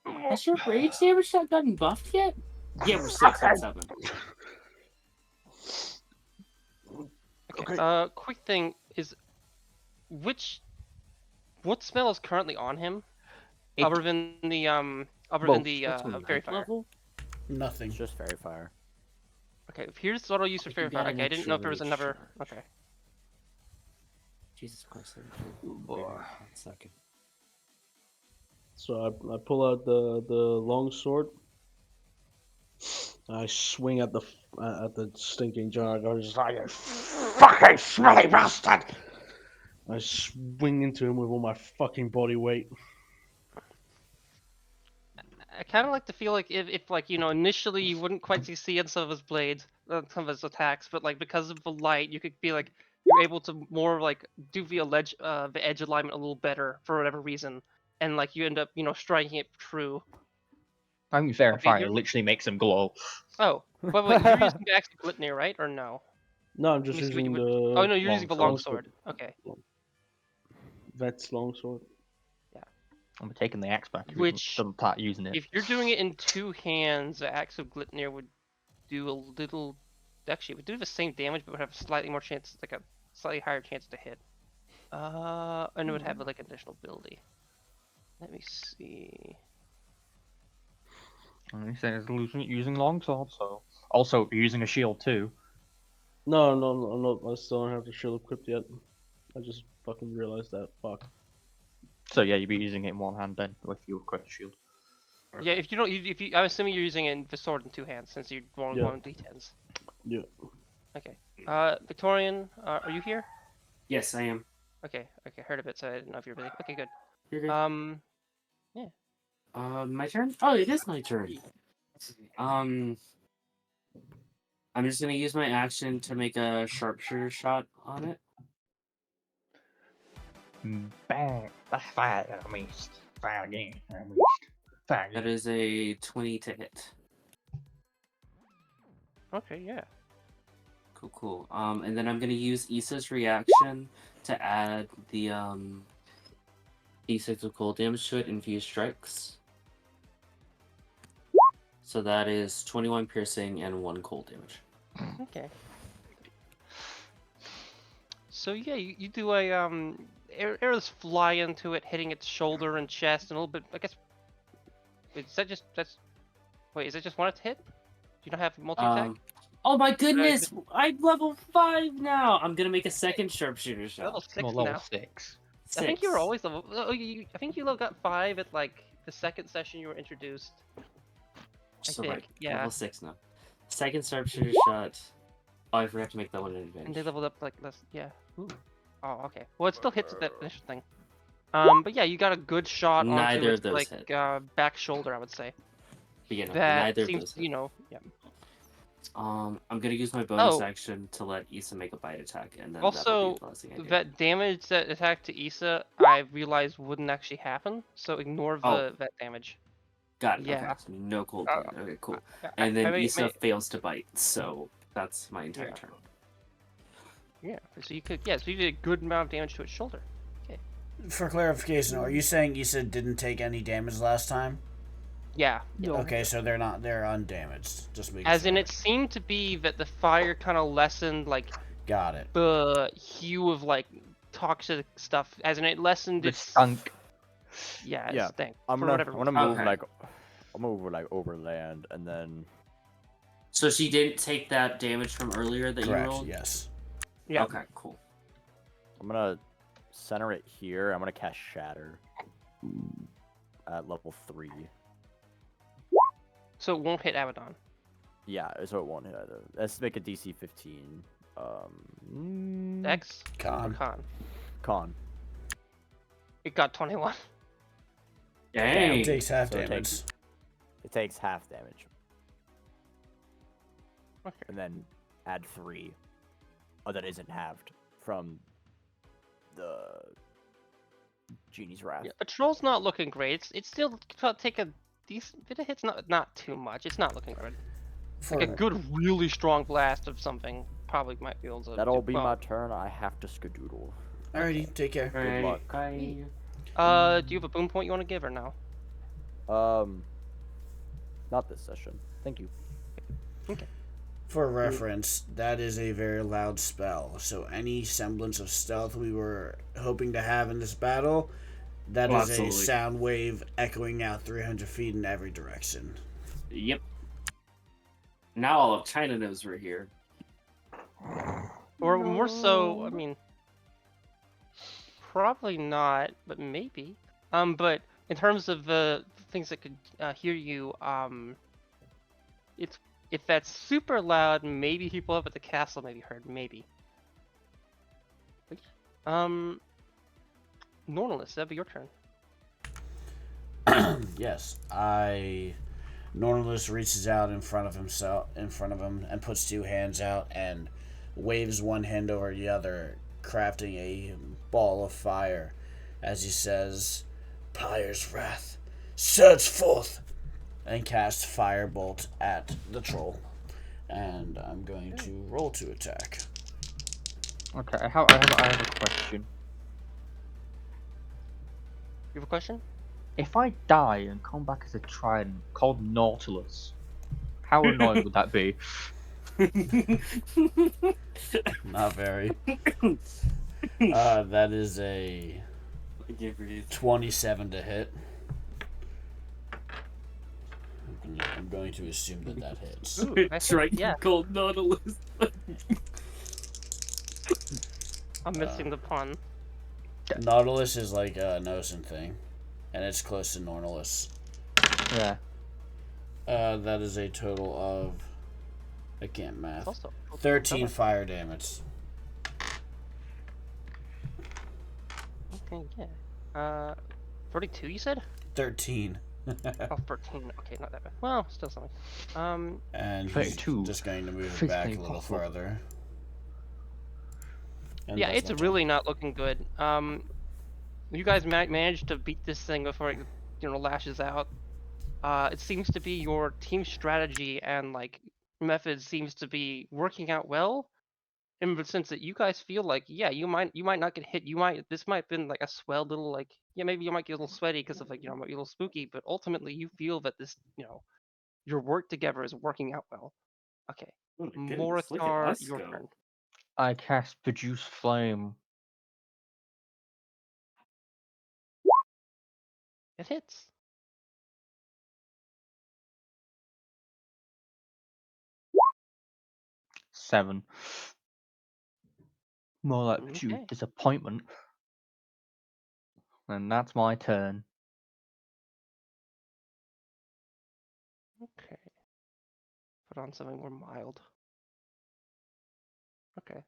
Has your rage damage not gotten buffed yet? Yeah, we're 6 and 7. Okay. Quick thing is, what spell is currently on him? It- Other than the Both. What's on fairy ninth fire. level? Nothing. It's just fairy fire. Okay, here's what I'll use for If you fairy got fire. an Okay, I didn't know if there was extra another. shot. Okay. Jesus Christ. boy. 1 second. So I pull out the long sword. I swing at the stinking jar. I go just like, "You fucking smelly bastard!" I swing into him with all my fucking body weight. I kind of like to feel like if like initially you wouldn't quite see some of his blades, some of his attacks, but like because of the light, you could be like you're able to more like do the edge alignment a little better for whatever reason, and like you end up striking it true. I mean, fairy Okay, fire you're- literally makes them glow. Oh, wait, you're using the axe of Glitnir, right? Or no? No, I'm Let just me see what using you the. would. Oh no, you're using the longsword. longsword. Okay. Vet's longsword. I'm taking the axe back. If Which, doesn't start using it. if you're doing it in two hands, the axe of Glitnir would do a little. Actually, it would do the same damage, but would have slightly more chance, like a slightly higher chance to hit. And it would have like additional ability. Let me see. And he says using longsword, so also using a shield too. No, I'm not. I still don't have the shield equipped yet. I just fucking realized that. Fuck. So yeah, you'd be using it in one hand then if you equip a shield. Yeah, if you don't, I'm assuming you're using the sword in two hands since you're rolling Yeah. 1d10s. Yeah. Okay. Victorian, are you here? Yes, I am. Okay, heard of it, so I didn't know if you were really. Okay, good. You're good. Yeah. My turn? Oh, it is my turn. I'm just gonna use my action to make a sharpshooter shot on it. Bang! That's fire. I missed. Fire again. I missed. Fire That again. is a 20 to hit. Okay, yeah. Cool. And then I'm gonna use Issa's reaction to add the D6 of cold damage to it, infused strikes. So that is 21 piercing and 1 cold damage. Okay. So yeah, you do a arrows fly into it, hitting its shoulder and chest, and a little bit. I guess. Wait, is that just Wait, is it just one hit? Do you not have multi attack? Oh my goodness! I'm level 5 now. I'm gonna make a second sharpshooter shot. Level 6 Well, level now. 6. I think you were Six. always level. Oh, I think you got 5 at like the second session you were introduced. So think, right, yeah. level 6 now. Second sharpshooter shot. Oh, I forgot to make that one an And they advantage. leveled up like less. Yeah. Ooh. Oh, okay. Well, it still hits at that initial thing. But yeah, you got a good shot Neither onto of its those like hit. back shoulder, I would say. But yeah, no, That neither of seems, those hit. yeah. I'm gonna use my bonus Oh. action to let Issa make a bite attack, and then Also, that'll be the last thing I do. That damage that attack to Issa, I realized wouldn't actually happen. So ignore Oh. that damage. Got it. yeah. Okay, so no cold Uh, damage. Okay, cool. Yeah, And then may- Issa fails to bite, so that's my entire Yeah. turn. Yeah. So you could. Yeah. So you did a good amount of damage to its shoulder. For clarification, are you saying Issa didn't take any damage last time? Yeah. Okay, so they're undamaged. Just making As sure. in, it seemed to be that the fire kind of lessened like Got it. the hue of like toxic stuff. As in, it lessened The its skunk. Yeah. Yeah, It stank. I'm for gonna whatever reason. move Okay. like I'm gonna move like overland and then So she didn't take that damage from earlier that you Correct. rolled? Yes. Yeah. Okay, cool. I'm gonna center it here. I'm gonna cast Shatter at level 3. So it won't hit Abaddon. Yeah, so it won't hit either. Let's make a DC 15. Dex or Con. Con. Con. It got 21. Dang. Takes half So it damage. takes- It takes half damage, Okay. and then add 3. Oh, that isn't halved from the Genie's Wrath. Yeah, Patrol's not looking great. It's still take a decent bit of hits, not too much. It's not looking good. For, Like a good, really strong blast of something probably might be able to. That'll do be well. my turn. I have to skedoodle. Alrighty, take care. Alright, luck. bye. Do you have a boom point you want to give or no? Not this session. Thank you. For reference, that is a very loud spell, so any semblance of stealth we were hoping to have in this battle That Oh, is a absolutely. sound wave echoing out 300 feet in every direction. Yep. Now all of China knows we're here. Or more so, I mean, probably not, but maybe. But in terms of things that could hear you, it's if that's super loud, maybe people up at the castle maybe heard, maybe. Normalist, that'd be your turn. Yes, Normalist reaches out in front of him, and puts two hands out and waves one hand over the other, crafting a ball of fire, as he says, "Pyre's wrath, surge forth!" and casts firebolt at the troll. And I'm going to roll to attack. Okay, I have a question. You have a question? If I die and come back as a trident called Nautilus, how annoying would that be? Not very. That is a I can't breathe. 27 to hit. I'm going to assume that hits. Ooh, I think, Triton yeah. called Nautilus. I'm missing the pun. Nautilus is like an ocean thing, and it's close to Nautilus. Yeah. That is a total of, I can't math, Also, 13 fire damage. Okay, yeah. 42, you said? 13. Oh, 13. Okay, not that bad. Well, still something. And he's 32. just going to move it back a little further. And Yeah, that's it's my turn. really not looking good. You guys managed to beat this thing before it, lashes out. It seems to be your team strategy and like method seems to be working out well. In the sense that you guys feel like, yeah, you might not get hit. This might have been like a swell little like, yeah, maybe you might get a little sweaty because of like, might be a little spooky, but ultimately you feel that this, your work together is working out well. Okay. Oh my goodness, look at Moritar, us your go. turn. I cast Produce Flame. It hits. Seven. More like Produce Okay. Disappointment. And that's my turn. Okay. Put on something more mild. Okay.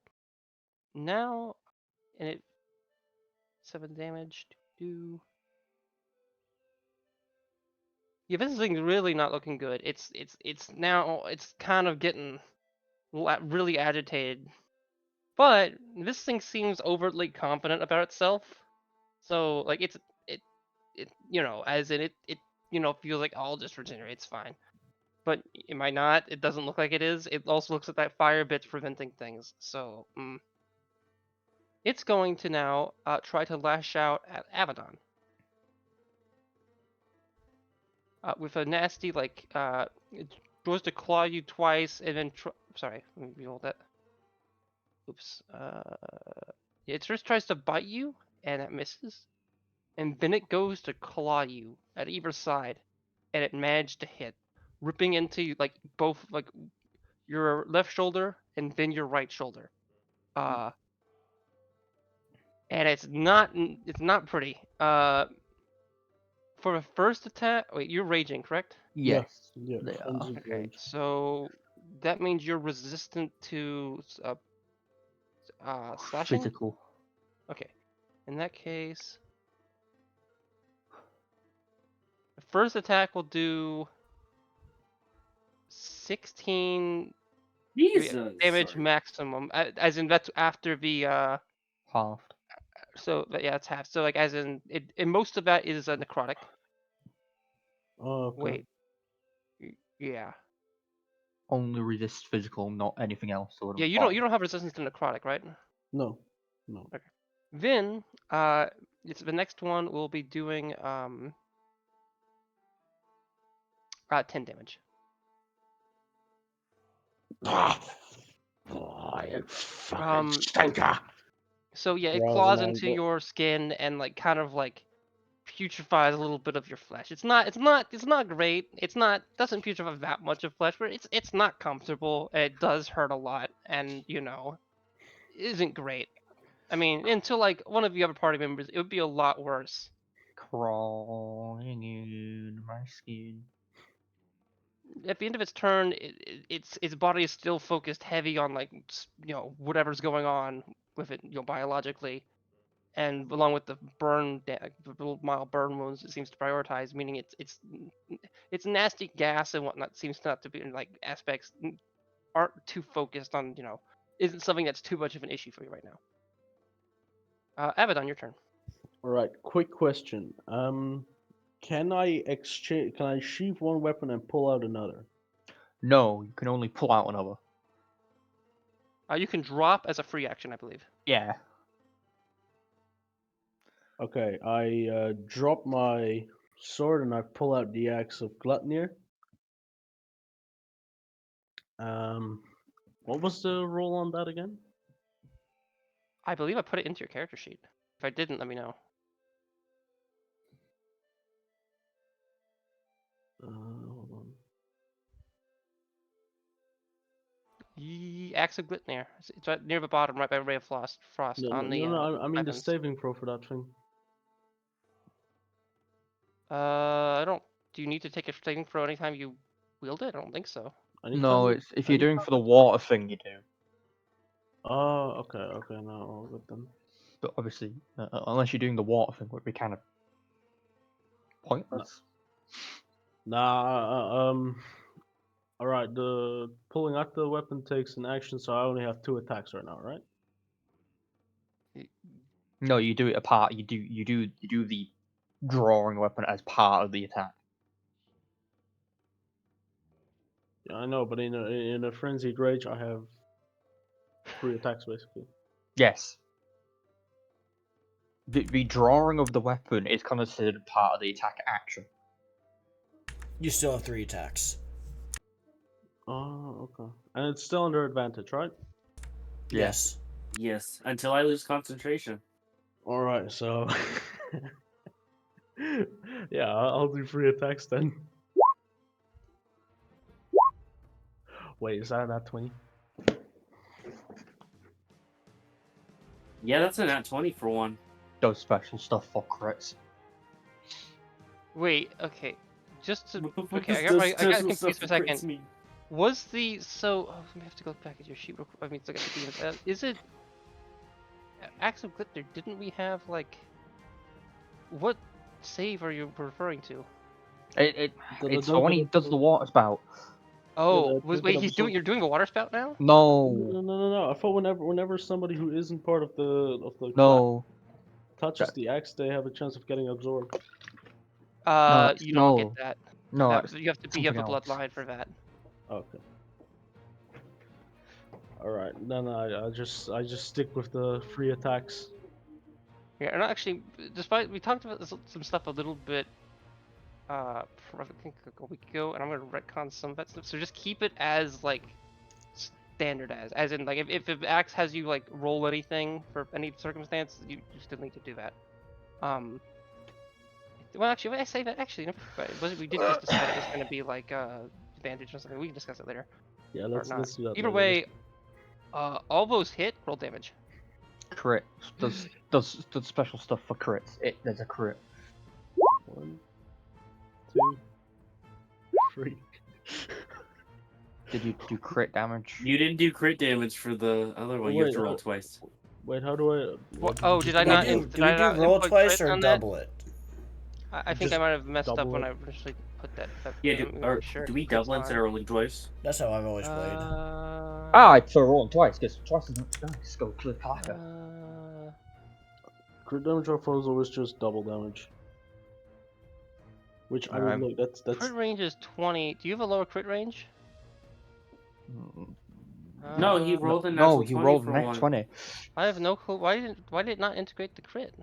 Now, and it 7 damage. Do. Yeah, this thing's really not looking good. It's now it's kind of getting really agitated. But this thing seems overtly confident about itself. So like it as in it feels like I'll just regenerate, it's fine. But it might not. It doesn't look like it is. It also looks like that fire bit's preventing things. So it's going to now try to lash out at Abaddon. With a nasty it tries to claw you twice and then sorry, let me reroll that. Oops. It first tries to bite you and it misses, and then it goes to claw you at either side, and it managed to hit, ripping into like both like your left shoulder and then your right shoulder. And it's not pretty. For the first attack, wait, you're raging, correct? Yeah, Yes, yeah, they are. frenzied Okay, rage. so that means you're resistant to slashing. Physical. Okay, in that case, the first attack will do 16 Jesus. damage Sorry. maximum, as in that's after the Halved. so yeah, it's half. So like as in it, and most of that is necrotic. Oh, okay. Wait, yeah, Only resist physical, not anything else. So yeah. You don't have resistance to necrotic, right? No, no. Okay. Then it's the next one will be doing 10 damage. Oh, you fucking Um, stinker! So yeah, it Growls claws around into it. your skin and like kind of like putrefies a little bit of your flesh. It's not great. Doesn't putrefy that much of flesh, but it's not comfortable. It does hurt a lot, and isn't great. I mean, until like one of the other party members, it would be a lot worse. Crawling in my skin. At the end of its turn, its body is still focused heavy on like whatever's going on with it, biologically, and along with the the little mild burn wounds, it seems to prioritize, meaning it's nasty gas and whatnot seems not to be like aspects aren't too focused on isn't something that's too much of an issue for you right now. Abaddon, your turn. All right. Quick question. Can I exchange? Can I sheath one weapon and pull out another? No, you can only pull out another. You can drop as a free action, I believe. Yeah. Okay. I drop my sword and I pull out the axe of Glutnir. What was the roll on that again? I believe I put it into your character sheet. If I didn't, let me know. Hold on. Axe of Glitnir. It's right near the bottom, right by Ray of Frost. No, on the. I mean the weapons. saving throw for that thing. I don't. Do you need to take a saving throw anytime you wield it? I don't think so. No, it's if you're doing for the water thing, you do. Oh, okay, no, all good then. But obviously, unless you're doing the water thing, would be kind of pointless. Nah, all right. The pulling out the weapon takes an action, so I only have 2 attacks right now, right? No, you do it apart. You do the drawing weapon as part of the attack. Yeah, I know, but in a frenzied rage, I have 3 attacks basically. Yes. The drawing of the weapon is considered part of the attack action. You still have 3 attacks. Oh, okay. And it's still under advantage, right? Yes. Yes, until I lose concentration. All right, so yeah, I'll do 3 attacks then. Wait, is that not 20? Yeah, that's a nat 20 for one. Does special stuff for crits. Wait. Okay. Just to. What the fuck Okay, does I got special confused stuff for a for crits second. mean? Was the we have to go back at your sheet real quick. I mean, look at the demons. Is it Axe of Glitter? Didn't we have like what save are you referring to? It's the one he does the water spout. Oh, the- wait, the- you're doing a water spout now? No, No. I thought whenever somebody who isn't part of the class no, touches the axe, they have a chance of getting absorbed. You don't no. get that. no. You That's have to be of the something else. bloodline for that. Okay. All right. No. I just stick with the 3 attacks. Yeah, and actually, despite we talked about some stuff a little bit, I think like a week ago, and I'm gonna retcon some of that stuff. So just keep it as like standard as in like if the axe has you like roll anything for any circumstance, you still need to do that. Well, actually, when I say that, actually, no, we did just decide it was gonna be like advantage or something. We can discuss it later. Yeah, Or let's not. do that. Either later. way, all those hit roll damage. Crit does special stuff for crits. There's a crit. 1, 2, 3. Did you do crit damage? You didn't do crit damage for the other one. You have to roll twice. Wait, how do I? Oh, did I not? Do Did we I do not roll input twice crit or on that? double it? I think I Just might have messed up double when it. I initially put that. Yeah, let me or make sure do we it's double on. instead of rolling twice? That's how I've always played. I prefer rolling twice because twice is nice. Go clear Parker. Crit damage or foes always just double damage. Which I mean, look, that's Crit range is 20. Do you have a lower crit range? No, he rolled a natural No, he 20 rolled for net one. 20 I have no clue. Why did it not integrate the crit?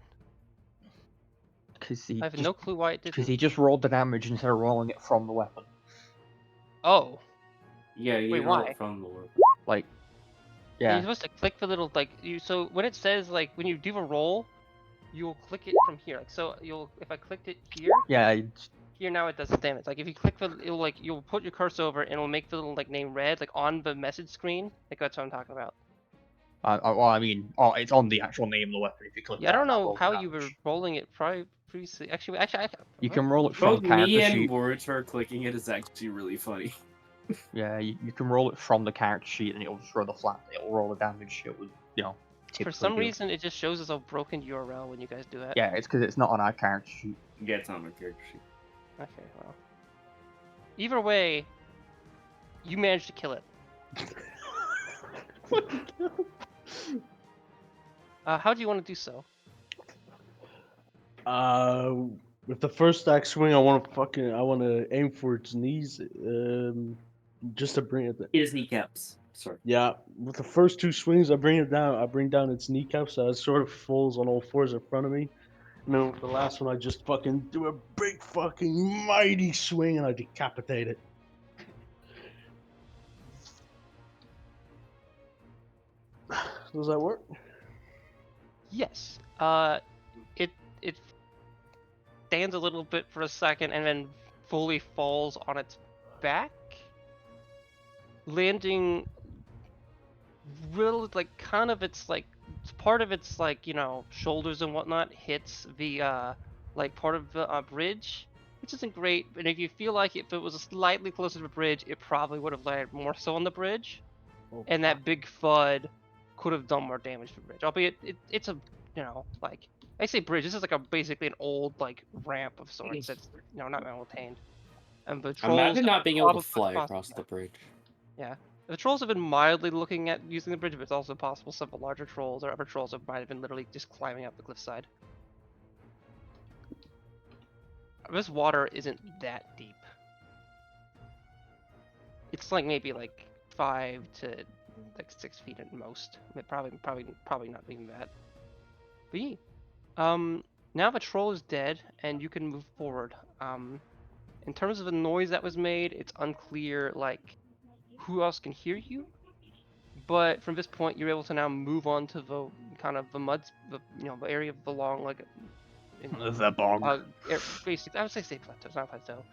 because I have no clue why it didn't. he just rolled the damage instead of rolling it from the weapon. Oh, Yeah, you Wait, roll why? it from the weapon. Like, you're yeah, supposed to click the little like you. So when it says like when you do a roll, you'll click it from here. Like so, if I clicked it here, Yeah, here now it does the damage. Like if you click the, it'll like you'll put your cursor over and it'll make the little like name red like on the message screen. Like that's what I'm talking about. well, I mean, it's on the actual name of the weapon. If you click Yeah, I that, don't that know rolls how the you were damage. rolling it previously. Actually, You can roll it from Both character me and sheet. Wartor clicking it is actually really funny. Yeah, you can roll it from the character sheet, and it'll just roll the flat. It'll roll the damage. It would, For typically some do. reason, it just shows as a broken URL when you guys do that. Yeah, it's because it's not on our character sheet. Yeah, it's on my character sheet. Okay, well. Either way, you managed to kill it. How do you want to do so? With the first stack swing, I want to aim for its knees. Just to bring it. His kneecaps. Sorry. Yeah, with the first two swings, I bring it down. I bring down its kneecaps, so it sort of falls on all fours in front of me. And then with the last one, I just fucking do a big fucking mighty swing, and I decapitate it. Does that work? Yes. It stands a little bit for a second and then fully falls on its back, landing real like kind of its like part of its like shoulders and whatnot hits the like part of the bridge, which isn't great. And if you feel like if it was slightly closer to the bridge, it probably would have landed more so on the bridge, and that big thud could have done more damage to the bridge. Albeit it's a like I say bridge. This is like basically an old like ramp of sorts that's not maintained. And the trolls Imagine not being able to probably fly crossed across that. the bridge. Yeah. The trolls have been mildly looking at using the bridge, but it's also possible some of the larger trolls or other trolls might have been literally just climbing up the cliffside. This water isn't that deep. It's like maybe like 5 to like 6 feet at most. Probably not even that. But yeah. Now the troll is dead and you can move forward. In terms of the noise that was made, it's unclear like who else can hear you. But from this point, you're able to now move on to the kind of the the area of the long like The bog. basically I would say plateau, not plateau.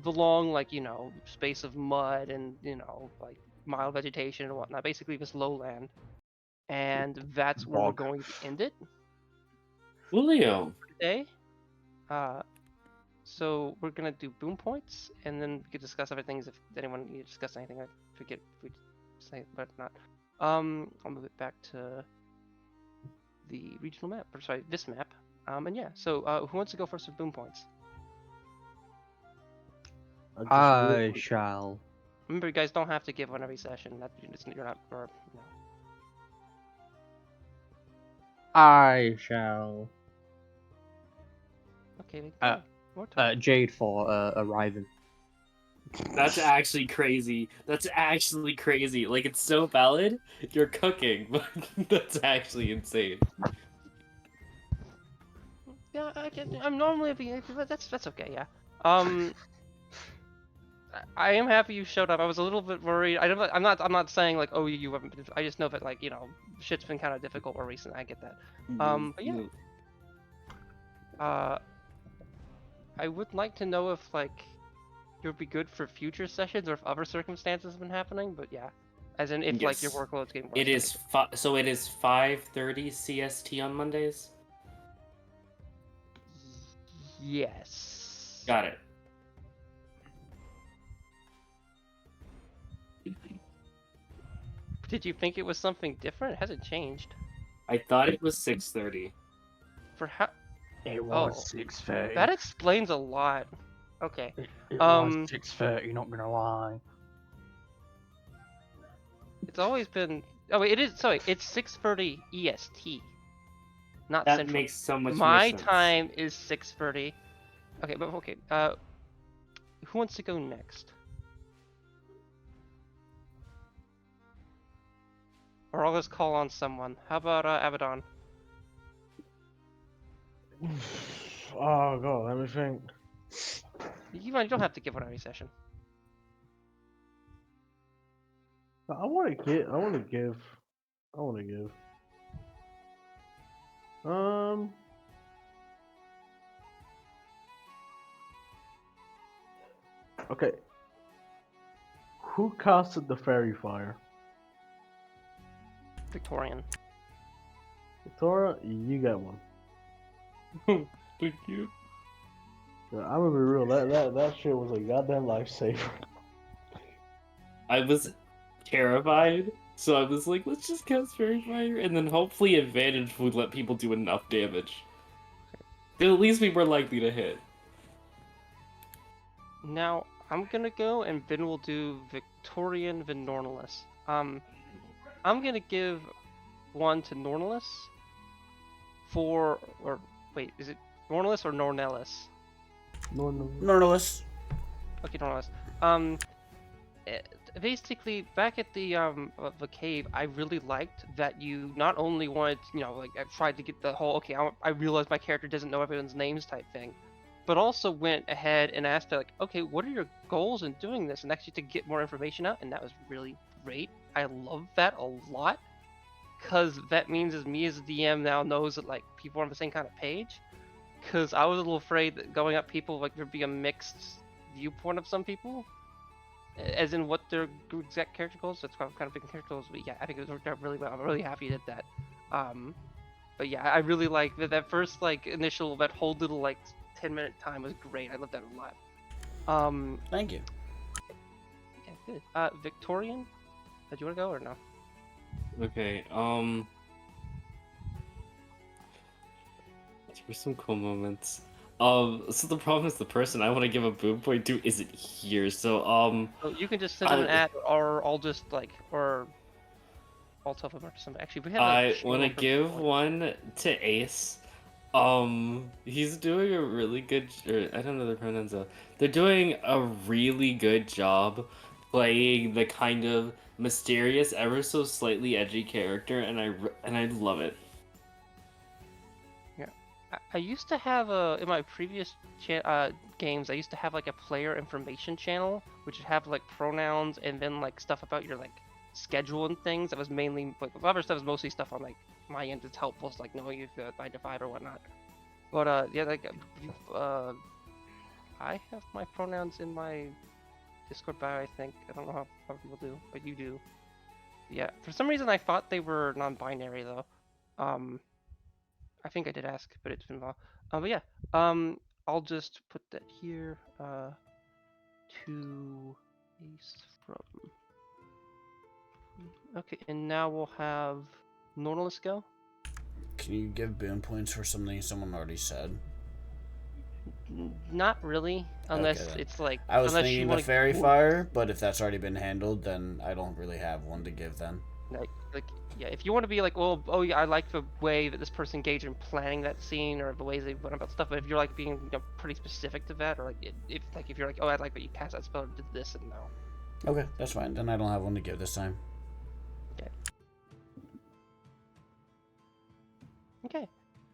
The long like space of mud and like mild vegetation and whatnot. Basically this lowland, and that's where we're Bog. going to end it Julio. today. So we're gonna do boom points, and then we could discuss other things if anyone needs to discuss anything. I forget if we say, but not. I'll move it back to the regional map, or sorry, this map. And yeah, so who wants to go first with boom points? I shall. Remember, you guys don't have to give one every session. You're not, or I shall. Okay. More Jade for arriving. That's actually crazy. That's actually crazy. Like, it's so valid. You're cooking, but that's actually insane. Yeah, I'm normally but that's okay. Yeah. I am happy you showed up. I was a little bit worried. I'm not saying like, oh, you haven't been. I just know that like shit's been kind of difficult more recent. I get that. But yeah. I would like to know if like it would be good for future sessions or if other circumstances have been happening. But yeah, as in if like your Yes. workload's getting worse. It is so it is 5:30 CST on Mondays. Yes. Got it. Did you think it was something different? It hasn't changed. I thought it was 6:30. For how? It was 6:30. That explains a lot. Okay. It was 6:30. Not gonna lie. It's always been. Oh wait, it is. Sorry, it's 6:30 EST, not That Central. makes so much more My sense. time is 6:30. Okay, but okay. Who wants to go next? Or I'll just call on someone. How about Abaddon? Oh god, let me think. You don't have to give one every session. I want to give. Um. Okay. Who casted the fairy fire? Victorian. Victoria, you get one. Thank you. Yeah, I'm gonna be real. That shit was a goddamn lifesaver. I was terrified, so I was like, let's just cast Fairy Fire, and then hopefully Advantage would let people do enough damage. They'll at least be more likely to hit. Now I'm gonna go, and Vin will do Victorian Vinornalis. I'm gonna give one to Nornalis for, or wait, is it Nornalis or Nornelis? No, no. Nerdless. Okay, Nornalis. Eh, Basically, back at the cave, I really liked that you not only wanted, like I tried to get the whole I realized my character doesn't know everyone's names type thing, but also went ahead and asked her like, okay, what are your goals in doing this, and actually to get more information out, and that was really great. I love that a lot, because that means as me as a DM now knows that like people are on the same kind of page. Because I was a little afraid that going up people like there'd be a mixed viewpoint of some people, as in what their exact character goals. That's kind of big character goals, but yeah, I think it worked out really well. I'm really happy you did that. But yeah, I really like that first like initial that whole little like 10-minute time was great. I loved that a lot. Thank you. Yeah, good. Victorian, do you want to go or no? Okay, there were some cool moments. So the problem is the person I want to give a boom point to isn't here, so, So you can just send them an ad, or I'll just like, or I'll tell them or something. Actually, we have. I want to give one to Ace. He's doing a really good, or I don't know the pronouns though. They're doing a really good job playing the kind of mysterious, ever so slightly edgy character, and I love it. I used to have in my previous games, I used to have like a player information channel, which would have like pronouns and then like stuff about your like schedule and things. That was mainly like the other stuff was mostly stuff on like my end that's helpful, so, like knowing if 9 to 5 or whatnot. But yeah, like I have my pronouns in my Discord bio. I think I don't know how other people do, but you do. Yeah, for some reason I thought they were non-binary though. I think I did ask, but it's been a while. But yeah, I'll just put that here. To Ace from. Okay, and now we'll have Nornalis go. Can you give boon points for something someone already said? Not really, unless then. it's like. I was unless thinking you the wanna... fairy fire, but if that's already been handled, then I don't really have one to give then. Like yeah, if you want to be like, well, oh yeah, I like the way that this person engaged in planning that scene or the ways they went about stuff. But if you're like being pretty specific to that, or like if you're like, oh, I like that you cast that spell or did this and no. Okay, that's fine. Then I don't have one to give this time. Okay.